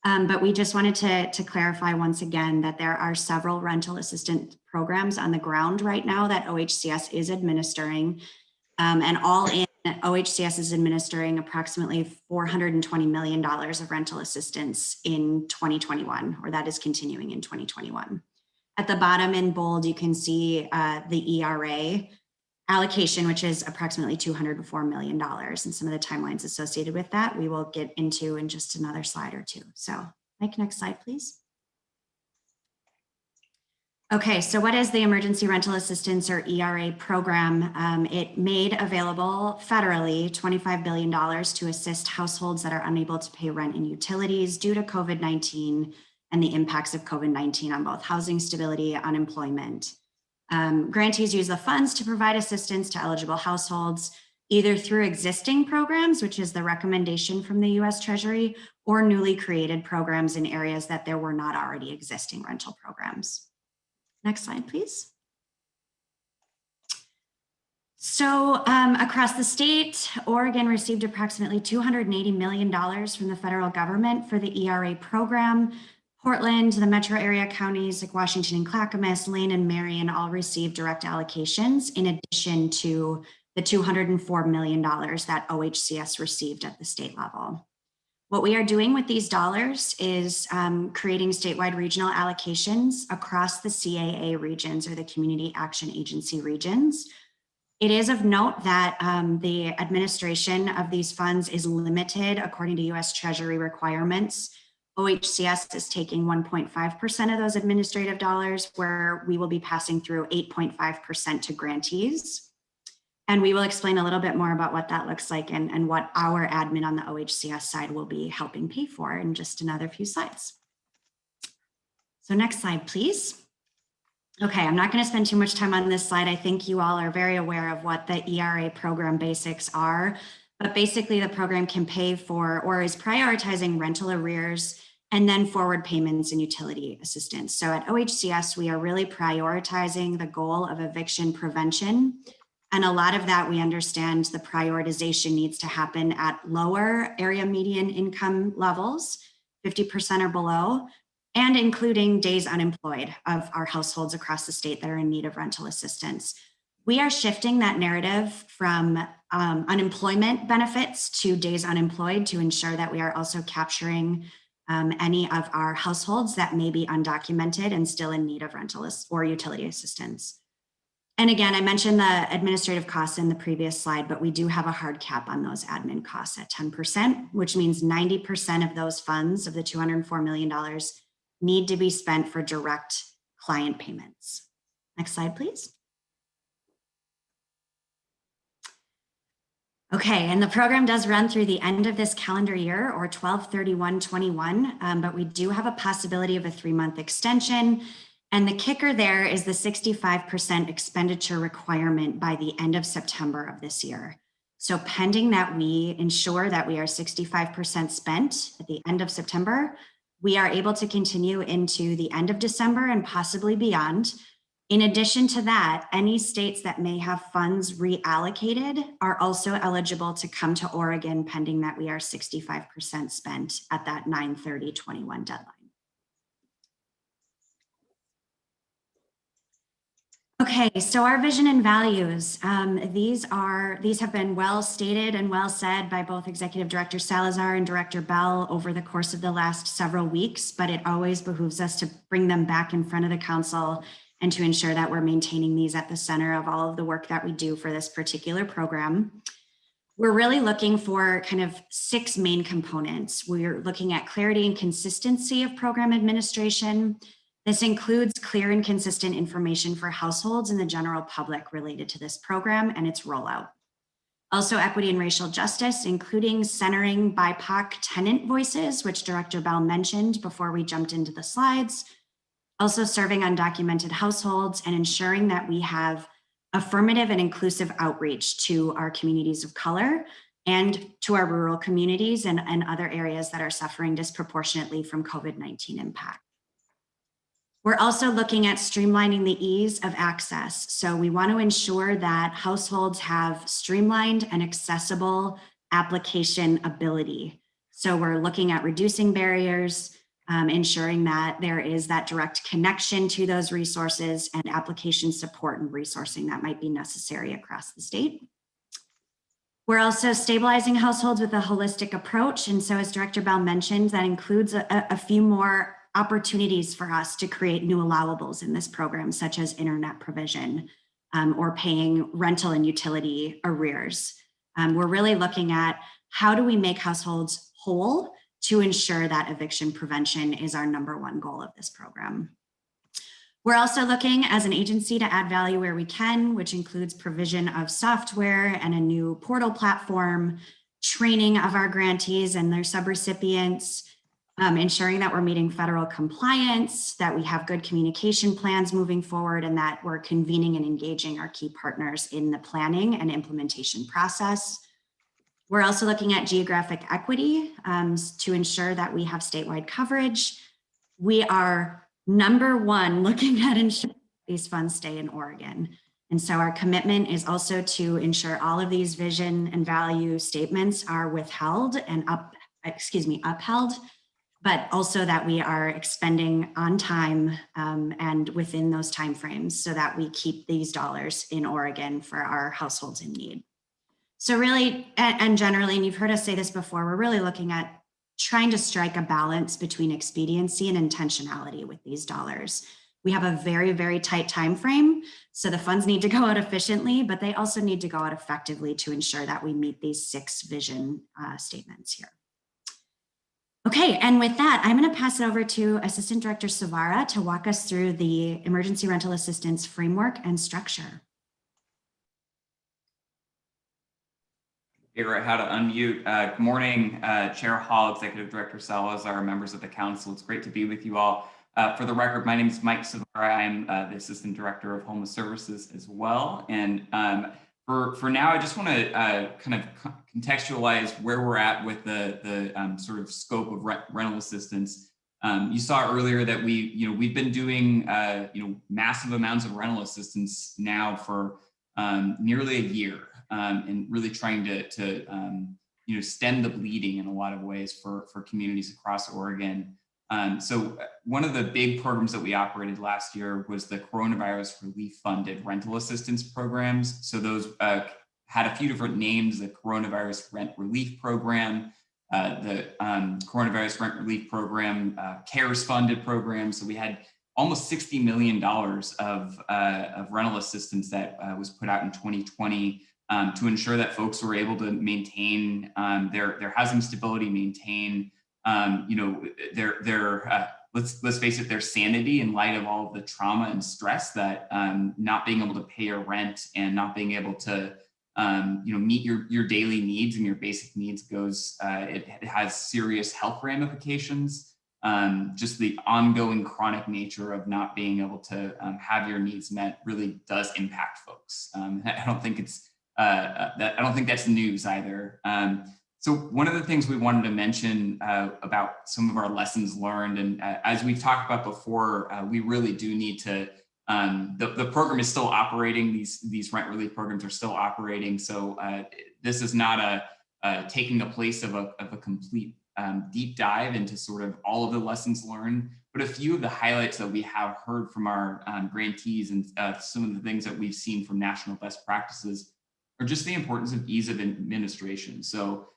But we just wanted to clarify once again that there are several rental assistance programs on the ground right now that OHCS is administering, and all in OHCS is administering approximately $420 million of rental assistance in 2021, or that is continuing in 2021. At the bottom in bold, you can see the ERA allocation, which is approximately $204 million, and some of the timelines associated with that we will get into in just another slide or two. So Mike, next slide, please. Okay, so what is the Emergency Rental Assistance, or ERA program? It made available federally $25 billion to assist households that are unable to pay rent and utilities due to COVID-19 and the impacts of COVID-19 on both housing stability, unemployment. Grantees use the funds to provide assistance to eligible households, either through existing programs, which is the recommendation from the US Treasury, or newly created programs in areas that there were not already existing rental programs. Next slide, please. So across the state, Oregon received approximately $280 million from the federal government for the ERA program. Portland, the metro area counties like Washington and Clackamas, Lane and Marion all received direct allocations in addition to the $204 million that OHCS received at the state level. What we are doing with these dollars is creating statewide regional allocations across the CAA regions, or the Community Action Agency regions. It is of note that the administration of these funds is limited according to US Treasury requirements. OHCS is taking 1.5% of those administrative dollars, where we will be passing through 8.5% to grantees. And we will explain a little bit more about what that looks like and what our admin on the OHCS side will be helping pay for in just another few slides. So next slide, please. Okay, I'm not going to spend too much time on this slide. I think you all are very aware of what the ERA program basics are. But basically the program can pay for, or is prioritizing, rental arrears and then forward payments and utility assistance. So at OHCS, we are really prioritizing the goal of eviction prevention. And a lot of that, we understand the prioritization needs to happen at lower area median income levels. 50% or below, and including days unemployed of our households across the state that are in need of rental assistance. We are shifting that narrative from unemployment benefits to days unemployed to ensure that we are also capturing any of our households that may be undocumented and still in need of rental or utility assistance. And again, I mentioned the administrative costs in the previous slide, but we do have a hard cap on those admin costs at 10%, which means 90% of those funds of the $204 million need to be spent for direct client payments. Next slide, please. Okay, and the program does run through the end of this calendar year, or 12/31/21, but we do have a possibility of a 3-month extension. And the kicker there is the 65% expenditure requirement by the end of September of this year. So pending that we ensure that we are 65% spent at the end of September, we are able to continue into the end of December and possibly beyond. In addition to that, any states that may have funds reallocated are also eligible to come to Oregon pending that we are 65% spent at that 9/30/21 deadline. Okay, so our vision and values, these have been well stated and well said by both Executive Director Salazar and Director Bell over the course of the last several weeks, but it always behooves us to bring them back in front of the council and to ensure that we're maintaining these at the center of all of the work that we do for this particular program. We're really looking for kind of 6 main components. We're looking at clarity and consistency of program administration. This includes clear and consistent information for households and the general public related to this program and its rollout. Also, equity and racial justice, including centering BIPOC tenant voices, which Director Bell mentioned before we jumped into the slides. Also serving undocumented households and ensuring that we have affirmative and inclusive outreach to our communities of color and to our rural communities and other areas that are suffering disproportionately from COVID-19 impact. We're also looking at streamlining the ease of access. So we want to ensure that households have streamlined and accessible application ability. So we're looking at reducing barriers, ensuring that there is that direct connection to those resources and application support and resourcing that might be necessary across the state. We're also stabilizing households with a holistic approach. And so as Director Bell mentioned, that includes a few more opportunities for us to create new allowables in this program, such as internet provision or paying rental and utility arrears. We're really looking at how do we make households whole to ensure that eviction prevention is our #1 goal of this program. We're also looking as an agency to add value where we can, which includes provision of software and a new portal platform, training of our grantees and their subrecipients, ensuring that we're meeting federal compliance, that we have good communication plans moving forward, and that we're convening and engaging our key partners in the planning and implementation process. We're also looking at geographic equity to ensure that we have statewide coverage. We are #1 looking at ensuring these funds stay in Oregon. And so our commitment is also to ensure all of these vision and value statements are withheld and upheld, but also that we are expending on time and within those timeframes so that we keep these dollars in Oregon for our households in need. So really, and generally, and you've heard us say this before, we're really looking at trying to strike a balance between expediency and intentionality with these dollars. We have a very, very tight time frame, so the funds need to go out efficiently, but they also need to go out effectively to ensure that we meet these 6 vision statements here. Okay, and with that, I'm going to pass it over to Assistant Director Savara to walk us through the emergency rental assistance framework and structure. Figure out how to unmute. Good morning, Chair Hall, Executive Director Salazar, members of the council. It's great to be with you all. For the record, my name is Mike Savara. I am the Assistant Director of Homeless Services as well. And for now, I just want to kind of contextualize where we're at with the sort of scope of rental assistance. You saw earlier that we've been doing massive amounts of rental assistance now for nearly a year. And really trying to stem the bleeding in a lot of ways for communities across Oregon. So one of the big programs that we operated last year was the coronavirus relief funded rental assistance programs. So those had a few different names: the coronavirus rent relief program, the coronavirus rent relief program, CARES funded program. So we had almost $60 million of rental assistance that was put out in 2020 to ensure that folks were able to maintain their housing stability, maintain let's face it, their sanity in light of all of the trauma and stress that not being able to pay your rent and not being able to meet your daily needs and your basic needs it has serious health ramifications. Just the ongoing chronic nature of not being able to have your needs met really does impact folks. I don't think that's news either. So one of the things we wanted to mention about some of our lessons learned, and as we've talked about before, we really do need to, the program is still operating, these rent relief programs are still operating. So this is not taking the place of a complete deep dive into sort of all of the lessons learned, but a few of the highlights that we have heard from our grantees and some of the things that we've seen from national best practices are just the importance of ease of administration. So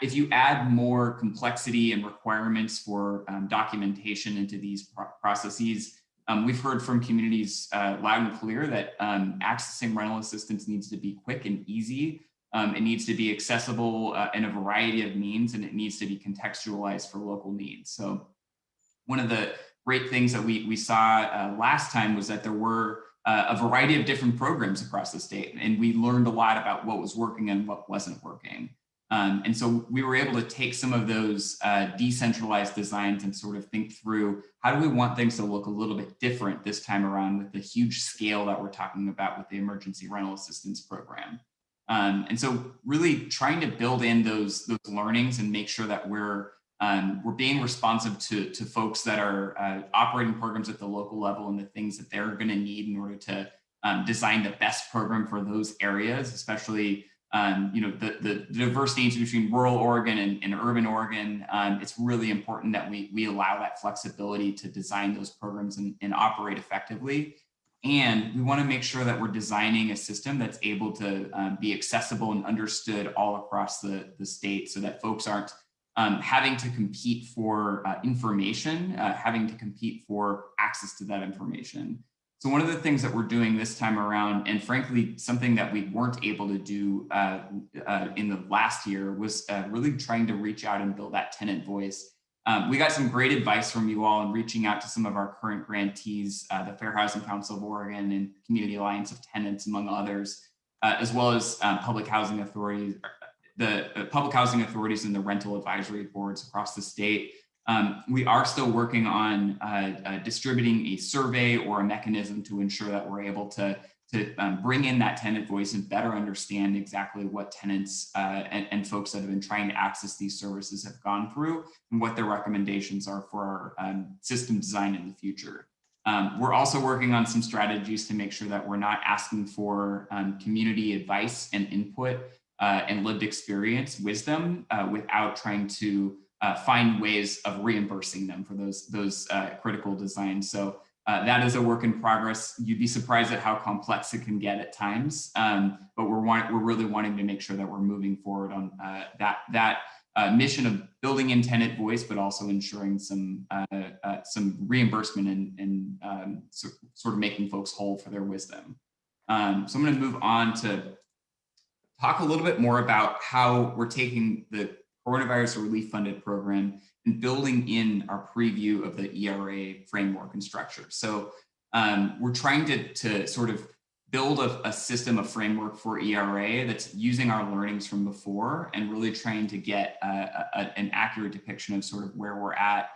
if you add more complexity and requirements for documentation into these processes, we've heard from communities loud and clear that accessing rental assistance needs to be quick and easy. It needs to be accessible in a variety of means, and it needs to be contextualized for local needs. So one of the great things that we saw last time was that there were a variety of different programs across the state, and we learned a lot about what was working and what wasn't working. And so we were able to take some of those decentralized designs and sort of think through, how do we want things to look a little bit different this time around with the huge scale that we're talking about with the emergency rental assistance program. And so really trying to build in those learnings and make sure that we're being responsive to folks that are operating programs at the local level and the things that they're going to need in order to design the best program for those areas, especially the diverse needs between rural Oregon and urban Oregon. It's really important that we allow that flexibility to design those programs and operate effectively. And we want to make sure that we're designing a system that's able to be accessible and understood all across the state, so that folks aren't having to compete for information, having to compete for access to that information. So one of the things that we're doing this time around, and frankly, something that we weren't able to do in the last year, was really trying to reach out and build that tenant voice. We got some great advice from you all in reaching out to some of our current grantees, the Fair Housing Council of Oregon and Community Alliance of Tenants, among others, as well as public housing authorities, the public housing authorities and the rental advisory boards across the state. We are still working on distributing a survey or a mechanism to ensure that we're able to bring in that tenant voice and better understand exactly what tenants and folks that have been trying to access these services have gone through and what their recommendations are for our system design in the future. We're also working on some strategies to make sure that we're not asking for community advice and input and lived experience wisdom without trying to find ways of reimbursing them for those critical designs. So that is a work in progress. You'd be surprised at how complex it can get at times, but we're really wanting to make sure that we're moving forward on that mission of building in tenant voice, but also ensuring some reimbursement and sort of making folks whole for their wisdom. So I'm going to move on to talk a little bit more about how we're taking the coronavirus relief funded program and building in our preview of the ERA framework and structure. So we're trying to sort of build a system, a framework for ERA that's using our learnings from before and really trying to get an accurate depiction of sort of where we're at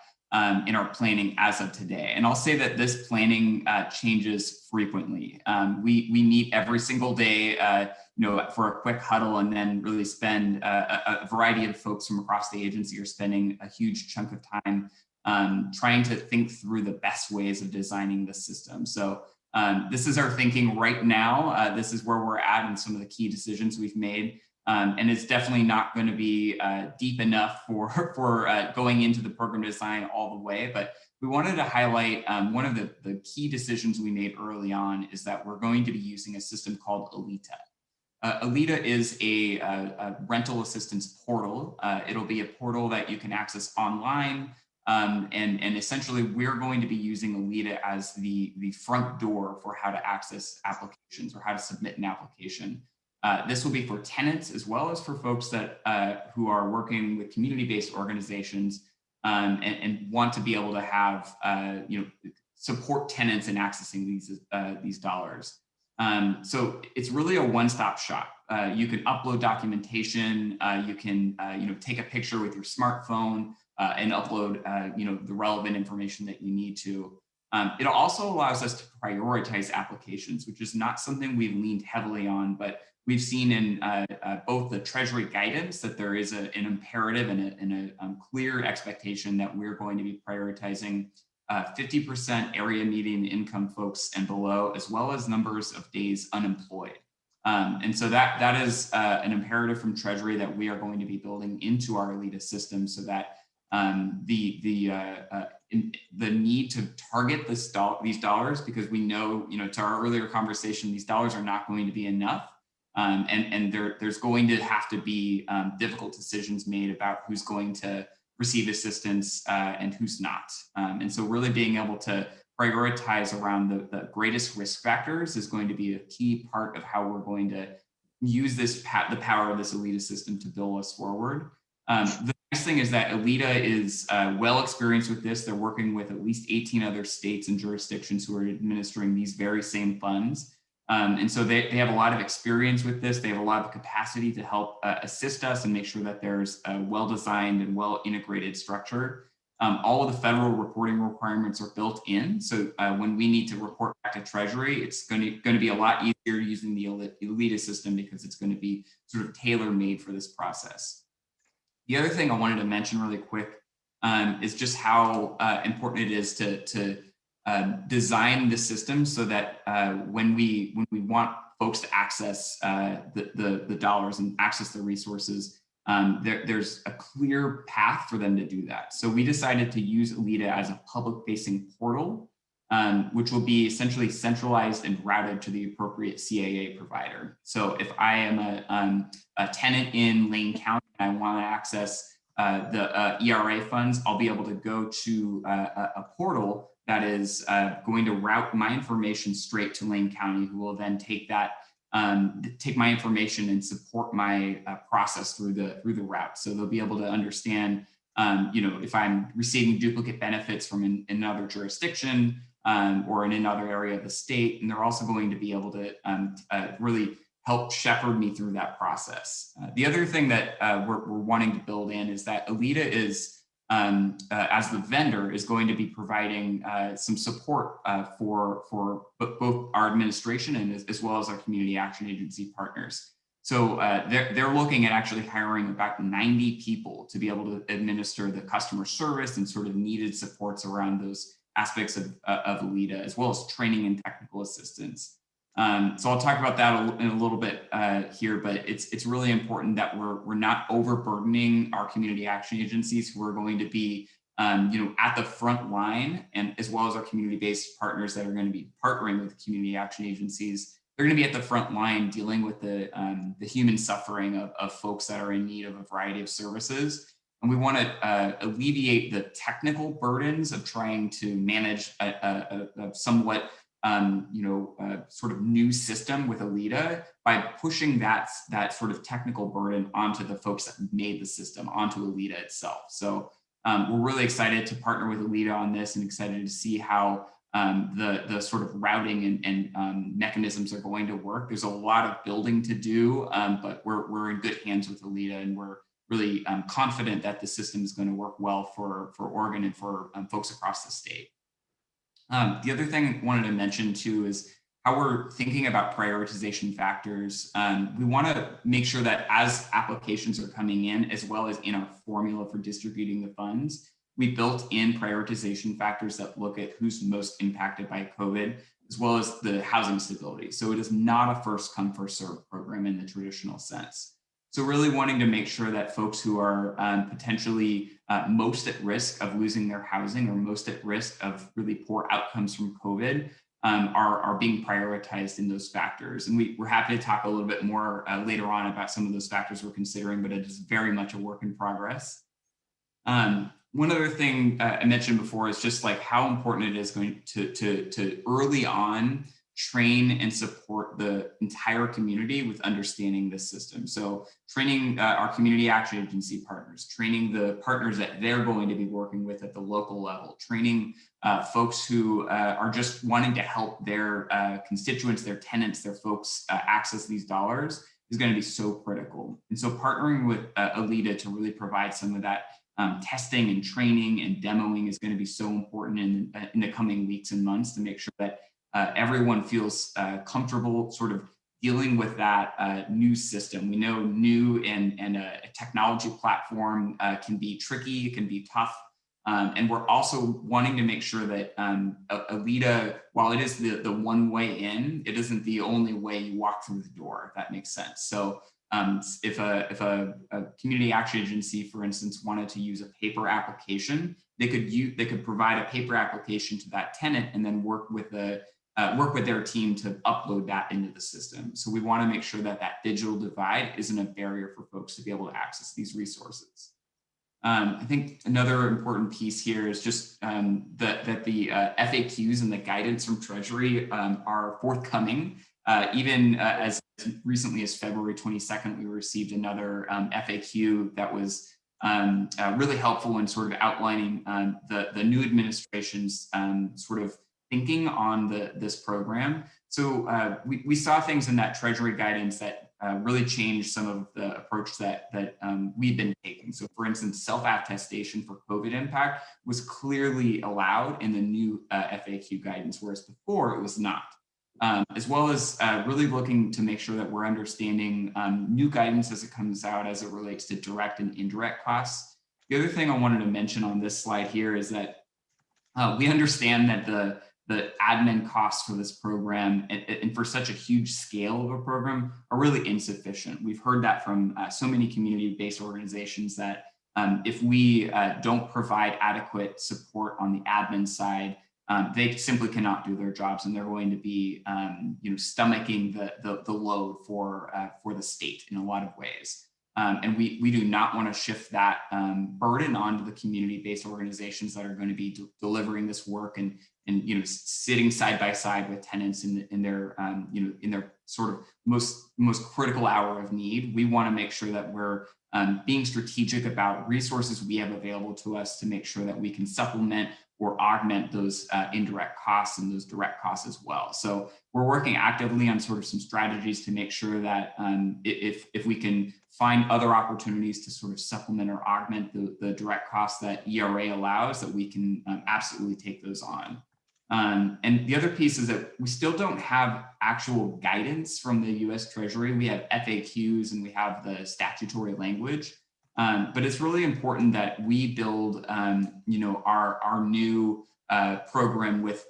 in our planning as of today. And I'll say that this planning changes frequently. We meet every single day, for a quick huddle, and then really spend a variety of folks from across the agency are spending a huge chunk of time trying to think through the best ways of designing the system. So this is our thinking right now. This is where we're at and some of the key decisions we've made. And it's definitely not going to be deep enough for going into the program design all the way. But we wanted to highlight one of the key decisions we made early on is that we're going to be using a system called Alita. Alita is a rental assistance portal. It'll be a portal that you can access online. And essentially, we're going to be using Alita as the front door for how to access applications or how to submit an application. This will be for tenants as well as for folks that who are working with community-based organizations and want to be able to have support tenants in accessing these dollars. So it's really a one-stop shop. You can upload documentation. You can take a picture with your smartphone and upload the relevant information that you need to. It also allows us to prioritize applications, which is not something we've leaned heavily on, but we've seen in both the Treasury guidance that there is an imperative and a clear expectation that we're going to be prioritizing 50% area median income folks and below, as well as numbers of days unemployed. And so that is an imperative from Treasury that we are going to be building into our Alita system so that the need to target these dollars, because we know, to our earlier conversation, these dollars are not going to be enough. And there's going to have to be difficult decisions made about who's going to receive assistance and who's not. And so really being able to prioritize around the greatest risk factors is going to be a key part of how we're going to use the power of this Alita system to build us forward. The nice thing is that Alita is well experienced with this. They're working with at least 18 other states and jurisdictions who are administering these very same funds. And so they have a lot of experience with this. They have a lot of capacity to help assist us and make sure that there's a well-designed and well-integrated structure. All of the federal reporting requirements are built in. So when we need to report back to Treasury, it's going to be a lot easier using the Alita system because it's going to be sort of tailor-made for this process. The other thing I wanted to mention really quick is just how important it is to design the system so that when we want folks to access the dollars and access the resources, there's a clear path for them to do that. So we decided to use Alita as a public-facing portal, which will be essentially centralized and routed to the appropriate CAA provider. So if I am a tenant in Lane County and I want to access the ERA funds, I'll be able to go to a portal that is going to route my information straight to Lane County, who will then take my information and support my process through the route. So they'll be able to understand, if I'm receiving duplicate benefits from another jurisdiction or in another area of the state, and they're also going to be able to really help shepherd me through that process. The other thing that we're wanting to build in is that Alita is, as the vendor, is going to be providing some support for both our administration and as well as our community action agency partners. So they're looking at actually hiring about 90 people to be able to administer the customer service and sort of needed supports around those aspects of Alita, as well as training and technical assistance. So I'll talk about that in a little bit here, but it's really important that we're not overburdening our community action agencies who are going to be at the front line, and as well as our community-based partners that are going to be partnering with community action agencies. They're going to be at the front line dealing with the human suffering of folks that are in need of a variety of services. And we want to alleviate the technical burdens of trying to manage a somewhat sort of new system with Alita by pushing that sort of technical burden onto the folks that made the system, onto Alita itself. So we're really excited to partner with Alita on this and excited to see how the sort of routing and mechanisms are going to work. There's a lot of building to do, but we're in good hands with Alita, and we're really confident that the system is going to work well for Oregon and for folks across the state. The other thing I wanted to mention too is how we're thinking about prioritization factors. We want to make sure that as applications are coming in, as well as in our formula for distributing the funds, we built in prioritization factors that look at who's most impacted by COVID, as well as the housing stability. So it is not a first come, first served program in the traditional sense. So really wanting to make sure that folks who are potentially most at risk of losing their housing or most at risk of really poor outcomes from COVID are being prioritized in those factors. And we're happy to talk a little bit more later on about some of those factors we're considering, but it is very much a work in progress. One other thing I mentioned before is just like how important it is going to early on train and support the entire community with understanding this system. So training our community action agency partners, training the partners that they're going to be working with at the local level, training folks who are just wanting to help their constituents, their tenants, their folks access these dollars is going to be so critical. And so partnering with ALEDA to really provide some of that testing and training and demoing is going to be so important in the coming weeks and months to make sure that everyone feels comfortable sort of dealing with that new system. We know new and a technology platform can be tricky, it can be tough. And we're also wanting to make sure that ALEDA, while it is the one way in, it isn't the only way you walk through the door, if that makes sense. So if a community action agency, for instance, wanted to use a paper application, they could provide a paper application to that tenant and then work with their team to upload that into the system. So we want to make sure that that digital divide isn't a barrier for folks to be able to access these resources. I think another important piece here is just that the FAQs and the guidance from Treasury are forthcoming. Even as recently as February 22nd, we received another FAQ that was really helpful in sort of outlining the new administration's sort of thinking on this program. So we saw things in that Treasury guidance that really changed some of the approach that we've been taking. So for instance, self-attestation for COVID impact was clearly allowed in the new FAQ guidance, whereas before it was not. As well as really looking to make sure that we're understanding new guidance as it comes out as it relates to direct and indirect costs. The other thing I wanted to mention on this slide here is that we understand that the admin costs for this program and for such a huge scale of a program are really insufficient. We've heard that from so many community-based organizations that if we don't provide adequate support on the admin side, they simply cannot do their jobs, and they're going to be, stomaching the load for the state in a lot of ways. And we do not want to shift that burden onto the community-based organizations that are going to be delivering this work and sitting side by side with tenants in their sort of most critical hour of need. We want to make sure that we're being strategic about resources we have available to us to make sure that we can supplement or augment those indirect costs and those direct costs as well. So we're working actively on sort of some strategies to make sure that if we can find other opportunities to sort of supplement or augment the direct costs that ERA allows, that we can absolutely take those on. And the other piece is that we still don't have actual guidance from the US Treasury. We have FAQs and we have the statutory language. But it's really important that we build, our new program with,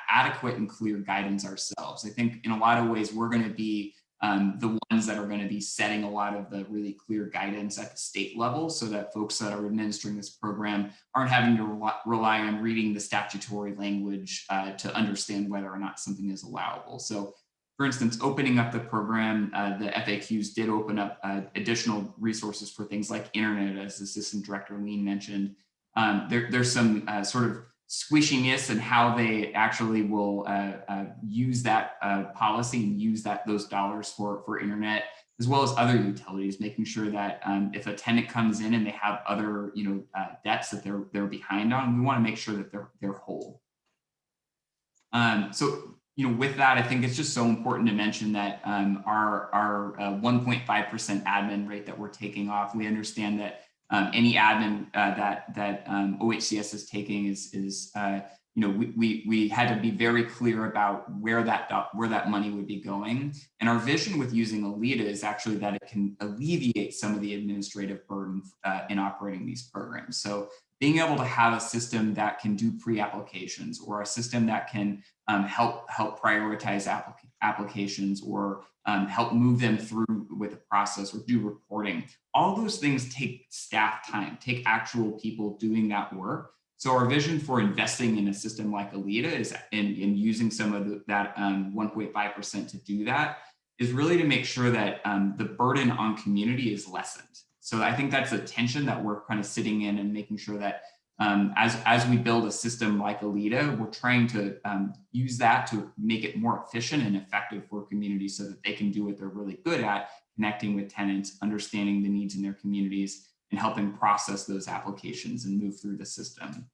adequate and clear guidance ourselves. I think in a lot of ways, we're going to be the ones that are going to be setting a lot of the really clear guidance at the state level so that folks that are administering this program aren't having to rely on reading the statutory language to understand whether or not something is allowable. So for instance, opening up the program, the FAQs did open up additional resources for things like internet, as Assistant Director Lean mentioned. There's some sort of squishiness in how they actually will use that policy and use those dollars for internet, as well as other utilities, making sure that if a tenant comes in and they have other debts that they're behind on, we want to make sure that they're whole. With that, I think it's just so important to mention that our 1.5% admin rate that we're taking off, we understand that any admin that OHCS is taking is we had to be very clear about where that money would be going. And our vision with using ALEDA is actually that it can alleviate some of the administrative burden in operating these programs. So being able to have a system that can do pre-applications or a system that can help prioritize applications or help move them through with the process or do reporting. All those things take staff time, take actual people doing that work. So our vision for investing in a system like Alida is in using some of that 1.5% to do that is really to make sure that the burden on community is lessened. So I think that's a tension that we're kind of sitting in and making sure that as we build a system like Alida, we're trying to use that to make it more efficient and effective for communities so that they can do what they're really good at, connecting with tenants, understanding the needs in their communities, and helping process those applications and move through the system.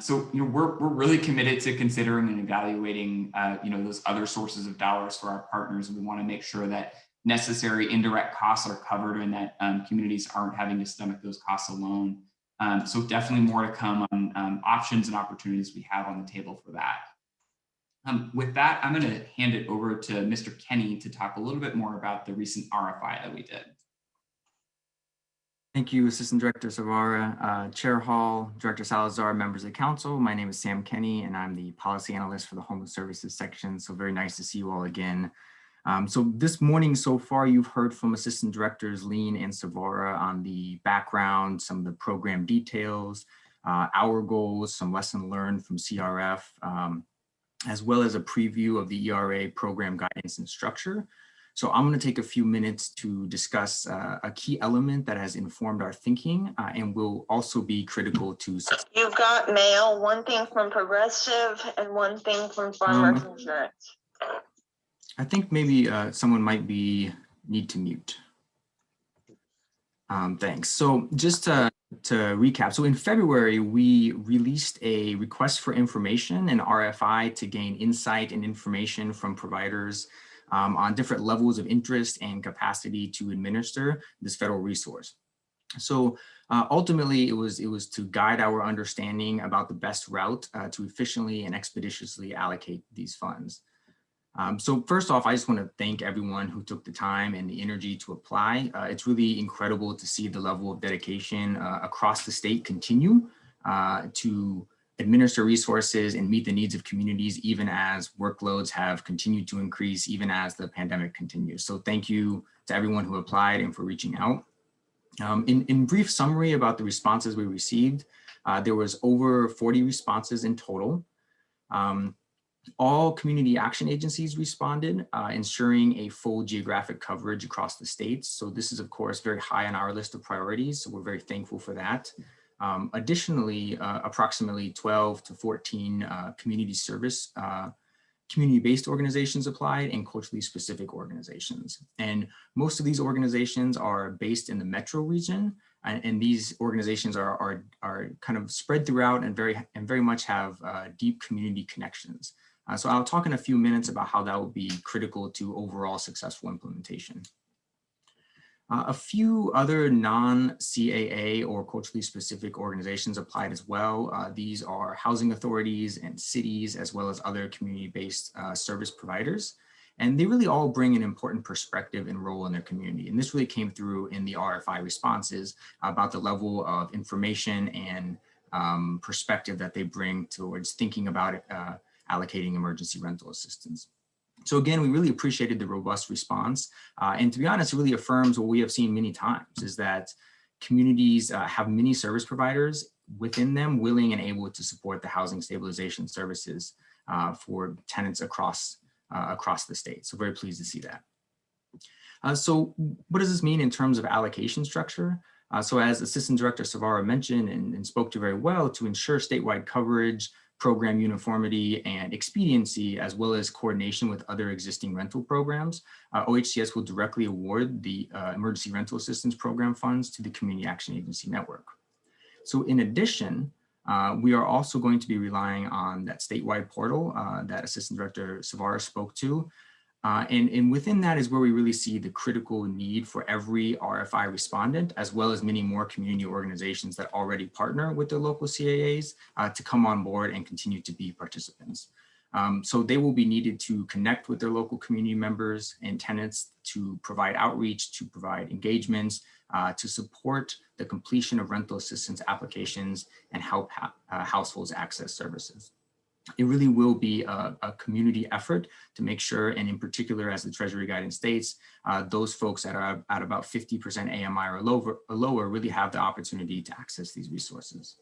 So we're really committed to considering and evaluating those other sources of dollars for our partners. We want to make sure that necessary indirect costs are covered and that communities aren't having to stomach those costs alone. So definitely more to come on options and opportunities we have on the table for that. With that, I'm going to hand it over to Mr. Kenny to talk a little bit more about the recent RFI that we did. Thank you, Assistant Director Savara, Chair Hall, Director Salazar, members of the council. My name is Sam Kenny, and I'm the policy analyst for the Homeless Services section. So very nice to see you all again. So this morning so far, you've heard from Assistant Directors Lean and Savara on the background, some of the program details, our goals, some lesson learned from CRF, as well as a preview of the ERA program guidance and structure. So I'm going to take a few minutes to discuss a key element that has informed our thinking and will also be critical to success. You've got mail, one thing from Progressive and one thing from Farmers Insurance. I think maybe someone might need to mute. Thanks. So just to recap, so in February, we released a request for information, an RFI, to gain insight and information from providers on different levels of interest and capacity to administer this federal resource. So ultimately, it was to guide our understanding about the best route to efficiently and expeditiously allocate these funds. So first off, I just want to thank everyone who took the time and the energy to apply. It's really incredible to see the level of dedication across the state continue to administer resources and meet the needs of communities, even as workloads have continued to increase, even as the pandemic continues. So thank you to everyone who applied and for reaching out. In brief summary about the responses we received, there was over 40 responses in total. All community action agencies responded, ensuring a full geographic coverage across the states. So this is, of course, very high on our list of priorities. So we're very thankful for that. Additionally, approximately 12 to 14 community service, community-based organizations applied and culturally specific organizations. And most of these organizations are based in the metro region. And these organizations are kind of spread throughout and very much have deep community connections. So I'll talk in a few minutes about how that will be critical to overall successful implementation. A few other non-CAA or culturally specific organizations applied as well. These are housing authorities and cities, as well as other community-based service providers. And they really all bring an important perspective and role in their community. And this really came through in the RFI responses about the level of information and perspective that they bring towards thinking about allocating emergency rental assistance. So again, we really appreciated the robust response. And to be honest, it really affirms what we have seen many times, is that communities have many service providers within them willing and able to support the housing stabilization services for tenants across the state. So very pleased to see that. So what does this mean in terms of allocation structure? So as Assistant Director Savara mentioned and spoke to very well, to ensure statewide coverage, program uniformity and expediency, as well as coordination with other existing rental programs, OHCS will directly award the Emergency Rental Assistance Program funds to the Community Action Agency network. So in addition, we are also going to be relying on that statewide portal that Assistant Director Savara spoke to. And within that is where we really see the critical need for every RFI respondent, as well as many more community organizations that already partner with their local CAAs to come on board and continue to be participants. So they will be needed to connect with their local community members and tenants, to provide outreach, to provide engagements, to support the completion of rental assistance applications and help households access services. it really will be a community effort to make sure, and in particular, as the Treasury guidance states, those folks that are at about 50% AMI or lower really have the opportunity to access these resources.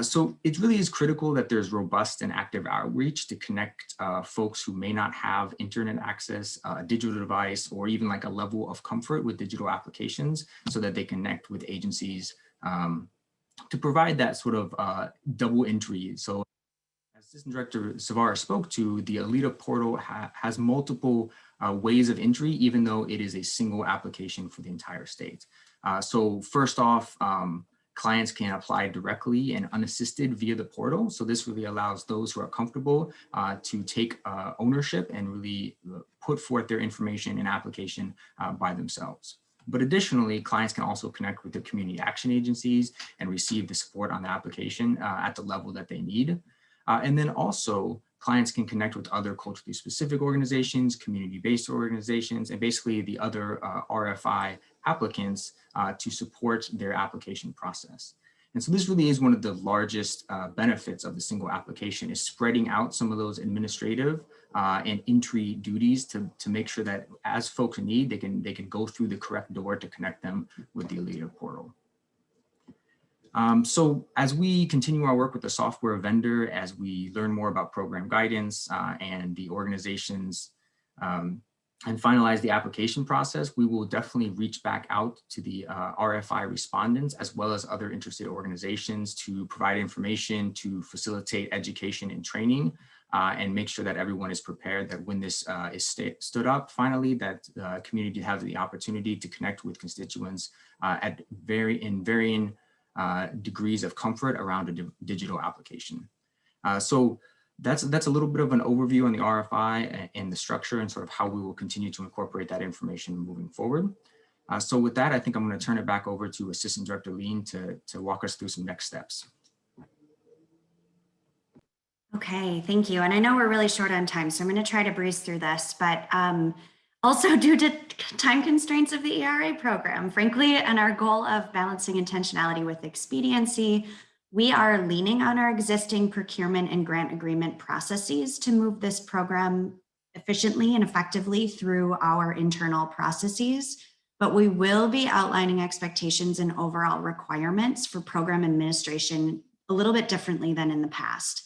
So it really is critical that there's robust and active outreach to connect folks who may not have internet access, a digital device, or even like a level of comfort with digital applications so that they connect with agencies to provide that sort of double entry. So as Assistant Director Savara spoke to, the Alita portal has multiple ways of entry, even though it is a single application for the entire state. So first off, clients can apply directly and unassisted via the portal. So this really allows those who are comfortable to take ownership and really put forth their information and application by themselves. But additionally, clients can also connect with the community action agencies and receive the support on the application at the level that they need. And then also, clients can connect with other culturally specific organizations, community-based organizations, and basically the other RFI applicants to support their application process. And so this really is one of the largest benefits of the single application, is spreading out some of those administrative and entry duties to make sure that as folks need, they can go through the correct door to connect them with the Alita portal. So as we continue our work with the software vendor, as we learn more about program guidance and the organizations and finalize the application process, we will definitely reach back out to the RFI respondents as well as other interested organizations to provide information, to facilitate education and training, and make sure that everyone is prepared that when this is stood up, finally, that the community has the opportunity to connect with constituents at varying degrees of comfort around a digital application. So that's a little bit of an overview on the RFI and the structure and sort of how we will continue to incorporate that information moving forward. So with that, I think I'm going to turn it back over to Assistant Director Lean to walk us through some next steps. Okay, thank you. And I know we're really short on time, so I'm going to try to breeze through this, but also due to time constraints of the ERA program, frankly, and our goal of balancing intentionality with expediency, we are leaning on our existing procurement and grant agreement processes to move this program efficiently and effectively through our internal processes, but we will be outlining expectations and overall requirements for program administration a little bit differently than in the past.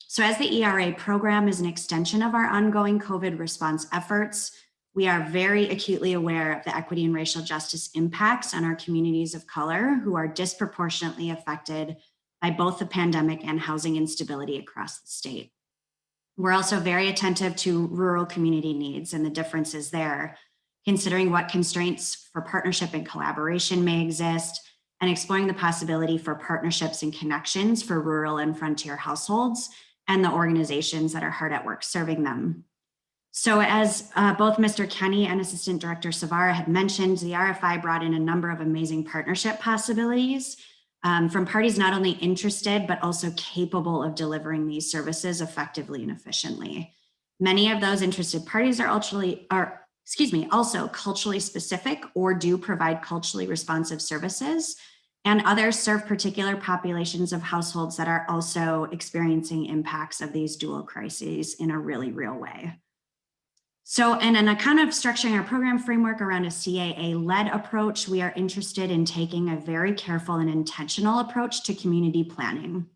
So as the ERA program is an extension of our ongoing COVID response efforts, we are very acutely aware of the equity and racial justice impacts on our communities of color who are disproportionately affected by both the pandemic and housing instability across the state. We're also very attentive to rural community needs and the differences there, considering what constraints for partnership and collaboration may exist, and exploring the possibility for partnerships and connections for rural and frontier households and the organizations that are hard at work serving them. So as both Mr. Kenny and Assistant Director Savara had mentioned, the RFI brought in a number of amazing partnership possibilities from parties not only interested, but also capable of delivering these services effectively and efficiently. Many of those interested parties are also culturally specific or do provide culturally responsive services, and others serve particular populations of households that are also experiencing impacts of these dual crises in a really real way. So in an account of structuring our program framework around a CAA-led approach, we are interested in taking a very careful and intentional approach to community planning.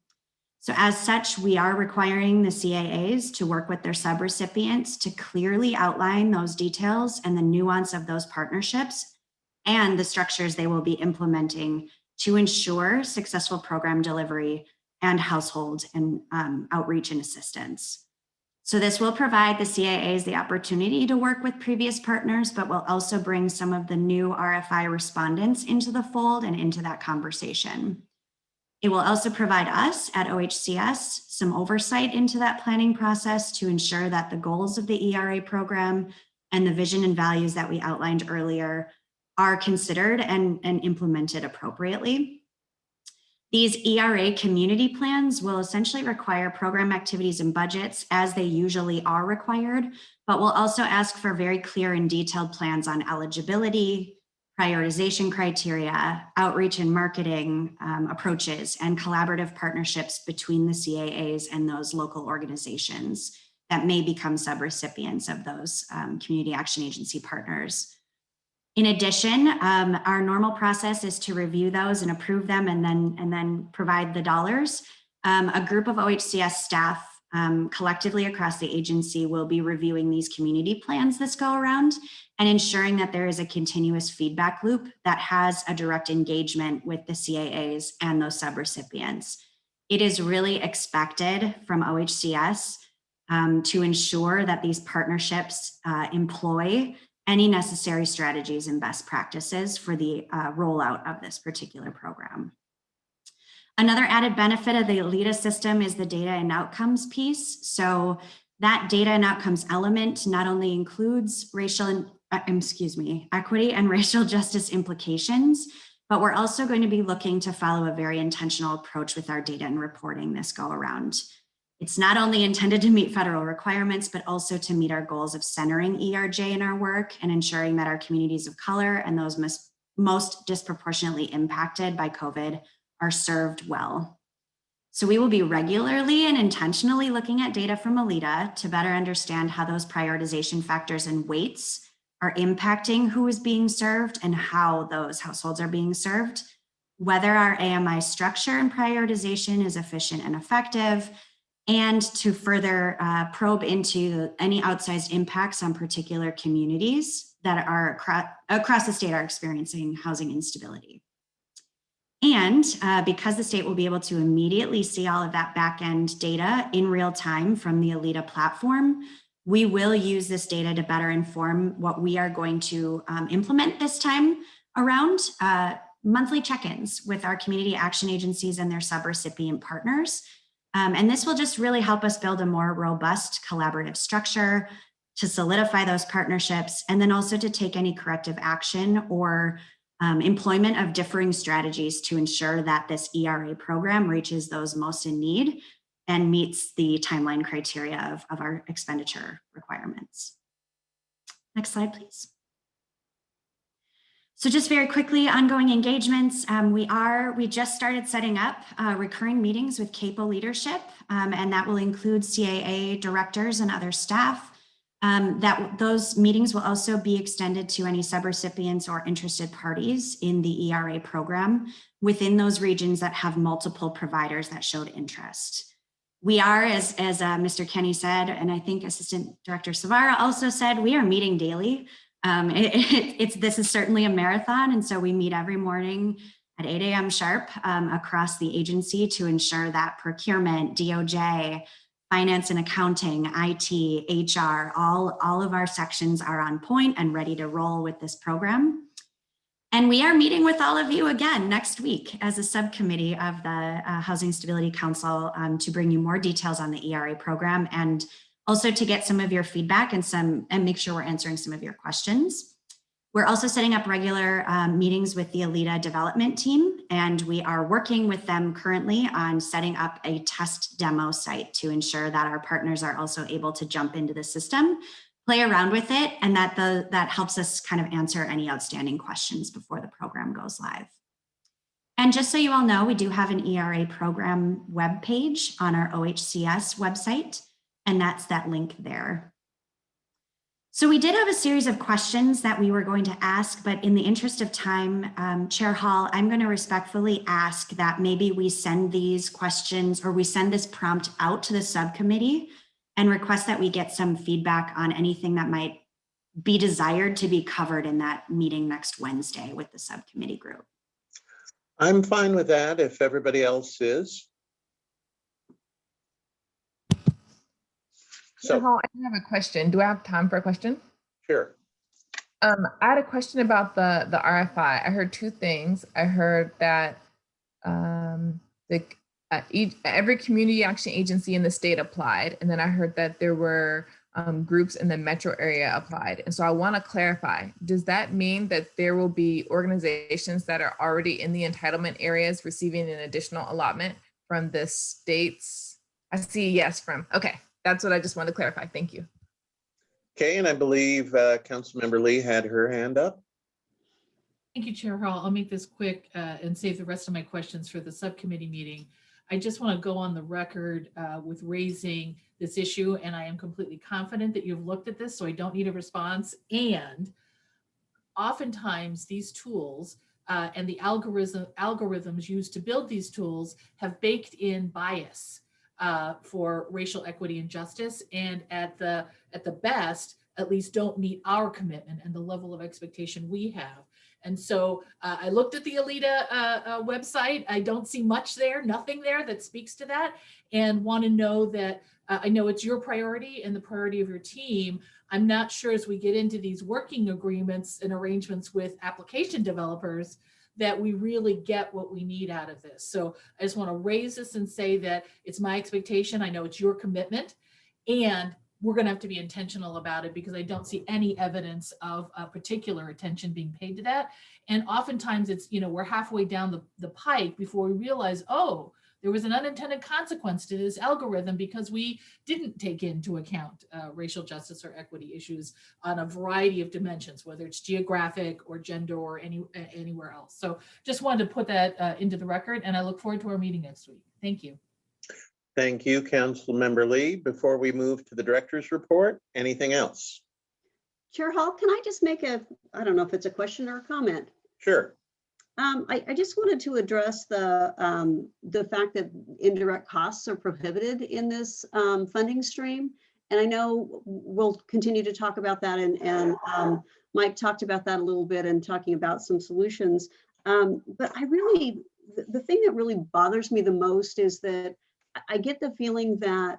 So as such, we are requiring the CAAs to work with their subrecipients to clearly outline those details and the nuance of those partnerships and the structures they will be implementing to ensure successful program delivery and household and outreach and assistance. So this will provide the CAAs the opportunity to work with previous partners, but will also bring some of the new RFI respondents into the fold and into that conversation. It will also provide us at OHCS some oversight into that planning process to ensure that the goals of the ERA program and the vision and values that we outlined earlier are considered and implemented appropriately. These ERA community plans will essentially require program activities and budgets as they usually are required, but will also ask for very clear and detailed plans on eligibility, prioritization criteria, outreach and marketing approaches, and collaborative partnerships between the CAAs and those local organizations that may become subrecipients of those community action agency partners. In addition, our normal process is to review those and approve them and then provide the dollars. A group of OHCS staff collectively across the agency will be reviewing these community plans this go around and ensuring that there is a continuous feedback loop that has a direct engagement with the CAAs and those subrecipients. It is really expected from OHCS to ensure that these partnerships employ any necessary strategies and best practices for the rollout of this particular program. Another added benefit of the ALITA system is the data and outcomes piece. So that data and outcomes element not only includes equity and racial justice implications, but we're also going to be looking to follow a very intentional approach with our data and reporting this go around. It's not only intended to meet federal requirements, but also to meet our goals of centering ERJ in our work and ensuring that our communities of color and those most disproportionately impacted by COVID are served well. So we will be regularly and intentionally looking at data from ALITA to better understand how those prioritization factors and weights are impacting who is being served and how those households are being served, whether our AMI structure and prioritization is efficient and effective, and to further probe into any outsized impacts on particular communities that are across the state are experiencing housing instability. And because the state will be able to immediately see all of that back-end data in real time from the ALITA platform, we will use this data to better inform what we are going to implement this time around monthly check-ins with our community action agencies and their subrecipient partners. And this will just really help us build a more robust collaborative structure to solidify those partnerships, and then also to take any corrective action or employment of differing strategies to ensure that this ERA program reaches those most in need and meets the timeline criteria of our expenditure requirements. Next slide, please. So just very quickly, ongoing engagements. We just started setting up recurring meetings with CAPO leadership, and that will include CAA directors and other staff. Those meetings will also be extended to any subrecipients or interested parties in the ERA program within those regions that have multiple providers that showed interest. We are, as Mr. Kenny said, and I think Assistant Director Savara also said, we are meeting daily. This is certainly a marathon, and so we meet every morning at 8 a.m. sharp across the agency to ensure that procurement, DOJ, finance and accounting, IT, HR, all of our sections are on point and ready to roll with this program. And we are meeting with all of you again next week as a subcommittee of the Housing Stability Council to bring you more details on the ERA program and also to get some of your feedback and make sure we're answering some of your questions. We're also setting up regular meetings with the ALITA development team, and we are working with them currently on setting up a test demo site to ensure that our partners are also able to jump into the system, play around with it, and that helps us kind of answer any outstanding questions before the program goes live. And just so you all know, we do have an ERA program webpage on our OHCS website, and that's that link there. So we did have a series of questions that we were going to ask, but in the interest of time, Chair Hall, I'm going to respectfully ask that maybe we send these questions or we send this prompt out to the subcommittee and request that we get some feedback on anything that might be desired to be covered in that meeting next Wednesday with the subcommittee group. I'm fine with that if everybody else is. So I have a question. Do I have time for a question? Sure. I had a question about the RFI. I heard two things. I heard that every community action agency in the state applied, and then I heard that there were groups in the metro area applied. And so I want to clarify, does that mean that there will be organizations that are already in the entitlement areas receiving an additional allotment from the states? I see yes from, okay. That's what I just wanted to clarify. Thank you. Okay, and I believe Councilmember Lee had her hand up. Thank you, Chair Hall. I'll make this quick and save the rest of my questions for the subcommittee meeting. I just want to go on the record with raising this issue, and I am completely confident that you've looked at this, so I don't need a response. And oftentimes these tools and the algorithms used to build these tools have baked in bias for racial equity and justice, and at the best, at least don't meet our commitment and the level of expectation we have. And so I looked at the Alida website. I don't see much there, nothing there that speaks to that, and want to know that I know it's your priority and the priority of your team. I'm not sure as we get into these working agreements and arrangements with application developers that we really get what we need out of this. So I just want to raise this and say that it's my expectation. I know it's your commitment, and we're going to have to be intentional about it because I don't see any evidence of particular attention being paid to that. And oftentimes it's, we're halfway down the pike before we realize, oh, there was an unintended consequence to this algorithm because we didn't take into account racial justice or equity issues on a variety of dimensions, whether it's geographic or gender or anywhere else. So just wanted to put that into the record, and I look forward to our meeting next week. Thank you. Thank you, Councilmember Lee. Before we move to the director's report, anything else? Chair Hall, can I just make I don't know if it's a question or a comment. Sure. I just wanted to address the fact that indirect costs are prohibited in this funding stream. And I know we'll continue to talk about that, and Mike talked about that a little bit and talking about some solutions. But the thing that really bothers me the most is that I get the feeling that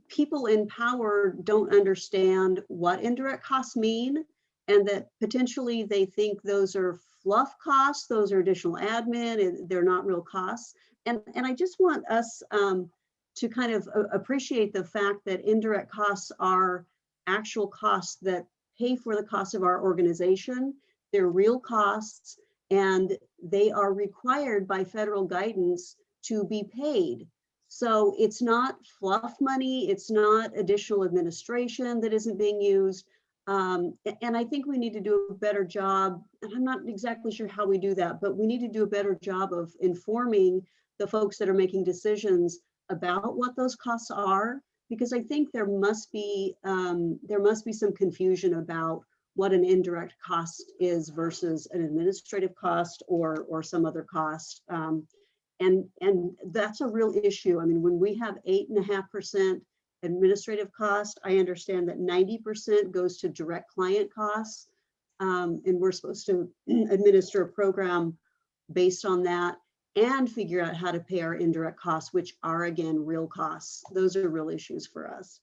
people in power don't understand what indirect costs mean, and that potentially they think those are fluff costs, those are additional admin, and they're not real costs. And I just want us to kind of appreciate the fact that indirect costs are actual costs that pay for the cost of our organization. They're real costs, and they are required by federal guidance to be paid. So it's not fluff money, it's not additional administration that isn't being used. And I think we need to do a better job, and I'm not exactly sure how we do that, but we need to do a better job of informing the folks that are making decisions about what those costs are, because I think there must be some confusion about what an indirect cost is versus an administrative cost or some other cost. And that's a real issue. I mean, when we have 8.5% administrative cost, I understand that 90% goes to direct client costs. And we're supposed to administer a program based on that and figure out how to pay our indirect costs, which are, again, real costs. Those are real issues for us.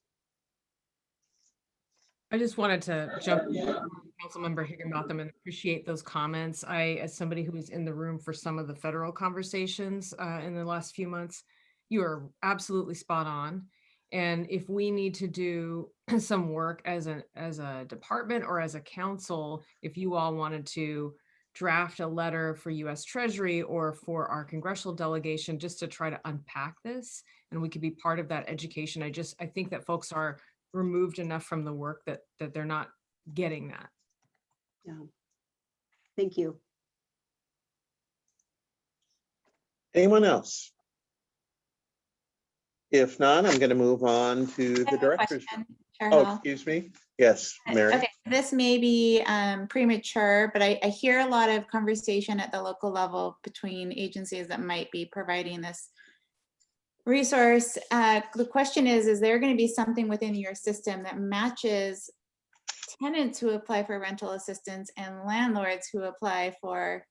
I just wanted to jump in, Councilmember Higginbotham, and appreciate those comments. As somebody who was in the room for some of the federal conversations in the last few months, you are absolutely spot on. And if we need to do some work as a department or as a council, if you all wanted to draft a letter for US Treasury or for our congressional delegation, just to try to unpack this, and we could be part of that education. I think that folks are removed enough from the work that they're not getting that. Yeah. Thank you. Anyone else? If not, I'm going to move on to the director's. Oh, excuse me. Yes, Mary. Okay, this may be premature, but I hear a lot of conversation at the local level between agencies that might be providing this resource. The question is there going to be something within your system that matches tenants who apply for rental assistance and landlords who apply for,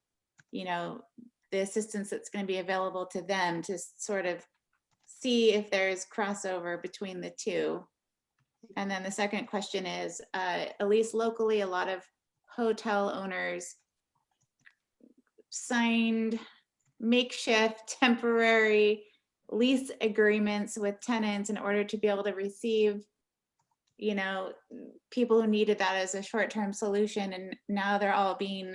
the assistance that's going to be available to them, to sort of see if there's crossover between the two? And then the second question is, at least locally, a lot of hotel owners signed makeshift temporary lease agreements with tenants in order to be able to receive, people who needed that as a short-term solution. And now they're all being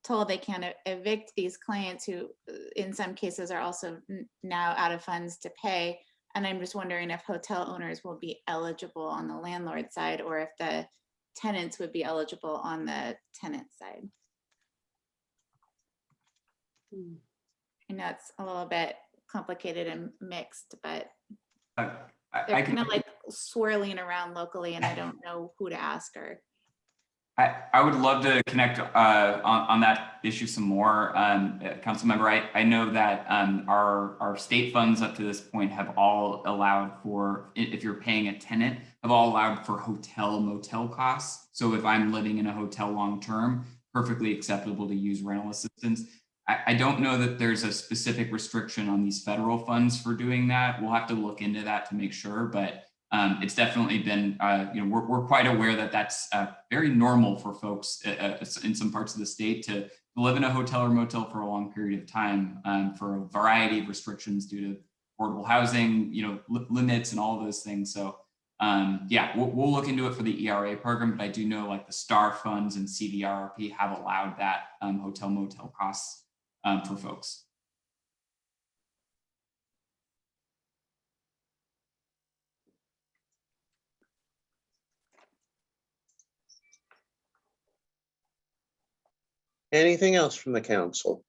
told they can't evict these clients who in some cases are also now out of funds to pay. And I'm just wondering if hotel owners will be eligible on the landlord side, or if the tenants would be eligible on the tenant side. I know it's a little bit complicated and mixed, but I they're can. kind of like swirling around locally, and I don't know who to ask or. I would love to connect on that issue some more, council member. I know that our state funds up to this point have all allowed for, if you're paying a tenant, have all allowed for hotel motel costs. So if I'm living in a hotel long term, perfectly acceptable to use rental assistance. I don't know that there's a specific restriction on these federal funds for doing that. We'll have to look into that to make sure, but it's definitely been, we're quite aware that that's very normal for folks in some parts of the state to live in a hotel or motel for a long period of time for a variety of restrictions due to affordable housing, limits and all of those things. So yeah, we'll look into it for the ERA program, but I do know like the STAR funds and CDRP have allowed that hotel motel costs for folks. Anything else from the council?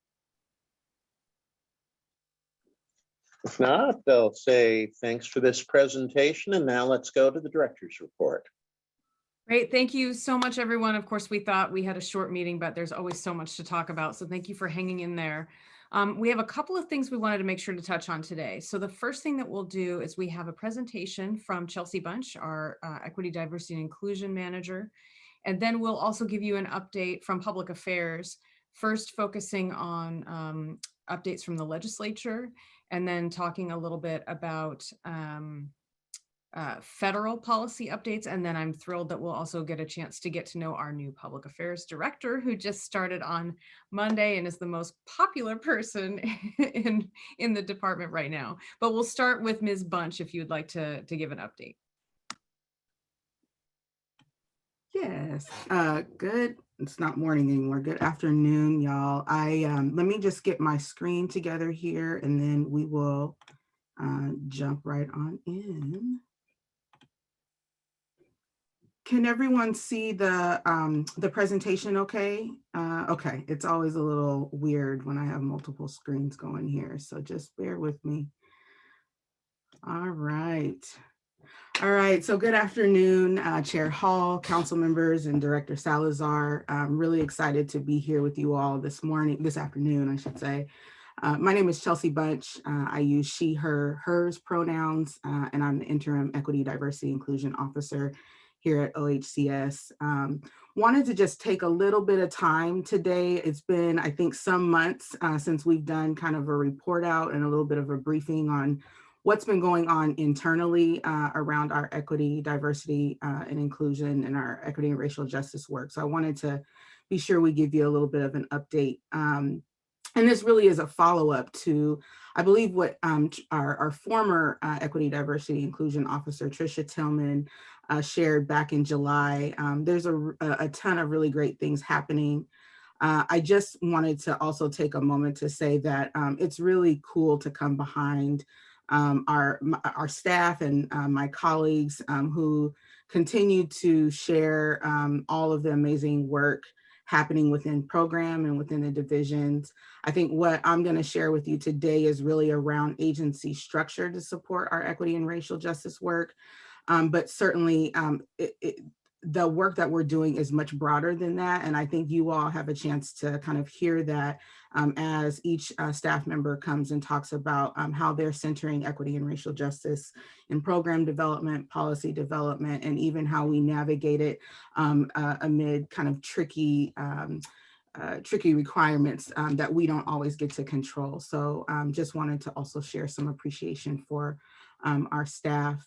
If not, they'll say thanks for this presentation, and now let's go to the director's report. Great. Thank you so much, everyone. Of course, we thought we had a short meeting, but there's always so much to talk about. So thank you for hanging in there. We have a couple of things we wanted to make sure to touch on today. So the first thing that we'll do is we have a presentation from Chelsea Bunch, our Equity, Diversity, and Inclusion Manager. And then we'll also give you an update from Public Affairs, first focusing on updates from the legislature, and then talking a little bit about federal policy updates. And then I'm thrilled that we'll also get a chance to get to know our new Public Affairs Director, who just started on Monday and is the most popular person in the department right now. But we'll start with Ms. Bunch, if you'd like to give an update. Yes, good. It's not morning anymore. Good afternoon, y'all. Let me just get my screen together here, and then we will jump right on in. Can everyone see the presentation okay? Okay, it's always a little weird when I have multiple screens going here, so just bear with me. All right. All right, so good afternoon, Chair Hall, council members, and Director Salazar. I'm really excited to be here with you all this afternoon, I should say. My name is Chelsea Bunch. I use she, her, hers pronouns, and I'm the interim Equity, Diversity, Inclusion Officer here at OHCS. Wanted to just take a little bit of time today. It's been, I think, some months since we've done kind of a report out and a little bit of a briefing on what's been going on internally around our equity, diversity, and inclusion and our equity and racial justice work. So I wanted to be sure we give you a little bit of an update. And this really is a follow-up to, I believe, what our former equity, diversity, inclusion officer, Tricia Tillman, shared back in July. There's a ton of really great things happening. I just wanted to also take a moment to say that it's really cool to come behind our staff and my colleagues who continue to share all of the amazing work happening within program and within the divisions. I think what I'm going to share with you today is really around agency structure to support our equity and racial justice work. But certainly the work that we're doing is much broader than that. And I think you all have a chance to kind of hear that as each staff member comes and talks about how they're centering equity and racial justice in program development, policy development, and even how we navigate it amid kind of tricky requirements that we don't always get to control. So just wanted to also share some appreciation for our staff.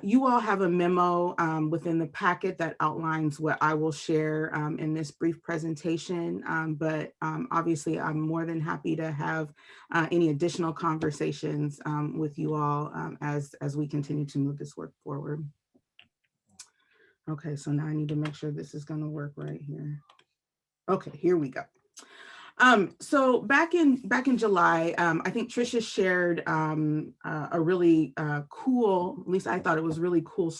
You all have a memo within the packet that outlines what I will share in this brief presentation, but obviously I'm more than happy to have any additional conversations with you all as we continue to move this work forward. Okay, so now I need to make sure this is going to work right here. Okay, here we go. So back in July, I think Tricia shared a really cool, at least I thought it was really cool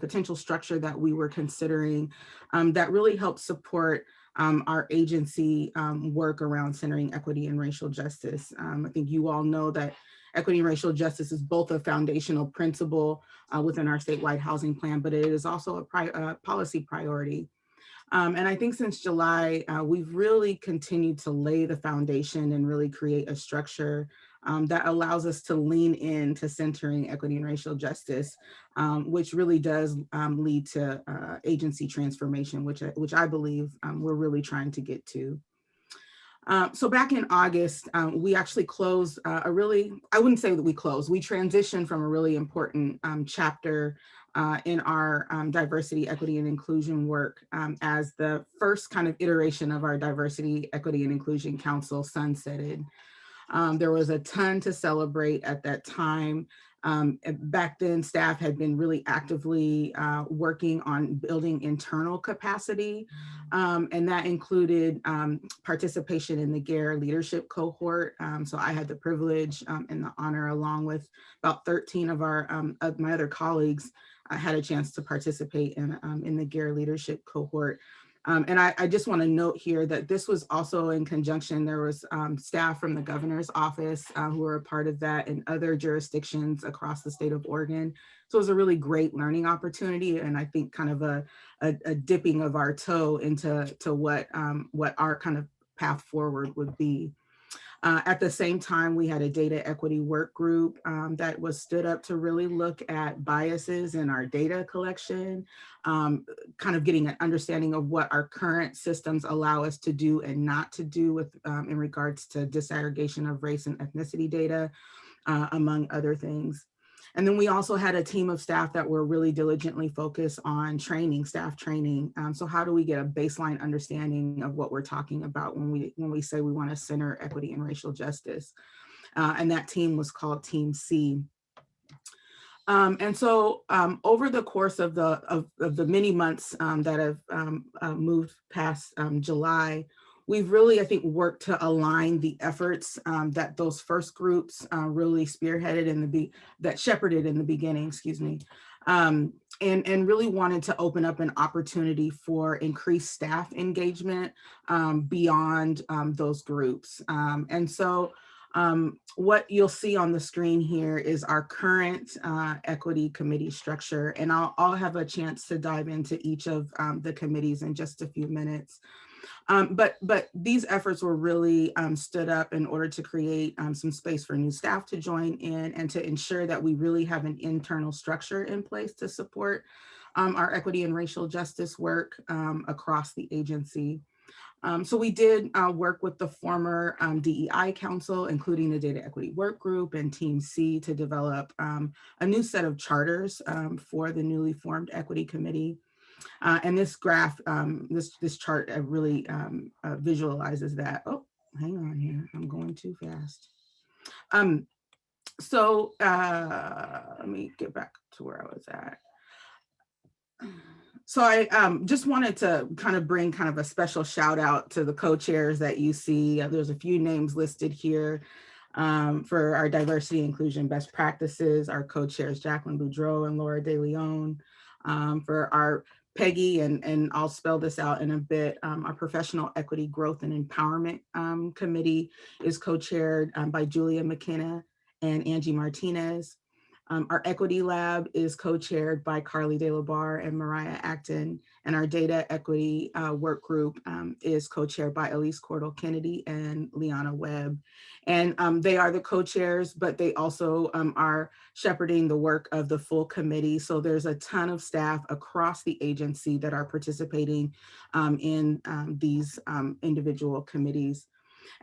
potential structure that we were considering that really helped support our agency work around centering equity and racial justice. I think you all know that equity and racial justice is both a foundational principle within our statewide housing plan, but it is also a policy priority. And I think since July, we've really continued to lay the foundation and really create a structure that allows us to lean into centering equity and racial justice, which really does lead to agency transformation, which I believe we're really trying to get to. So back in August, we actually closed I wouldn't say that we closed, we transitioned from a really important chapter in our diversity, equity, and inclusion work as the first kind of iteration of our Diversity, Equity, and Inclusion Council sunsetted. There was a ton to celebrate at that time. Back then, staff had been really actively working on building internal capacity, and that included participation in the GARE leadership cohort. So I had the privilege and the honor, along with about 13 of my other colleagues, had a chance to participate in the GARE leadership cohort. And I just want to note here that this was also in conjunction, there was staff from the governor's office who were a part of that, and other jurisdictions across the state of Oregon. So it was a really great learning opportunity, and I think kind of a dipping of our toe into what our kind of path forward would be. At the same time, we had a data equity work group that was stood up to really look at biases in our data collection, kind of getting an understanding of what our current systems allow us to do and not to do with in regards to disaggregation of race and ethnicity data, among other things. And then we also had a team of staff that were really diligently focused on training, staff training. So how do we get a baseline understanding of what we're talking about when we say we want to center equity and racial justice? And that team was called Team C. And so over the course of the many months that have moved past July, we've really, I think, worked to align the efforts that those first groups really spearheaded that shepherded in the beginning, excuse me, and really wanted to open up an opportunity for increased staff engagement beyond those groups. And so what you'll see on the screen here is our current equity committee structure, and I'll have a chance to dive into each of the committees in just a few minutes. But these efforts were really stood up in order to create some space for new staff to join in and to ensure that we really have an internal structure in place to support our equity and racial justice work across the agency. So we did work with the former DEI Council, including the Data Equity Work Group and Team C, to develop a new set of charters for the newly formed Equity Committee. And this graph, this chart really visualizes that. Oh, hang on here, I'm going too fast. So let me get back to where I was at. So I just wanted to kind of bring kind of a special shout out to the co-chairs that you see. There's a few names listed here for our diversity inclusion best practices, our co-chairs Jacqueline Boudreau and Laura De Leon. For our Peggy, and I'll spell this out in a bit, our Professional Equity Growth and Empowerment Committee is co-chaired by Julia McKenna and Angie Martinez. Our Equity Lab is co-chaired by Carly De La Barre and Mariah Acton, and our Data Equity Work Group is co-chaired by Elise Cordell Kennedy and Liana Webb. And they are the co-chairs, but they also are shepherding the work of the full committee. So there's a ton of staff across the agency that are participating in these individual committees.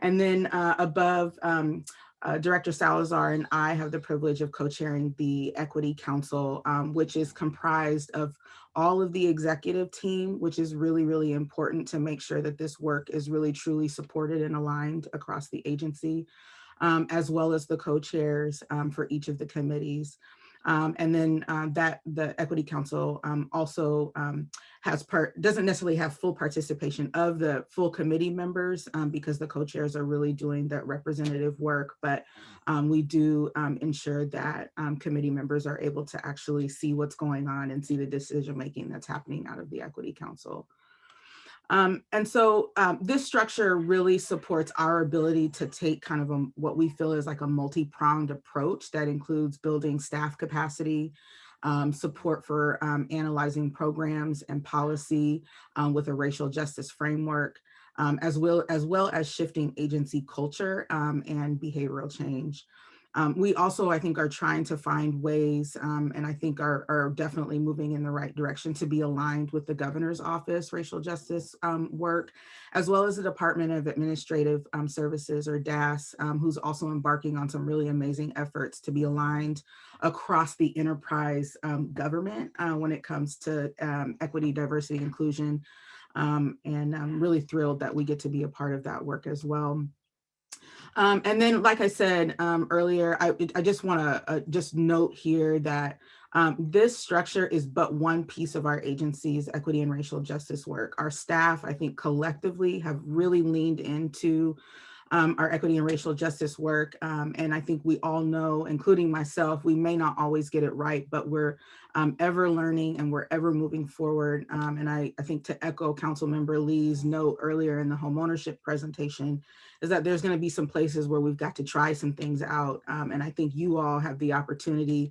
And then above, Director Salazar and I have the privilege of co-chairing the Equity Council, which is comprised of all of the executive team, which is really, really important to make sure that this work is really truly supported and aligned across the agency, as well as the co-chairs for each of the committees. And then that the Equity Council also doesn't necessarily have full participation of the full committee members because the co-chairs are really doing that representative work, but we do ensure that committee members are able to actually see what's going on and see the decision-making that's happening out of the Equity Council. And so this structure really supports our ability to take kind of what we feel is like a multi-pronged approach that includes building staff capacity, support for analyzing programs and policy with a racial justice framework, as well as shifting agency culture and behavioral change. We also, I think, are trying to find ways, and I think are definitely moving in the right direction to be aligned with the governor's office racial justice work, as well as the Department of Administrative Services, or DAS, who's also embarking on some really amazing efforts to be aligned across the enterprise government when it comes to equity, diversity, inclusion. And I'm really thrilled that we get to be a part of that work as well. And then, like I said earlier, I just want to just note here that this structure is but one piece of our agency's equity and racial justice work. Our staff, I think, collectively have really leaned into our equity and racial justice work. And I think we all know, including myself, we may not always get it right, but we're ever learning and we're ever moving forward. And I think, to echo Councilmember Lee's note earlier in the homeownership presentation, is that there's going to be some places where we've got to try some things out. And I think you all have the opportunity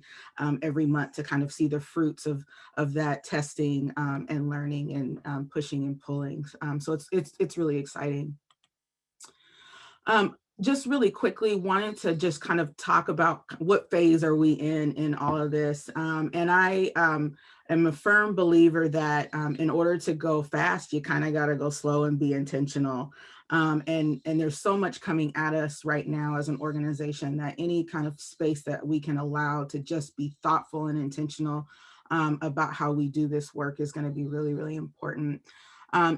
every month to kind of see the fruits of that testing and learning and pushing and pulling. So it's really exciting. Just really quickly wanted to just kind of talk about what phase are we in all of this. And I am a firm believer that in order to go fast, you kind of got to go slow and be intentional. And there's so much coming at us right now as an organization that any kind of space that we can allow to just be thoughtful and intentional about how we do this work is going to be really, really important.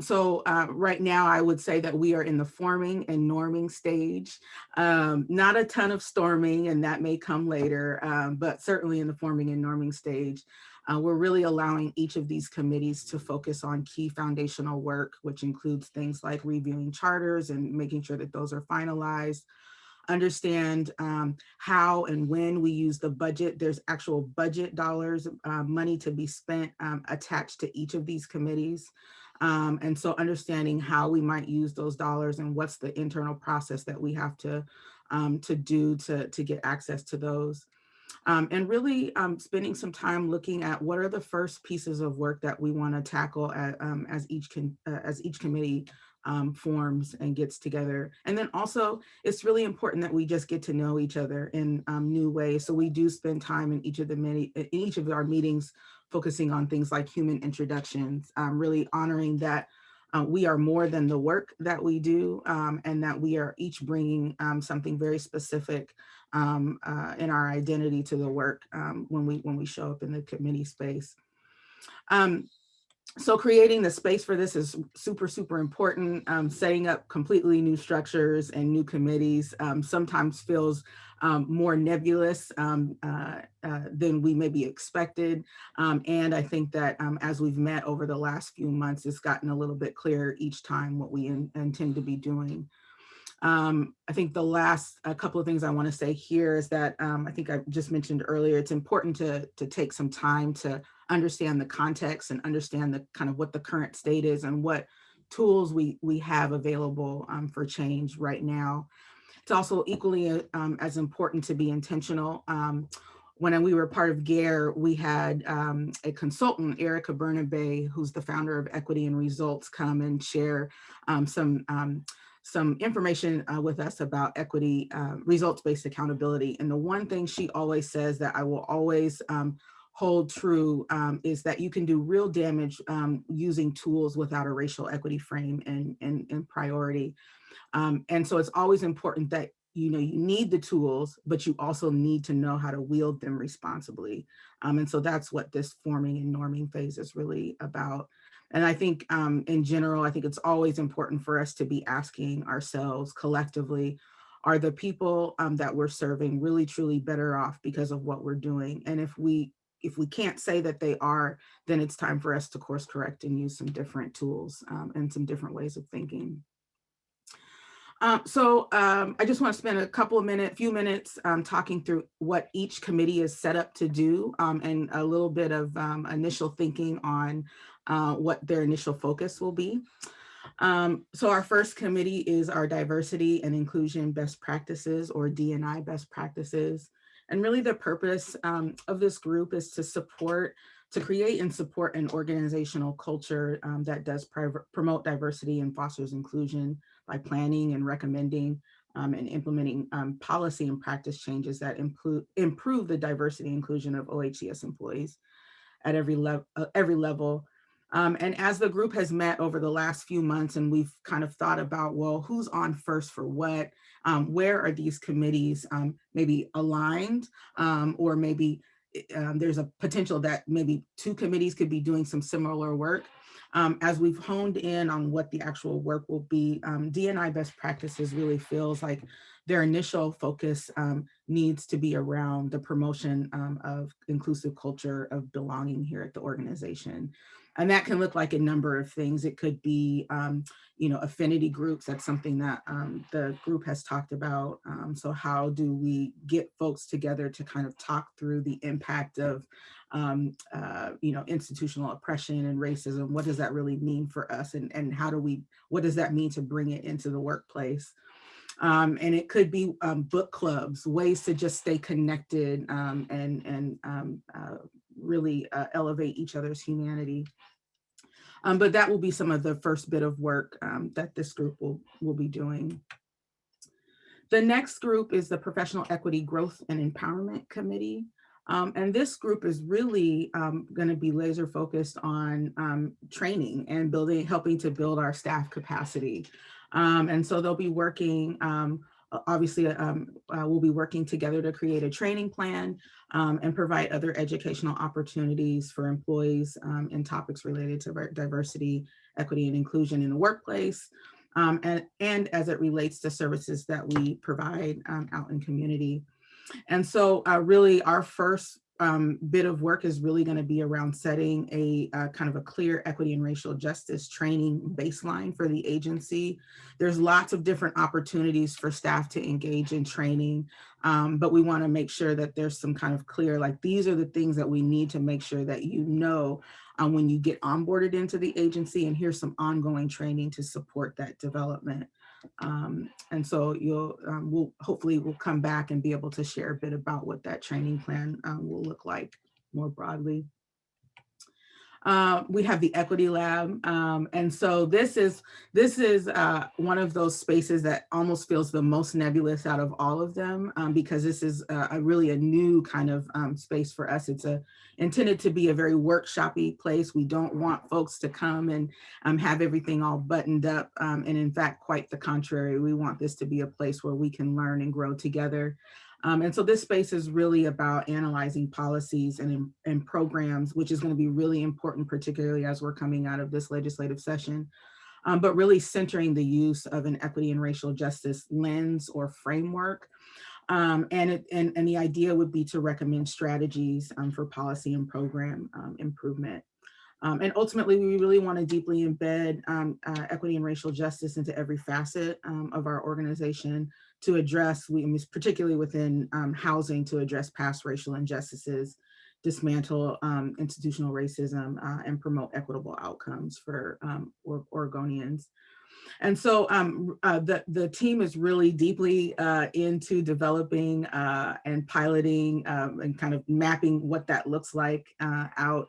So right now, I would say that we are in the forming and norming stage. Not a ton of storming, and that may come later, but certainly in the forming and norming stage. We're really allowing each of these committees to focus on key foundational work, which includes things like reviewing charters and making sure that those are finalized. Understand how and when we use the budget. There's actual budget dollars, money to be spent attached to each of these committees. And so understanding how we might use those dollars and what's the internal process that we have to do to get access to those. And really spending some time looking at what are the first pieces of work that we want to tackle as each committee forms and gets together. And then also, it's really important that we just get to know each other in new ways. So we do spend time in each of our meetings focusing on things like human introductions, really honoring that we are more than the work that we do, and that we are each bringing something very specific in our identity to the work when we show up in the committee space. So creating the space for this is super, super important. Setting up completely new structures and new committees sometimes feels more nebulous than we maybe expected. And I think that as we've met over the last few months, it's gotten a little bit clearer each time what we intend to be doing. I think the last couple of things I want to say here is that I think I just mentioned earlier, it's important to take some time to understand the context and understand the kind of what the current state is and what tools we have available for change right now. It's also equally as important to be intentional. When we were part of GARE, we had a consultant, Erica Bernabe, who's the founder of Equity and Results, come and share some information with us about equity, results-based accountability. And the one thing she always says that I will always hold true is that you can do real damage using tools without a racial equity frame and priority. And so it's always important that you need the tools, but you also need to know how to wield them responsibly. And so that's what this forming and norming phase is really about. And I think in general, I think it's always important for us to be asking ourselves collectively, are the people that we're serving really truly better off because of what we're doing? And if we can't say that they are, then it's time for us to course correct and use some different tools and some different ways of thinking. I just want to spend a few minutes talking through what each committee is set up to do and a little bit of initial thinking on what their initial focus will be. So our first committee is our Diversity and Inclusion Best Practices, or D&I Best Practices. And really the purpose of this group is to create and support an organizational culture that does promote diversity and fosters inclusion by planning and recommending and implementing policy and practice changes that improve the diversity and inclusion of OHCS employees at every level. And as the group has met over the last few months, and we've kind of thought about, well, who's on first for what? Where are these committees maybe aligned, or maybe there's a potential that maybe two committees could be doing some similar work. As we've honed in on what the actual work will be, D&I Best Practices really feels like their initial focus needs to be around the promotion of inclusive culture of belonging here at the organization. And that can look like a number of things. It could be, affinity groups. That's something that the group has talked about. So how do we get folks together to kind of talk through the impact of, institutional oppression and racism? What does that really mean for us? And what does that mean to bring it into the workplace? And it could be book clubs, ways to just stay connected and really elevate each other's humanity. But that will be some of the first bit of work that this group will be doing. The next group is the Professional Equity Growth and Empowerment Committee. And this group is really going to be laser focused on training and helping to build our staff capacity. And so they'll be working, obviously, we'll be working together to create a training plan and provide other educational opportunities for employees in topics related to diversity, equity, and inclusion in the workplace, and as it relates to services that we provide out in community. And so really our first bit of work is really going to be around setting a kind of a clear equity and racial justice training baseline for the agency. There's lots of different opportunities for staff to engage in training, but we want to make sure that there's some kind of clear, like, these are the things that we need to make sure that when you get onboarded into the agency, and here's some ongoing training to support that development. And so we'll come back and be able to share a bit about what that training plan will look like more broadly. We have the Equity Lab. And so this is one of those spaces that almost feels the most nebulous out of all of them, because this is really a new kind of space for us. It's intended to be a very workshop-y place. We don't want folks to come and have everything all buttoned up. And in fact, quite the contrary, we want this to be a place where we can learn and grow together. And so this space is really about analyzing policies and programs, which is going to be really important, particularly as we're coming out of this legislative session, but really centering the use of an equity and racial justice lens or framework. And the idea would be to recommend strategies for policy and program improvement. And ultimately, we really want to deeply embed equity and racial justice into every facet of our organization to address, particularly within housing, to address past racial injustices, dismantle institutional racism, and promote equitable outcomes for Oregonians. And so the team is really deeply into developing and piloting and kind of mapping what that looks like out.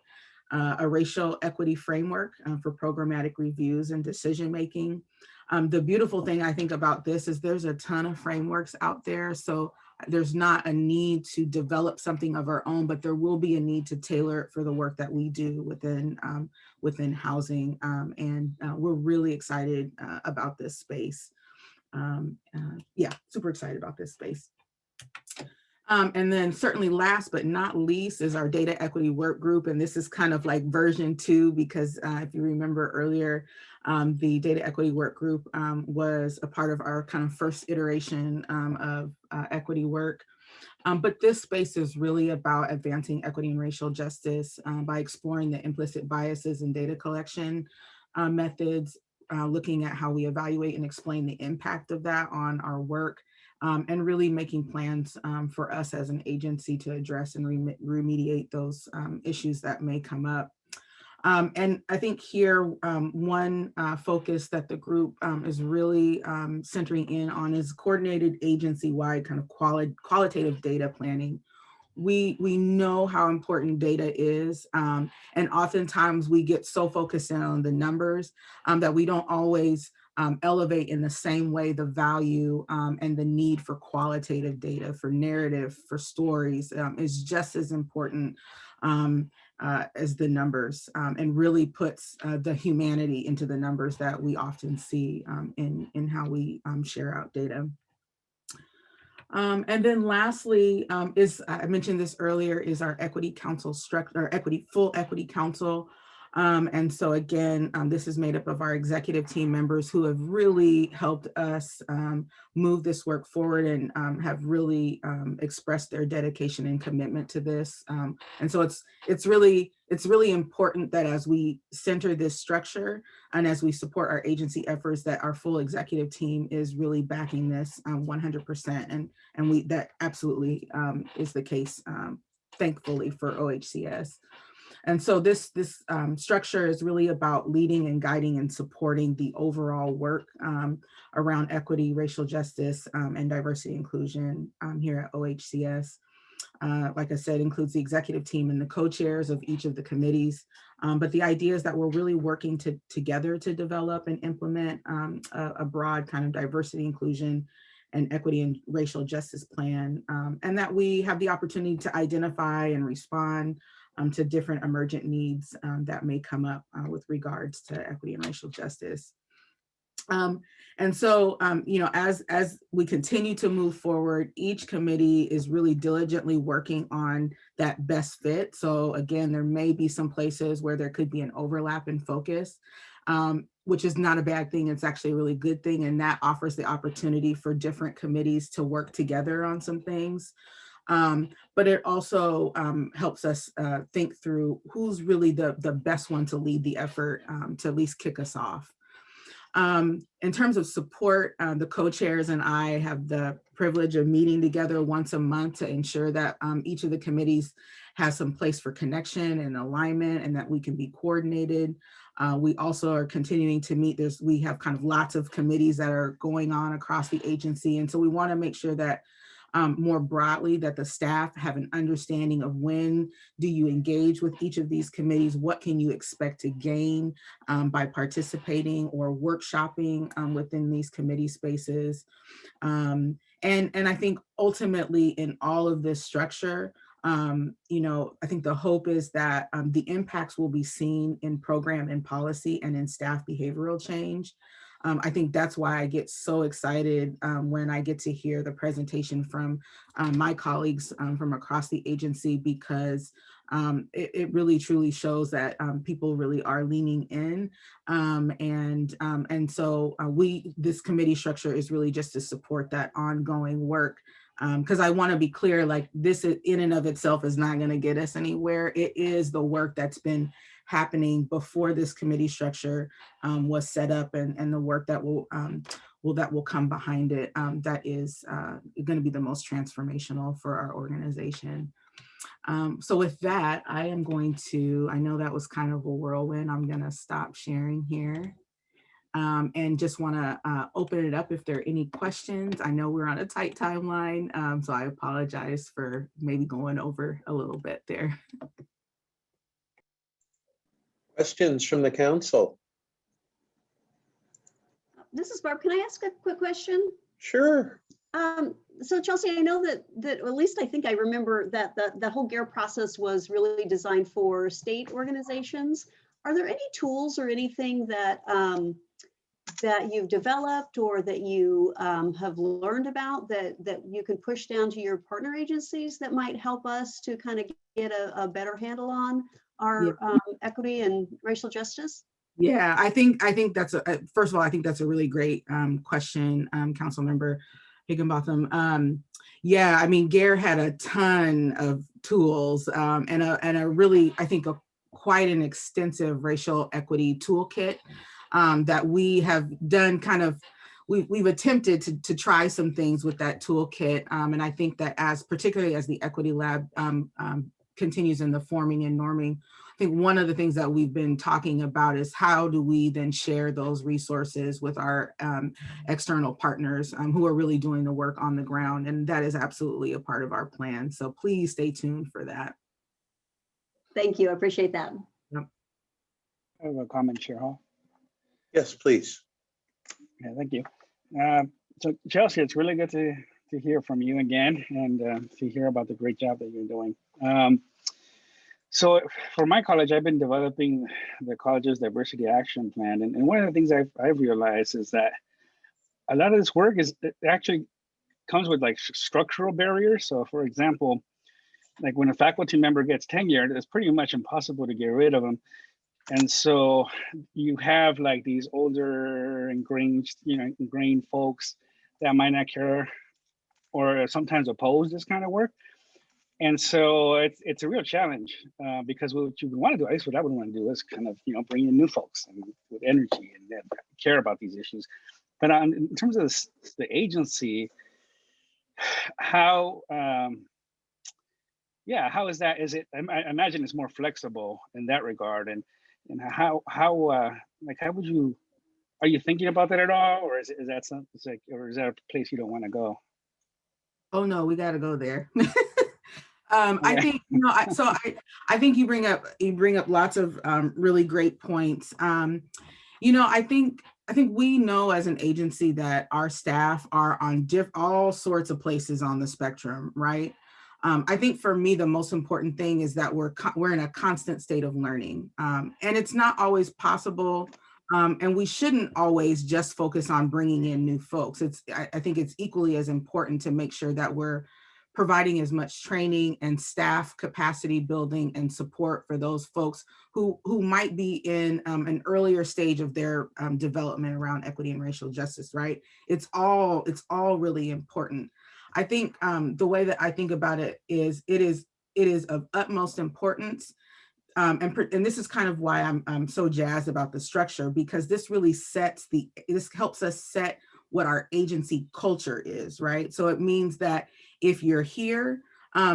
A racial equity framework for programmatic reviews and decision-making. The beautiful thing I think about this is there's a ton of frameworks out there. So there's not a need to develop something of our own, but there will be a need to tailor it for the work that we do within housing. And we're really excited about this space. Yeah, super excited about this space. And then certainly last but not least is our data equity work group. And this is kind of like version 2, because if you remember earlier, the data equity work group was a part of our kind of first iteration of equity work. But this space is really about advancing equity and racial justice by exploring the implicit biases in data collection methods, looking at how we evaluate and explain the impact of that on our work, and really making plans for us as an agency to address and remediate those issues that may come up. And I think here, one focus that the group is really centering in on is coordinated agency-wide kind of qualitative data planning. We know how important data is, and oftentimes we get so focused in on the numbers that we don't always elevate in the same way the value and the need for qualitative data, for narrative, for stories is just as important as the numbers, and really puts the humanity into the numbers that we often see in how we share out data. And then lastly, I mentioned this earlier, is our equity council structure, full equity council. And so again, this is made up of our executive team members who have really helped us move this work forward and have really expressed their dedication and commitment to this. And so it's really important that as we center this structure and as we support our agency efforts, that our full executive team is really backing this 100%. And that absolutely is the case, thankfully, for OHCS. And so this structure is really about leading and guiding and supporting the overall work around equity, racial justice, and diversity inclusion here at OHCS. Like I said, includes the executive team and the co-chairs of each of the committees. But the idea is that we're really working together to develop and implement a broad kind of diversity, inclusion, and equity and racial justice plan, and that we have the opportunity to identify and respond to different emergent needs that may come up with regards to equity and racial justice. And so, you know, as we continue to move forward, each committee is really diligently working on that best fit. So again, there may be some places where there could be an overlap in focus, which is not a bad thing. It's actually a really good thing. And that offers the opportunity for different committees to work together on some things. But it also helps us think through who's really the best one to lead the effort to at least kick us off. In terms of support, the co-chairs and I have the privilege of meeting together once a month to ensure that each of the committees has some place for connection and alignment and that we can be coordinated. We also are continuing to meet. We have kind of lots of committees that are going on across the agency. And so we want to make sure that more broadly, that the staff have an understanding of when do you engage with each of these committees, what can you expect to gain by participating or workshopping within these committee spaces. And I think ultimately in all of this structure, you know, I think the hope is that the impacts will be seen in program and policy and in staff behavioral change. I think that's why I get so excited when I get to hear the presentation from my colleagues from across the agency, because it really truly shows that people really are leaning in. And so this committee structure is really just to support that ongoing work. Because I want to be clear, like this in and of itself is not going to get us anywhere. It is the work that's been happening before this committee structure was set up, and the work that will come behind it that is going to be the most transformational for our organization. So with that, I know that was kind of a whirlwind. I'm going to stop sharing here. And just want to open it up if there are any questions. I know we're on a tight timeline, so I apologize for maybe going over a little bit there. Questions from the council? This is Barb. Can I ask a quick question? Sure. So Chelsea, I know that at least I think I remember that the whole GARE process was really designed for state organizations. Are there any tools or anything that that you've developed or that you have learned about that you can push down to your partner agencies that might help us to kind of get a better handle on our equity and racial justice? Yeah, I think that's first of all, I think that's a really great question, Council Member Higginbotham. Yeah, I mean, GARE had a ton of tools and a really, I think, quite an extensive racial equity toolkit that we have done kind of, we've attempted to try some things with that toolkit. And I think that particularly as the Equity Lab continues in the forming and norming, I think one of the things that we've been talking about is how do we then share those resources with our external partners who are really doing the work on the ground. And that is absolutely a part of our plan. So please stay tuned for that. Thank you. I appreciate that. Yep. I have a comment, Chair Hall. Yes, please. Yeah, thank you. So Chelsea, it's really good to hear from you again and to hear about the great job that you're doing. So for my college, I've been developing the college's diversity action plan. And one of the things I've realized is that a lot of this work it actually comes with like structural barriers. So for example, like when a faculty member gets tenured, it's pretty much impossible to get rid of them. And so you have like these older ingrained folks that might not care or sometimes oppose this kind of work. And so it's a real challenge because what you want to do, at least what I would want to do, is kind of bring in new folks and with energy and that care about these issues. But in terms of the agency, how is that? Is it? I imagine it's more flexible in that regard, and how would you? Are you thinking about that at all, or is that something? Or is that a place you don't want to go? Oh no, we got to go there. I think I think you bring up lots of really great points. I think we know as an agency that our staff are on all sorts of places on the spectrum, right? I think for me the most important thing is that we're in a constant state of learning, and it's not always possible. And we shouldn't always just focus on bringing in new folks. I think it's equally as important to make sure that we're providing as much training and staff capacity building and support for those folks who might be in an earlier stage of their development around equity and racial justice, right? It's all really important. I think the way that I think about it is it is of utmost importance. And this is kind of why I'm so jazzed about the structure, because this really this helps us set what our agency culture is, right? So it means that if you're here,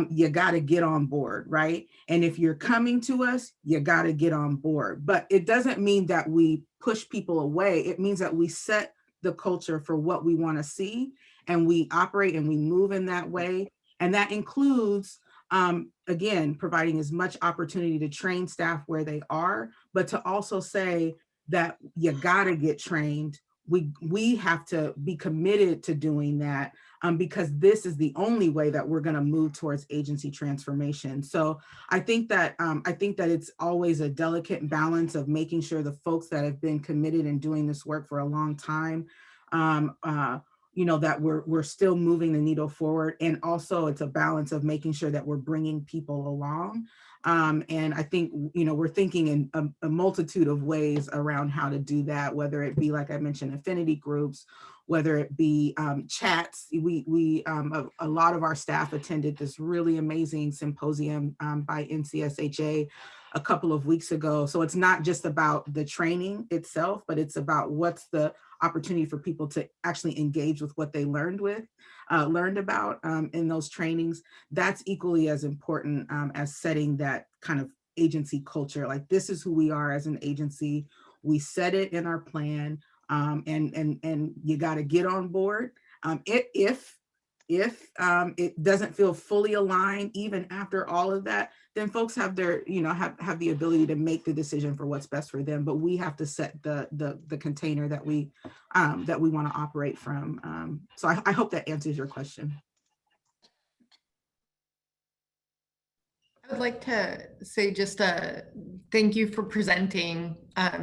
you got to get on board, right? And if you're coming to us, you got to get on board. But it doesn't mean that we push people away. It means that we set the culture for what we want to see, and we operate and we move in that way. And that includes, again, providing as much opportunity to train staff where they are, but to also say that you got to get trained. We have to be committed to doing that because this is the only way that we're going to move towards agency transformation. So I think that it's always a delicate balance of making sure the folks that have been committed and doing this work for a long time, that we're still moving the needle forward. And also it's a balance of making sure that we're bringing people along. And I think, we're thinking in a multitude of ways around how to do that, whether it be, like I mentioned, affinity groups, whether it be chats. A lot of our staff attended this really amazing symposium by NCSHA a couple of weeks ago. So it's not just about the training itself, but it's about what's the opportunity for people to actually engage with what they learned about in those trainings. That's equally as important as setting that kind of agency culture. Like, this is who we are as an agency. We set it in our plan, and you got to get on board. If it doesn't feel fully aligned, even after all of that, then folks have their, have the ability to make the decision for what's best for them. But we have to set the container that we want to operate from. So I hope that answers your question. I'd like to say just a thank you for presenting,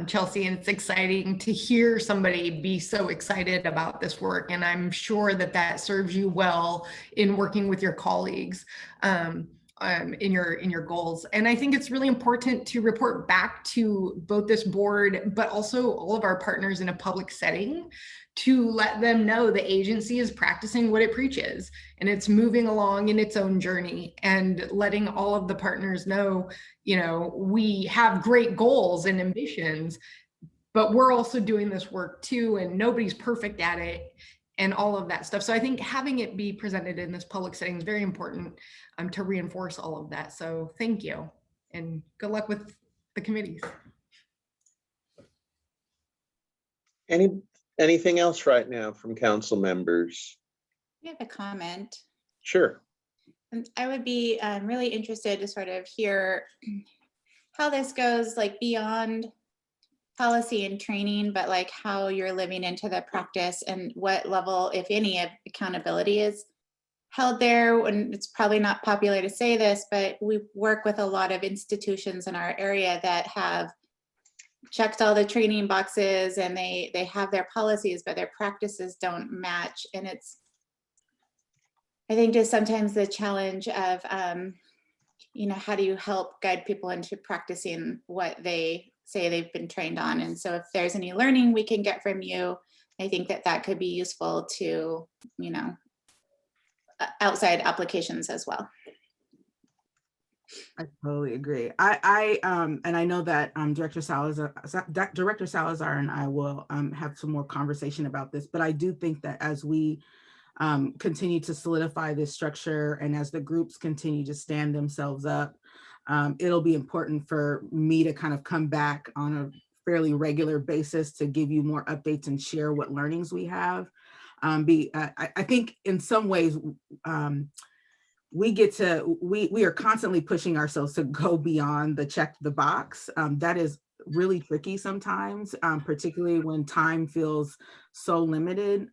Chelsea, and it's exciting to hear somebody be so excited about this work, and I'm sure that that serves you well in working with your colleagues in your goals. And I think it's really important to report back to both this board, but also all of our partners in a public setting, to let them know the agency is practicing what it preaches and it's moving along in its own journey, and letting all of the partners know, we have great goals and ambitions, but we're also doing this work too, and nobody's perfect at it and all of that stuff. So I think having it be presented in this public setting is very important to reinforce all of that. So thank you and good luck with the committees. Anything else right now from council members? I have a comment. Sure. And I would be really interested to sort of hear how this goes, like beyond policy and training, but like how you're living into the practice and what level, if any, of accountability is held there. And it's probably not popular to say this, but we work with a lot of institutions in our area that have checked all the training boxes and they have their policies, but their practices don't match. And it's, I think, just sometimes the challenge of, how do you help guide people into practicing what they say they've been trained on? And so if there's any learning we can get from you, I think that that could be useful to, outside applications as well. I totally agree. I and I know that Director Salazar and I will have some more conversation about this, but I do think that as we continue to solidify this structure and as the groups continue to stand themselves up, it'll be important for me to kind of come back on a fairly regular basis to give you more updates and share what learnings we have. I think in some ways, we are constantly pushing ourselves to go beyond the check the box. That is really tricky sometimes, particularly when time feels so limited.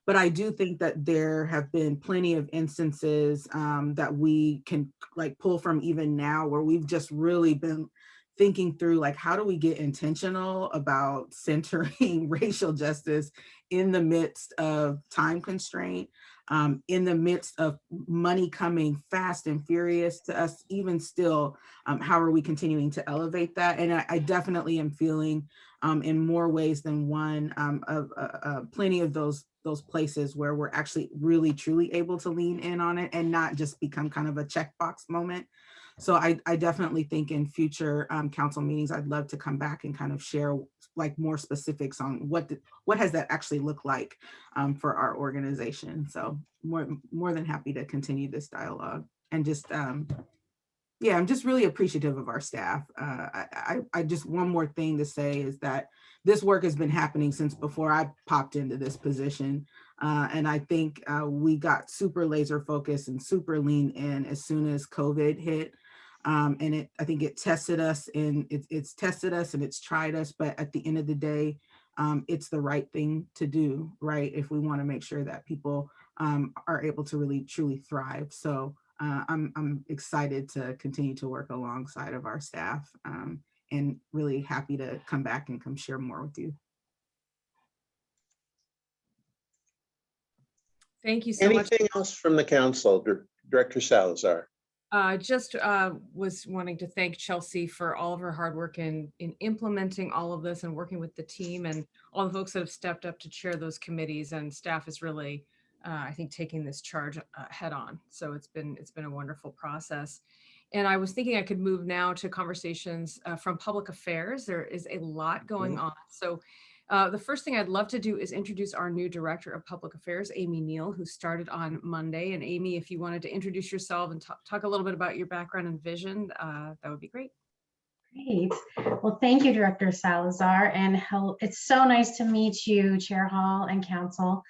But I do think that there have been plenty of instances that we can pull from even now, where we've just really been thinking through, like, how do we get intentional about centering racial justice in the midst of time constraint, in the midst of money coming fast and furious to us. Even still, how are we continuing to elevate that? And I definitely am feeling in more ways than one plenty of those places where we're actually really truly able to lean in on it and not just become kind of a checkbox moment. So I definitely think in future council meetings, I'd love to come back and kind of share more specifics on what has that actually looked like for our organization. So more than happy to continue this dialogue. And just, I'm just really appreciative of our staff. I just, one more thing to say is that this work has been happening since before I popped into this position. And I think we got super laser focused and super lean in as soon as COVID hit. And I think it tested us, and it's tested us and it's tried us, but at the end of the day, it's the right thing to do, right? If we want to make sure that people are able to really truly thrive. So I'm excited to continue to work alongside of our staff, and really happy to come back and come share more with you. Thank you so much. Anything else from the council, Director Salazar? Just was wanting to thank Chelsea for all of her hard work in implementing all of this and working with the team and all the folks that have stepped up to chair those committees, and staff is really, I think, taking this charge head on. So it's been a wonderful process. And I was thinking I could move now to conversations from public affairs. There is a lot going on. So the first thing I'd love to do is introduce our new Director of Public Affairs, Amy Neal, who started on Monday. And Amy, if you wanted to introduce yourself and talk a little bit about your background and vision, that would be great. Great. Well, thank you, Director Salazar. And it's so nice to meet you, Chair Hall and Council.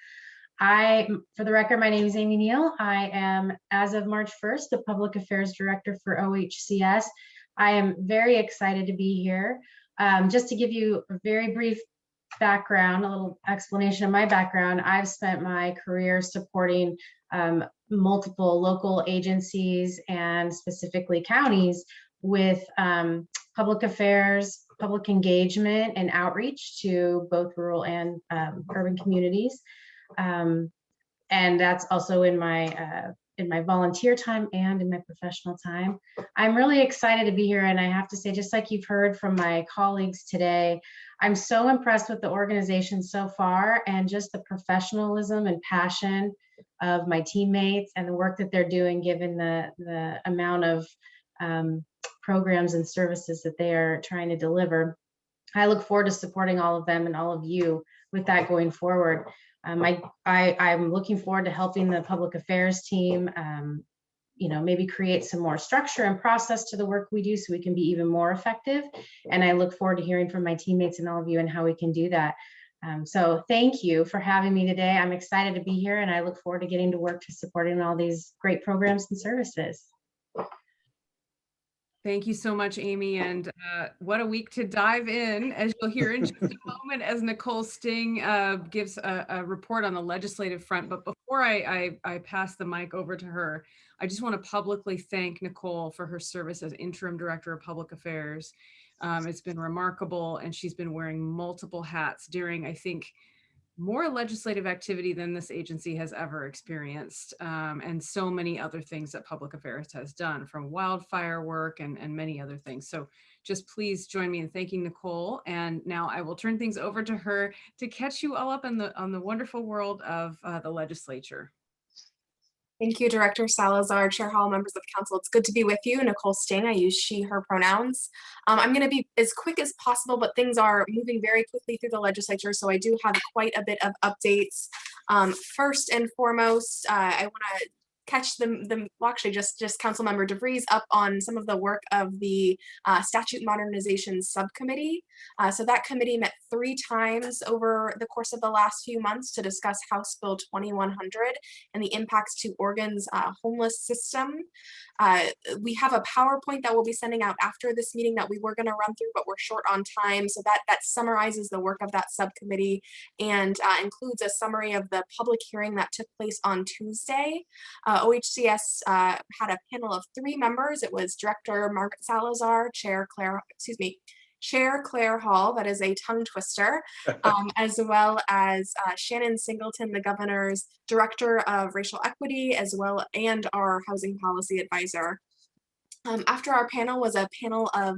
For the record, my name is Amy Neal. I am, as of March 1st, the Public Affairs Director for OHCS. I am very excited to be here. Just to give you a very brief background, a little explanation of my background, I've spent my career supporting multiple local agencies and specifically counties with public affairs, public engagement and outreach to both rural and urban communities. And that's also in my volunteer time and in my professional time. I'm really excited to be here. And I have to say, just like you've heard from my colleagues today, I'm so impressed with the organization so far and just the professionalism and passion of my teammates and the work that they're doing, given the amount of programs and services that they are trying to deliver. I look forward to supporting all of them and all of you with that going forward. I'm looking forward to helping the public affairs team, maybe create some more structure and process to the work we do so we can be even more effective. And I look forward to hearing from my teammates and all of you and how we can do that. So thank you for having me today. I'm excited to be here and I look forward to getting to work to supporting all these great programs and services. Thank you so much, Amy. And what a week to dive in, as you'll hear in just a moment, as Nicole Sting gives a report on the legislative front. But before I pass the mic over to her, I just want to publicly thank Nicole for her service as Interim Director of Public Affairs. It's been remarkable, and she's been wearing multiple hats during, I think, more legislative activity than this agency has ever experienced, and so many other things that Public Affairs has done, from wildfire work and many other things. So just please join me in thanking Nicole. And now I will turn things over to her to catch you all up on the wonderful world of the legislature. Thank you, Director Salazar, Chair Hall, members of council. It's good to be with you. Nicole Sting, I use she, her pronouns. I'm going to be as quick as possible, but things are moving very quickly through the legislature, so I do have quite a bit of updates. First and foremost, I want to catch just Councilmember DeVries up on some of the work of the Statute Modernization Subcommittee. So that committee met 3 times over the course of the last few months to discuss House Bill 2100 and the impacts to Oregon's homeless system. We have a PowerPoint that we'll be sending out after this meeting that we were going to run through, but we're short on time. So that summarizes the work of that subcommittee and includes a summary of the public hearing that took place on Tuesday. OHCS had a panel of 3 members. It was Director Margaret Salazar, Chair Claire Hall, that is a tongue twister, as well as Shannon Singleton, the governor's Director of Racial Equity, and our Housing Policy Advisor. After our panel was a panel of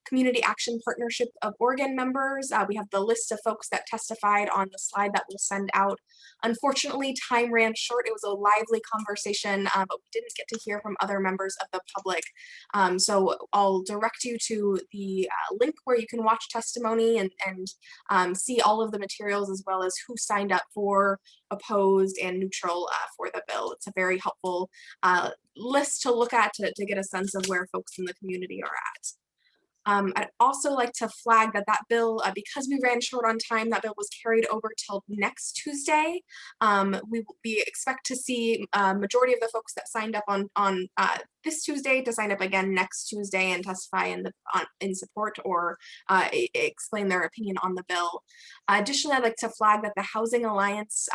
Community Action Partnership of Oregon members. We have the list of folks that testified on the slide that we'll send out. Unfortunately, time ran short. It was a lively conversation, but we didn't get to hear from other members of the public. So I'll direct you to the link where you can watch testimony and see all of the materials, as well as who signed up for, opposed, and neutral for the bill. It's a very helpful list to look at to get a sense of where folks in the community are at. I'd also like to flag that bill, because we ran short on time, that bill was carried over till next Tuesday. We expect to see a majority of the folks that signed up on this Tuesday to sign up again next Tuesday and testify in support or explain their opinion on the bill. Additionally, I'd like to flag that the Housing Alliance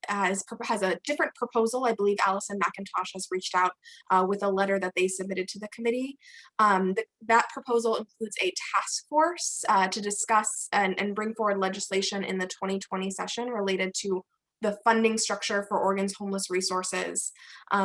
has a different proposal. I believe Allison McIntosh has reached out with a letter that they submitted to the committee. That proposal includes a task force to discuss and bring forward legislation in the 2020 session related to the funding structure for Oregon's homeless resources.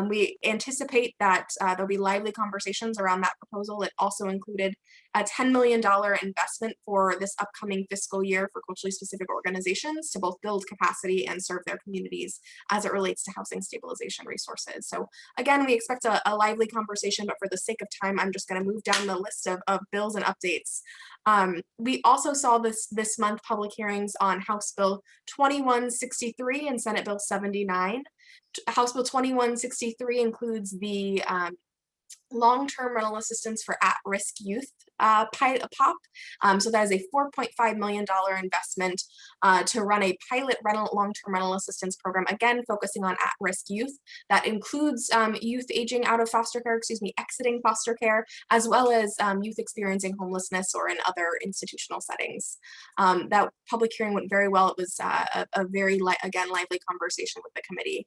We anticipate that there'll be lively conversations around that proposal. It also included a $10 million investment for this upcoming fiscal year for culturally specific organizations to both build capacity and serve their communities as it relates to housing stabilization resources. So again, we expect a lively conversation, but for the sake of time, I'm just going to move down the list of bills and updates. We also saw this month public hearings on House Bill 2163 and Senate Bill 79. House Bill 2163 includes the long-term rental assistance for at-risk youth POP. So that is a $4.5 million investment to run a pilot long-term rental assistance program, again, focusing on at-risk youth. That includes youth aging out of foster care, exiting foster care, as well as youth experiencing homelessness or in other institutional settings. That public hearing went very well. It was a very, lively conversation with the committee.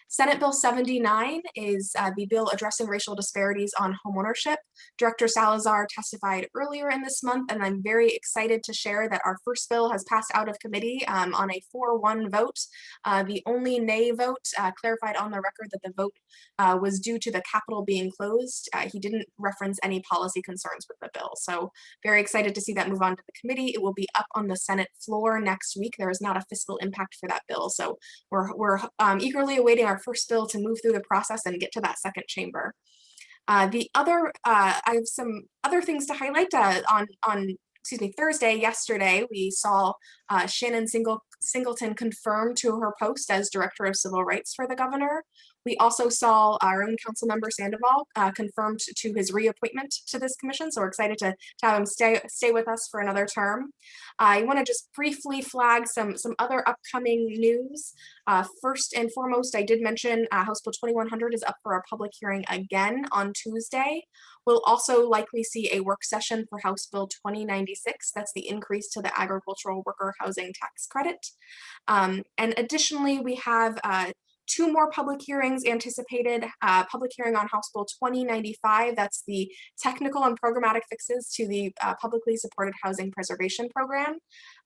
Senate Bill 79 is the bill addressing racial disparities on homeownership. Director Salazar testified earlier in this month, and I'm very excited to share that our first bill has passed out of committee on a 4-1 vote. The only nay vote clarified on the record that the vote was due to the Capitol being closed. He didn't reference any policy concerns with the bill. So very excited to see that move on to the committee. It will be up on the Senate floor next week. There is not a fiscal impact for that bill. So we're eagerly awaiting our first bill to move through the process and get to that second chamber. I have some other things to highlight. On Thursday, yesterday, we saw Shannon Singleton confirmed to her post as Director of Civil Rights for the governor. We also saw our own council member Sandoval confirmed to his reappointment to this commission. So we're excited to have him stay with us for another term. I want to just briefly flag some other upcoming news. First and foremost, I did mention House Bill 2100 is up for a public hearing again on Tuesday. We'll also likely see a work session for House Bill 2096. That's the increase to the agricultural worker housing tax credit. And additionally, we have 2 more public hearings anticipated. Public hearing on House Bill 2095, that's the technical and programmatic fixes to the publicly supported housing preservation program,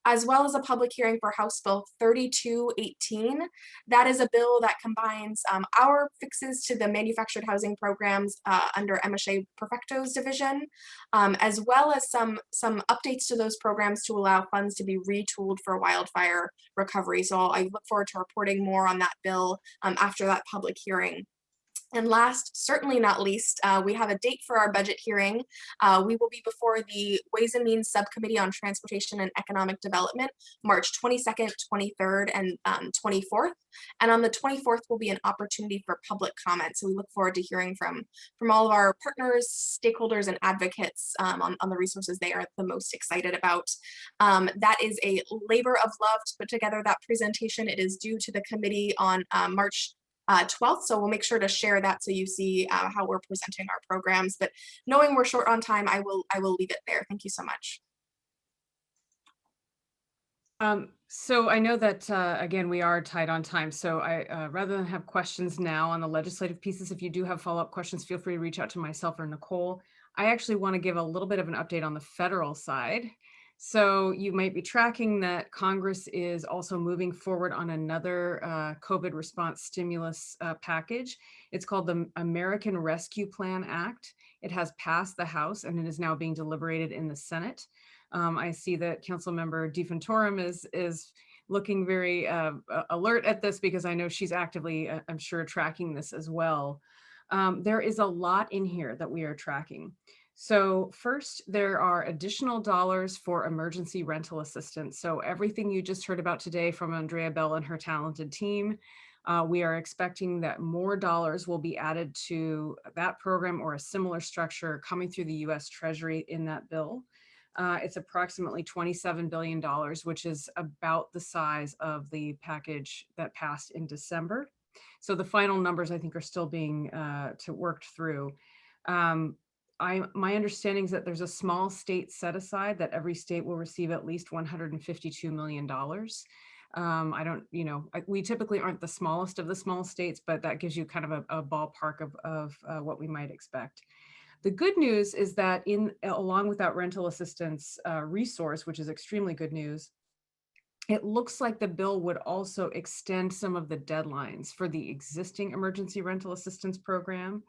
as well as a public hearing for House Bill 3218. That is a bill that combines our fixes to the manufactured housing programs under MSHA Perfecto's division, as well as some updates to those programs to allow funds to be retooled for wildfire recovery. So I look forward to reporting more on that bill after that public hearing. And last, certainly not least, we have a date for our budget hearing. We will be before the Ways and Means Subcommittee on Transportation and Economic Development, March 22nd, 23rd, and 24th. And on the 24th will be an opportunity for public comment. So we look forward to hearing from all of our partners, stakeholders, and advocates on the resources they are the most excited about. That is a labor of love to put together that presentation. It is due to the committee on March 12th. So we'll make sure to share that so you see how we're presenting our programs. But knowing we're short on time, I will leave it there. Thank you so much. So I know that, again, we are tight on time. So rather than have questions now on the legislative pieces, if you do have follow-up questions, feel free to reach out to myself or Nicole. I actually want to give a little bit of an update on the federal side. So you might be tracking that Congress is also moving forward on another COVID response stimulus package. It's called the American Rescue Plan Act. It has passed the House and it is now being deliberated in the Senate. I see that Councilmember DeFontorum is looking very alert at this because I know she's actively, I'm sure, tracking this as well. There is a lot in here that we are tracking. So first, there are additional dollars for emergency rental assistance. So everything you just heard about today from Andrea Bell and her talented team, we are expecting that more dollars will be added to that program or a similar structure coming through the US Treasury in that bill. It's approximately $27 billion, which is about the size of the package that passed in December. So the final numbers, I think, are still being worked through. My understanding is that there's a small state set aside that every state will receive at least $152 million. We typically aren't the smallest of the small states, but that gives you kind of a ballpark of what we might expect. The good news is that along with that rental assistance resource, which is extremely good news, it looks like the bill would also extend some of the deadlines for the existing emergency rental assistance program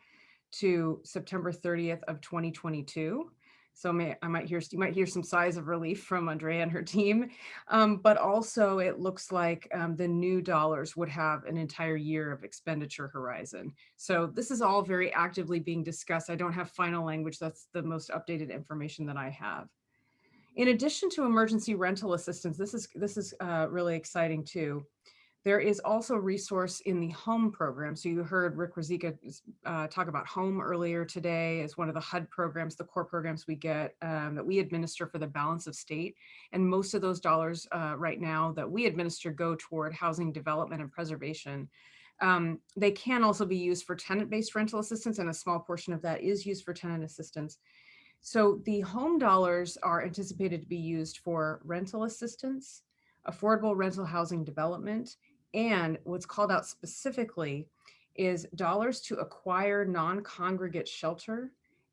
to September 30th of 2022. So you might hear some sighs of relief from Andrea and her team, but also it looks like the new dollars would have an entire year of expenditure horizon. So this is all very actively being discussed. I don't have final language. That's the most updated information that I have. In addition to emergency rental assistance, this is really exciting too. There is also a resource in the HOME program. So you heard Rick Ruzicka talk about HOME earlier today as one of the HUD programs, the core programs we get that we administer for the balance of state. And most of those dollars right now that we administer go toward housing development and preservation. They can also be used for tenant-based rental assistance, and a small portion of that is used for tenant assistance. So the HOME dollars are anticipated to be used for rental assistance, affordable rental housing development, And what's called out specifically is dollars to acquire non-congregate shelter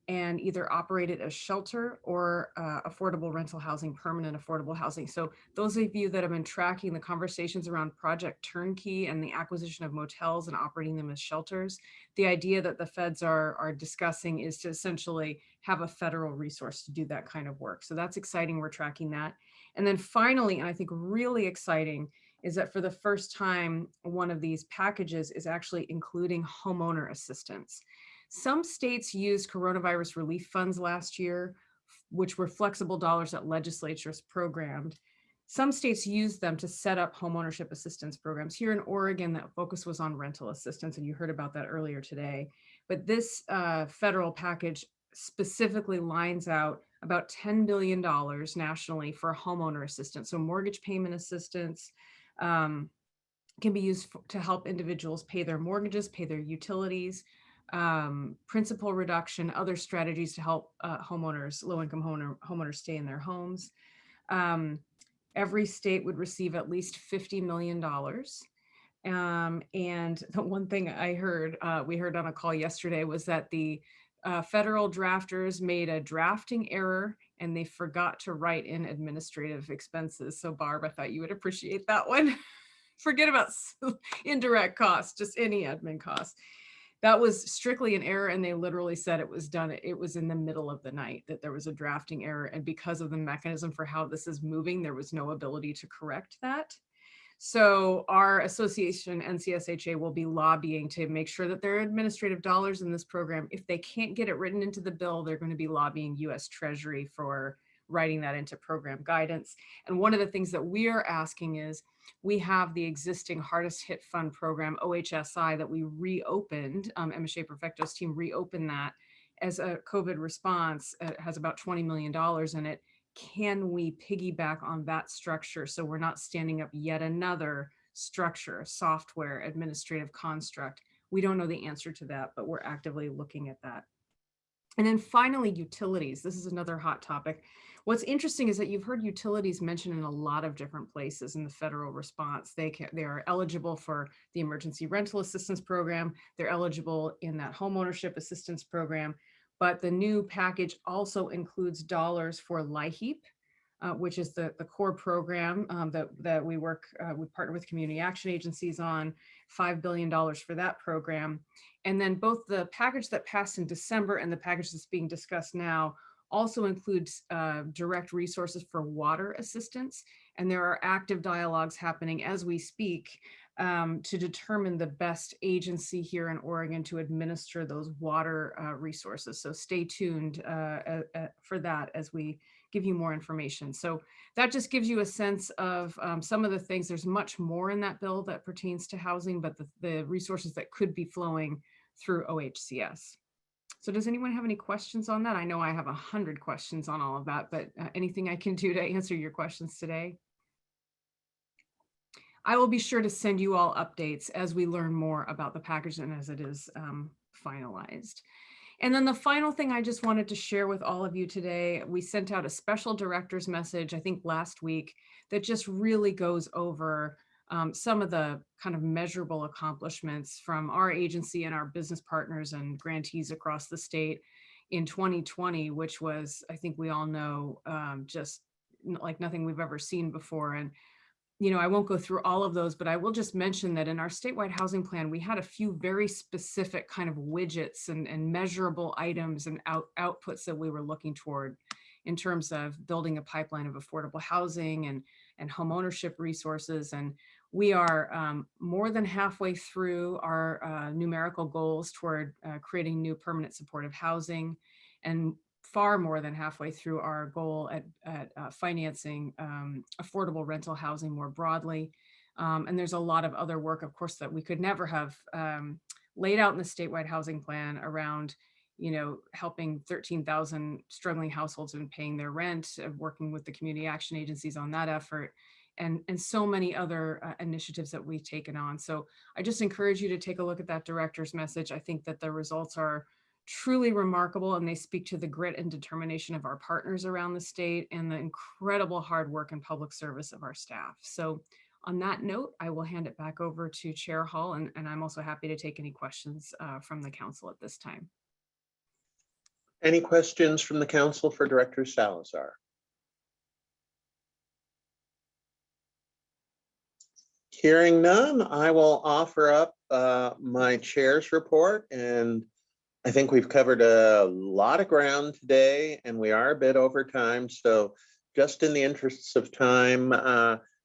and either operate it as shelter or affordable rental housing, permanent affordable housing. So those of you that have been tracking the conversations around Project Turnkey and the acquisition of motels and operating them as shelters, the idea that the feds are discussing is to essentially have a federal resource to do that kind of work. So that's exciting. We're tracking that. And then finally, and I think really exciting, is that for the first time, one of these packages is actually including homeowner assistance. Some states used coronavirus relief funds last year, which were flexible dollars that legislatures programmed. Some states used them to set up homeownership assistance programs. Here in Oregon, that focus was on rental assistance, and you heard about that earlier today. But this federal package specifically lines out about $10 billion nationally for homeowner assistance. So mortgage payment assistance can be used to help individuals pay their mortgages, pay their utilities, principal reduction, other strategies to help homeowners, low-income homeowners stay in their homes. Every state would receive at least $50 million. And the one thing I heard, we heard on a call yesterday, was that the federal drafters made a drafting error and they forgot to write in administrative expenses. So Barb, I thought you would appreciate that one. Forget about indirect costs, just any admin costs. That was strictly an error, and they literally said it was done. It was in the middle of the night that there was a drafting error, and because of the mechanism for how this is moving, there was no ability to correct that. So our association, NCSHA, will be lobbying to make sure that there are administrative dollars in this program. If they can't get it written into the bill, they're going to be lobbying US Treasury for writing that into program guidance. And one of the things that we are asking is, we have the existing hardest hit fund program, OHSI, that we reopened. Emma Shea-Perfecto's team reopened that as a COVID response. It has about $20 million in it. Can we piggyback on that structure so we're not standing up yet another structure, software, administrative construct? We don't know the answer to that, but we're actively looking at that. And then finally, utilities. This is another hot topic. What's interesting is that you've heard utilities mentioned in a lot of different places in the federal response. They are eligible for the emergency rental assistance program. They're eligible in that homeownership assistance program. But the new package also includes dollars for LIHEAP, which is the core program that we partner with community action agencies on, $5 billion for that program. And then both the package that passed in December and the package that's being discussed now also includes direct resources for water assistance. And there are active dialogues happening as we speak to determine the best agency here in Oregon to administer those water resources. So stay tuned for that as we give you more information. So that just gives you a sense of some of the things. There's much more in that bill that pertains to housing, but the resources that could be flowing through OHCS. So does anyone have any questions on that? I know I have 100 questions on all of that, but anything I can do to answer your questions today? I will be sure to send you all updates as we learn more about the package and as it is finalized. And then the final thing I just wanted to share with all of you today, we sent out a special director's message, I think last week, that just really goes over some of the kind of measurable accomplishments from our agency and our business partners and grantees across the state in 2020, which was, I think we all know, just like nothing we've ever seen before. And I won't go through all of those, but I will just mention that in our statewide housing plan, we had a few very specific kind of widgets and measurable items and outputs that we were looking toward in terms of building a pipeline of affordable housing and home ownership resources. And we are more than halfway through our numerical goals toward creating new permanent supportive housing, and far more than halfway through our goal at financing affordable rental housing more broadly. And there's a lot of other work, of course, that we could never have laid out in the statewide housing plan around, helping 13,000 struggling households in paying their rent, working with the community action agencies on that effort, and so many other initiatives that we've taken on. So I just encourage you to take a look at that director's message. I think that the results are truly remarkable, and they speak to the grit and determination of our partners around the state and the incredible hard work and public service of our staff. So On that note, I will hand it back over to Chair Hall, and I'm also happy to take any questions from the council at this time. Any questions from the council for Director Salazar? Hearing none, I will offer up my chair's report, and I think we've covered a lot of ground today, and we are a bit over time. So just in the interests of time,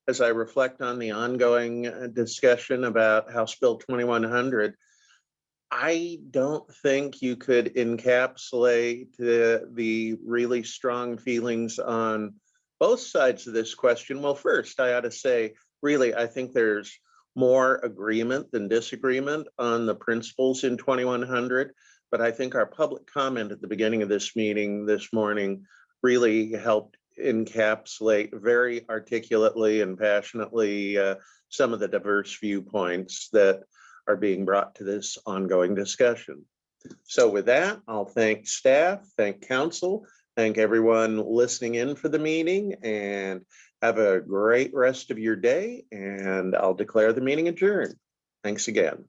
as I reflect on the ongoing discussion about House Bill 2100, I don't think you could encapsulate the really strong feelings on both sides of this question. Well, first, I ought to say, really, I think there's more agreement than disagreement on the principles in 2100. But I think our public comment at the beginning of this meeting this morning really helped encapsulate very articulately and passionately some of the diverse viewpoints that are being brought to this ongoing discussion. So with that, I'll thank staff, thank council, thank everyone listening in for the meeting, and have a great rest of your day. And I'll declare the meeting adjourned. Thanks again.